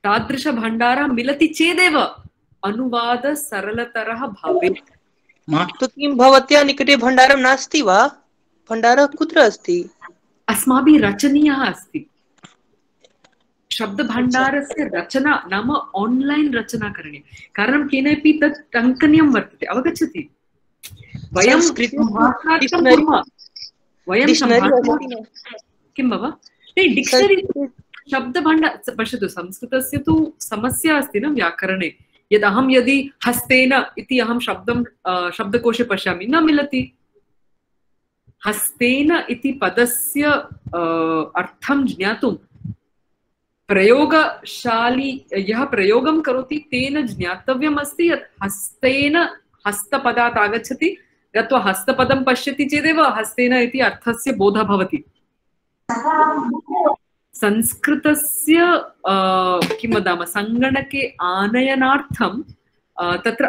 तादृशभण्डारः मिलति चेदेव अनुवादः सरलतरः भवेत्। तो किं भवत्याः निकटे भण्डारं नास्ति वा? भण्डारः कुत्र अस्ति? अस्माभिः रचनीयः अस्ति। शब्दभण्डारस्य रचना नाम ऑनलाइन रचना करणीया, कारणं केनापि तत् टङ्कनीयं वर्तते, अवगच्छति? वयं किं बाबा डिक्षनरी शब्दभण्डार पश्यतु, संस्कृतस्य तु समस्या अस्ति न व्याकरणे। यदि हस्तेन इति अहं शब्दकोशे पश्यामि न मिलति। हस्तेन इति पदस्य अर्थं ज्ञातुं प्रयोगशाली यः प्रयोगं करोति तेन ज्ञातव्यम् अस्ति यत् हस्तेन हस्तपदात् आगच्छति, गत्वा हस्तपदं पश्यति चेदेव हस्तेन इति अर्थस्य बोधः भवति। संस्कृतस्य किं वदामः, सङ्गणके आनयनार्थं तत्र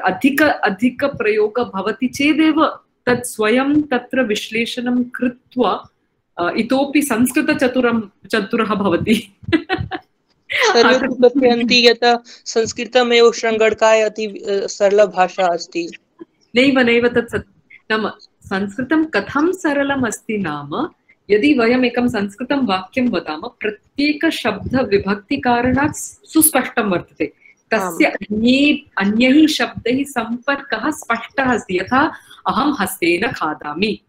अधिक प्रयोगः भवति चेदेव तत् स्वयं तत्र विश्लेषणं कृत्वा इतोपि संस्कृतचतुरः भवति। सर्वे कथयन्ति यत् संस्कृतमेव शृङ्गणकाय अति सरला भाषा अस्ति। नैव तत् नाम संस्कृतं कथं सरलम् अस्ति नाम, यदि वयम् एकं संस्कृतं वाक्यं वदामः प्रत्येकशब्दविभक्तिकारणात् सुस्पष्टं वर्तते, तस्य अन्यैः शब्दैः सम्पर्कः स्पष्टः अस्ति। यथा अहं हस्तेन खादामि,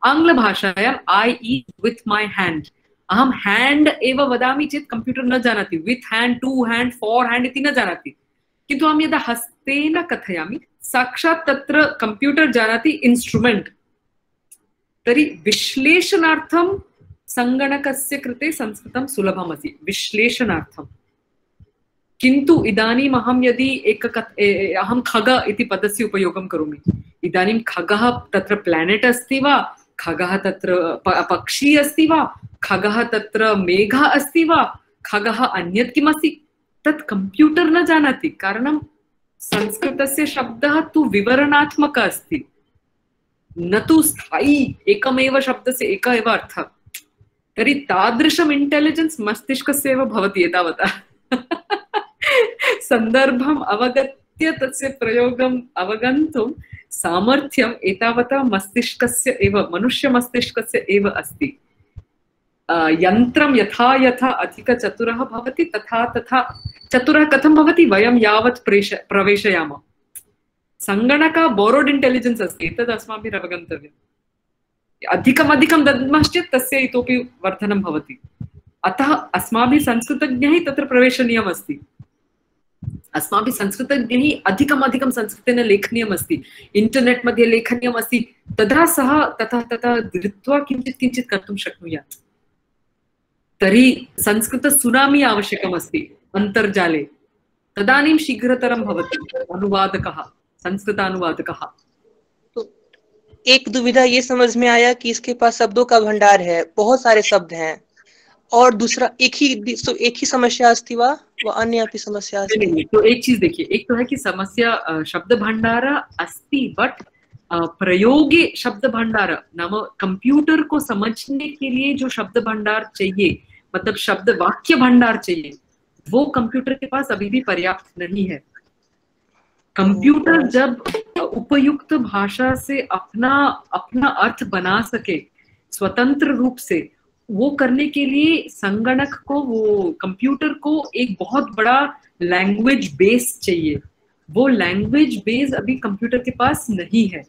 आङ्ग्लभाषायाम् I eat with my hand, अहं हैंड एव वदामि चेत् कंप्यूटर न जानाति, with hand, to hand, for hand इति न जानाति। किन्तु अहं यदा हस्तेन कथयामि साक्षात् तत्र कंप्यूटर जानाति इन्स्ट्रुमेंट। तर्हि विश्लेषणार्थं सङ्गणकस्य कृते संस्कृतं सुलभमस्ति विश्लेषणार्थं। किन्तु इदानीम् अहं यदि अहं खग इति पदस्य उपयोगं करोमि, इदानीं खगः तत्र प्लैनेट अस्ति वा, खगः तत्र पक्षी अस्ति वा, खगः तत्र मेघः अस्ति वा, खगः अन्यत् किमस्ति, तत् कंप्यूटर न जानाति। कारणं संस्कृतस्य शब्दः तु विवरणात्मकः अस्ति, न तु स्थायी एकमेव शब्दस्य एकः एव अर्थः। तर्हि तादृशम् इंटेलिजेंस मस्तिष्कस्य एव भवति। एतावता सन्दर्भम् अवगत्य तस्य प्रयोगम् अवगन्तुं सामर्थ्यम् एतावता मस्तिष्कस्य एव मनुष्यमस्तिष्कस्य एव अस्ति। यन्त्रं यथा यथा अधिकचतुरः भवति तथा तथा चतुरः कथं भवति वयं यावत् प्रवेशयामः। सङ्गणक बोरोड् इंटेलिजेन्स् अस्ति, तद् अस्माभिः अवगन्तव्यम्। अधिकम् दद्मश्चेत् तस्य इतोपि वर्धनं भवति। अतः अस्माभिः संस्कृतज्ञैः तत्र प्रवेशनीयम् अस्ति। अस्माभिः संस्कृतज्ञैः अधिकं संस्कृतेन लेखनीयम् अस्ति, इंटरनेट् मध्ये लेखनीयम् अस्ति, तदा सः तथा धृत्वा किञ्चित् कर्तुं शक्नुयात्। तर्हि संस्कृत सुनामी आवश्यकम् अस्ति अन्तर्जाले, तदानीं शीघ्रतरं भवति अनुवादकः, संस्कृतानुवादकः। तो एक दुविधा ये समझ में आया कि इसके पास शब्दों का भंडार है, बहुत सारे शब्द हैं, और दूसरा एक ही समस्या अस्ति वा अन्य अपि समस्या अस्ति? तो एक चीज देखिए, एक तो है कि समस्या शब्द भंडार अस्ति, बट प्रयोगे शब्द भंडार नाम कंप्यूटर को समझने के लिए जो शब्द भंडार चाहिए, मतलब शब्द वाक्य भंडार चाहिए, वो कंप्यूटर के पास अभी भी पर्याप्त नहीं है। कंप्यूटर जब उपयुक्त भाषा से अपना अर्थ बना सके स्वतंत्र रूप से, वो करने के लिए संगणक को, वो कंप्यूटर को एक बहुत बड़ा लैंग्वेज बेस चाहिए। वो लैंग्वेज बेस अभी कंप्यूटर के पास नहीं है।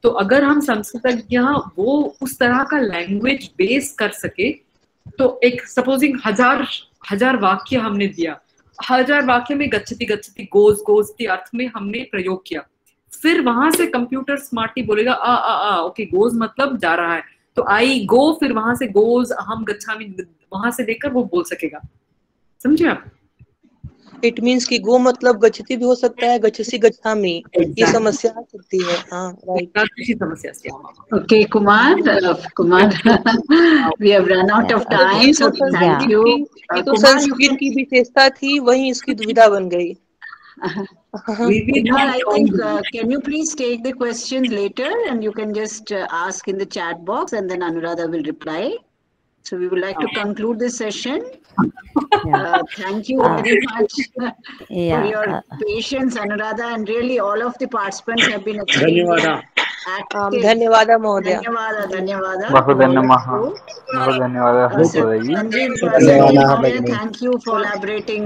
तो अगर हम संस्कृतज्ञ वो उस तरह का लैंग्वेज बेस कर सके, तो एक सपोजिंग 1000 वाक्य हमने दिया, 1000 वाक्य में गच्छति गच्छति गोज गोज के अर्थ में हमने प्रयोग किया, फिर वहां से कंप्यूटर स्मार्टली बोलेगा ओके गोज मतलब जा रहा है, तो आई गो, फिर वहां से गोज अहम गच्छामि, वहां से लेकर वो बोल सकेगा। समझे आप? इट मीन्स कि गो मतलब गच्छति भी हो सकता है, गच्छसि गच्छामि, ये समस्या आ सकती है। हाँ राइट, समस्या। Okay, Kumar, we have run out of time, so thank you. ये तो संस्कृत की विशेषता थी, वही इसकी दुविधा बन गई। I think, can you please take the questions later and you can just ask in the chat box and then Anuradha will reply. So we would like to conclude this session. Thank you very much for your patience, Anuradha, and really all of the participants have been extremely active. धन्यवाद महोदय। धन्यवाद। Thank you for elaborating.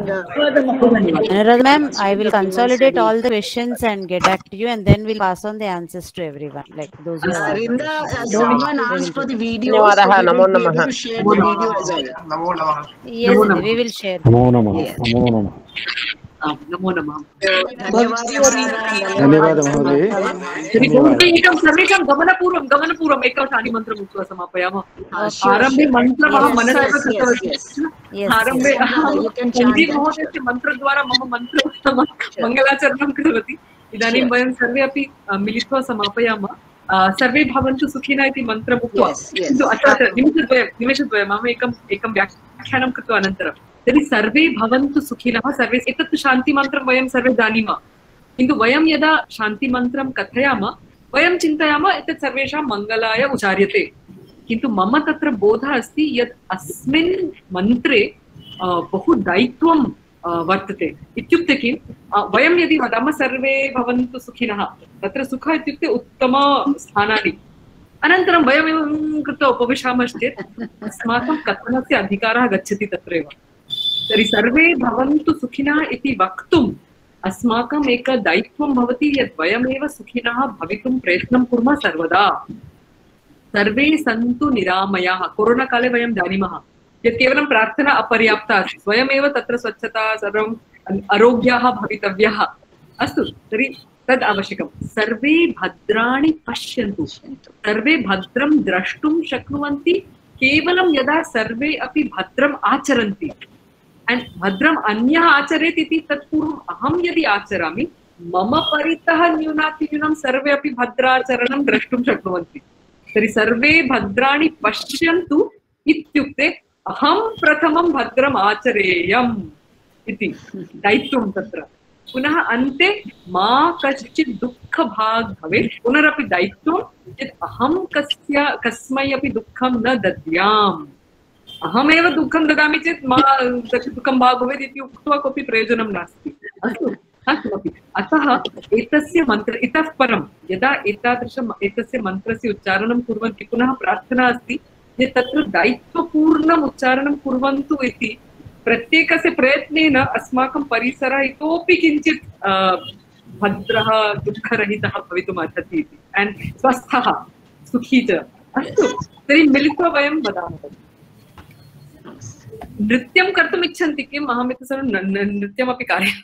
Anuradha ma'am, I will consolidate all the questions and get back to you, and then we'll pass on the answers to everyone. Like those who are. Rinda, someone asked for the video. धन्यवाद, नमो नमः। To share the video as well. Yes, we will share. नमो नमः। नमो नमः। नमो नमः। धन्यवाद महोदय। एकं सर्वेषां गमनपूर्वम् एकं शान्तिमन्त्रम् उक्त्वा समापयामः। आरम्भे मन्त्रम् अहं मनसः कृतवती। आरम्भे सञ्जीव महोदयस्य मन्त्रद्वारा मम मन्त्र मङ्गलाचरणं कृतवती। इदानीं वयं सर्वे अपि मिलित्वा समापयामः। सर्वे भवन्तु सुखिनः इति मन्त्रम् उक्त्वा, किन्तु अत्र निमेषद्वयम् अहम् एकं व्याख्यानं कृत्वा अनन्तरं, तर्हि सर्वे भवन्तु सुखिनः, सर्वे एतत् शान्तिमन्त्रं वयं सर्वे जानीमः, किन्तु वयं यदा शान्तिमन्त्रं कथयामः वयं चिन्तयामः एतत् सर्वेषां मङ्गलाय उच्चार्यते, किन्तु मम तत्र बोधः अस्ति यत् अस्मिन् मन्त्रे बहु दायित्वं वर्तते। इत्युक्ते किं, वयं यदि वदामः सर्वे भवन्तु सुखिनः, तत्र सुख इत्युक्ते उत्तमस्थानानि, अनन्तरं वयमेवं कृत्वा उपविशामश्चेत् अस्माकं कथनस्य अधिकारः गच्छति तत्रैव। तर्हि सर्वे भवन्तु सुखिनः इति वक्तुम् अस्माकम् एक दायित्वं भवति यत् वयमेव सुखिनः भवितुं प्रयत्नं कुर्मः सर्वदा। सर्वे सन्तु निरामयाः। कोरोना काले वयं जानीमः यत् केवलं प्रार्थना अपर्याप्ता अस्ति, स्वयमेव तत्र स्वच्छता सर्वम् आरोग्याः भवितव्यः। अस्तु, तर्हि तद् आवश्यकं। सर्वे भद्राणि पश्यन्तु, सर्वे भद्रं द्रष्टुं शक्नुवन्ति केवलं यदा सर्वे अपि भद्रम् आचरन्ति। एंड भद्रम अन्यः आचरेत् इति तत्पूर्वम् अहं यदि आचरामि, मम परितः न्यूनातिन्यूनं सर्वे अपि भद्राचरणं द्रष्टुं शक्नुवन्ति। तर्हि सर्वे भद्राणि पश्यन्तु इत्युक्ते अहं प्रथमं भद्रम् आचरेयम् इति दायित्वं तत्र। पुनः अन्ते मा कश्चित् दुःखभाग् भवेत्, पुनरपि दायित्वं यत् अहं कस्मै अपि दुःखं न दद्याम्। अहमेव दुःखं ददामि चेत् मा दुःखं भाग् भवेत् इति उक्त्वा कोऽपि प्रयोजनं नास्ति। अस्तु, किमपि। अतः एतस्य मन्त्र इतः परं यदा एतस्य मन्त्रस्य उच्चारणं कुर्वन्ति पुनः प्रार्थना अस्ति यत् तत्र दायित्वपूर्णम् उच्चारणं कुर्वन्तु इति। प्रत्येकस्य प्रयत्नेन अस्माकं परिसरः इतोपि किञ्चित् भद्रः दुःखरहितः भवितुम् अर्हति इति एण्ड् स्वस्थः सुखी च। अस्तु, तर्हि मिलित्वा वयं वदामः। नृत्यं कर्तुम् इच्छन्ति किम्? अहम् एतत् नृत्यमपि कारयामि।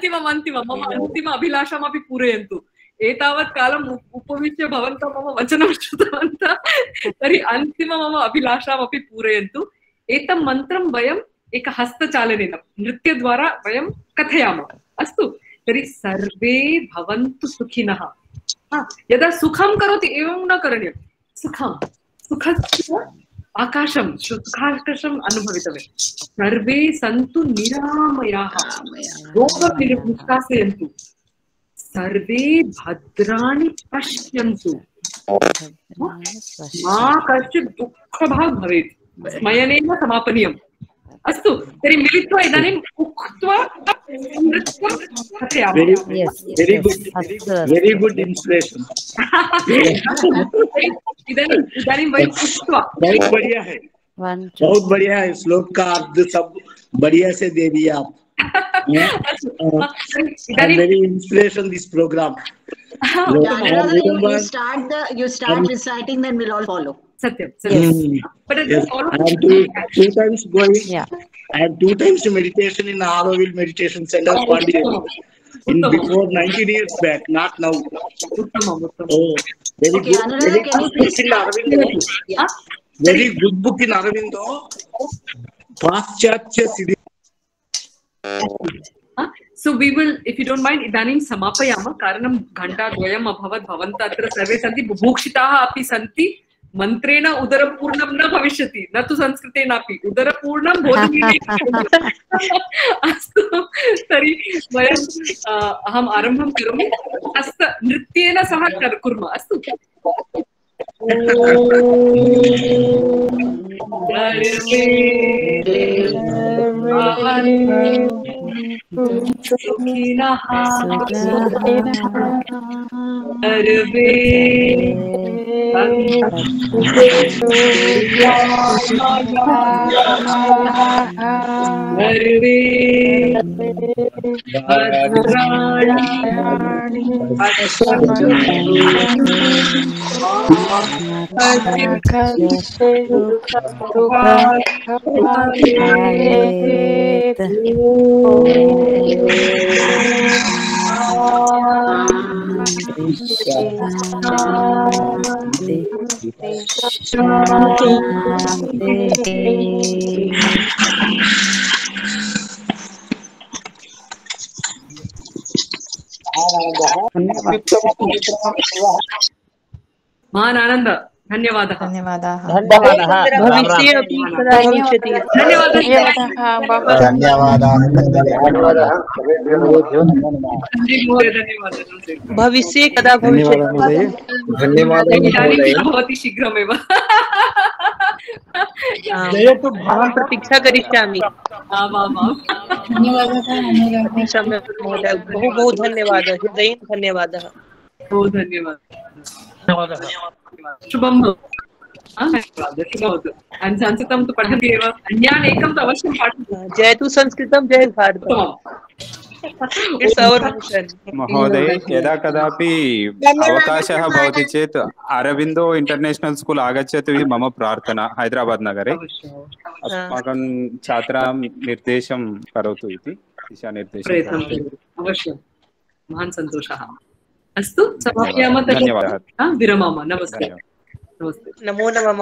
मम अन्तिम अभिलाषमपि पूरयन्तु। एतावत् कालम् उपविश्य भवन्तः मम वचनं श्रुतवन्तः, तर्हि अन्तिम मम अभिलाषामपि पूरयन्तु। एतं मन्त्रं वयम् एक हस्तचालनेन नृत्यद्वारा वयं कथयामः। अस्तु, तर्हि सर्वे भवन्तु सुखिनः। यदा सुखं करोति एवं न करणीयं। सुखस्य सुखाकाशम् अनुभवितव्यं। सर्वे सन्तु निरामयाः, रोगनिष्कासयन्तु, सर्वे भद्राणि पश्यन्तु, मा कश्चित् दुःखभाग् भवेत्। स्मयनेन समापनीयम्। अस्तु, तर्हि मिलित्वा इदानीम् उक्त्वा नृत्यं कथयामः। वेरी गुड इंस्पिरेशन। इदानीं वयम् उक्त्वा बहुत बढ़िया है, बहुत बढ़िया है। श्लोक का अर्थ सब बढ़िया से दे दिया आप। Very inspiration this program. You start reciting, then we'll all follow. Satyam. But yes. I have two times meditation in Auroville Meditation Center, Pondicherry. Before 19 years back, not now. Oh, very good. Very good book in Aurobindo. Paschatya Siddhi. So we will, if you don't mind, इदानीं समापयामः। कारणं घण्टाद्वयम् अभवत्। भवन्तः अत्र सर्वे सन्ति, बुभुक्षिताः अपि सन्ति। मन्त्रेण उदरपूर्णं न भविष्यति, न तु संस्कृतेनापि। उदरपूर्णं भोजनेन। अस्तु, तर्हि वयम् अहम् आरम्भं करोमि। नृत्येन सह कुर्मः। अस्तु, सुखिनः सर्वे महान आनंद। धन्यवादः। भविष्ये अपि सदा भविष्यति। भविष्ये कदा भविष्यति। भवति शीघ्रमेव। अहं प्रतीक्षा करिष्यामि। सम्यक् महोदय, बहु धन्यवादः। हृदयेन धन्यवादः। बहु धन्यवादः। शुभं संस्कृतं तु पठन्ति एव, अन्यान् एकं तु अवश्यं पाठयतु। जयतु संस्कृतं, जय भारतम्। महोदय, यदा कदापि अवकाशः भवति चेत् अरविन्दो इंटरनेशनल स्कूल आगच्छतु इति मम प्रार्थना। हैदराबाद नगरे अस्माकं छात्रां निर्देशं करोतु इति दिशानिर्देशं अवश्यं। महान् सन्तोषः। अस्तु, समापयामः। धन्यवादः। विरमामः। नमस्ते। नमो नमः।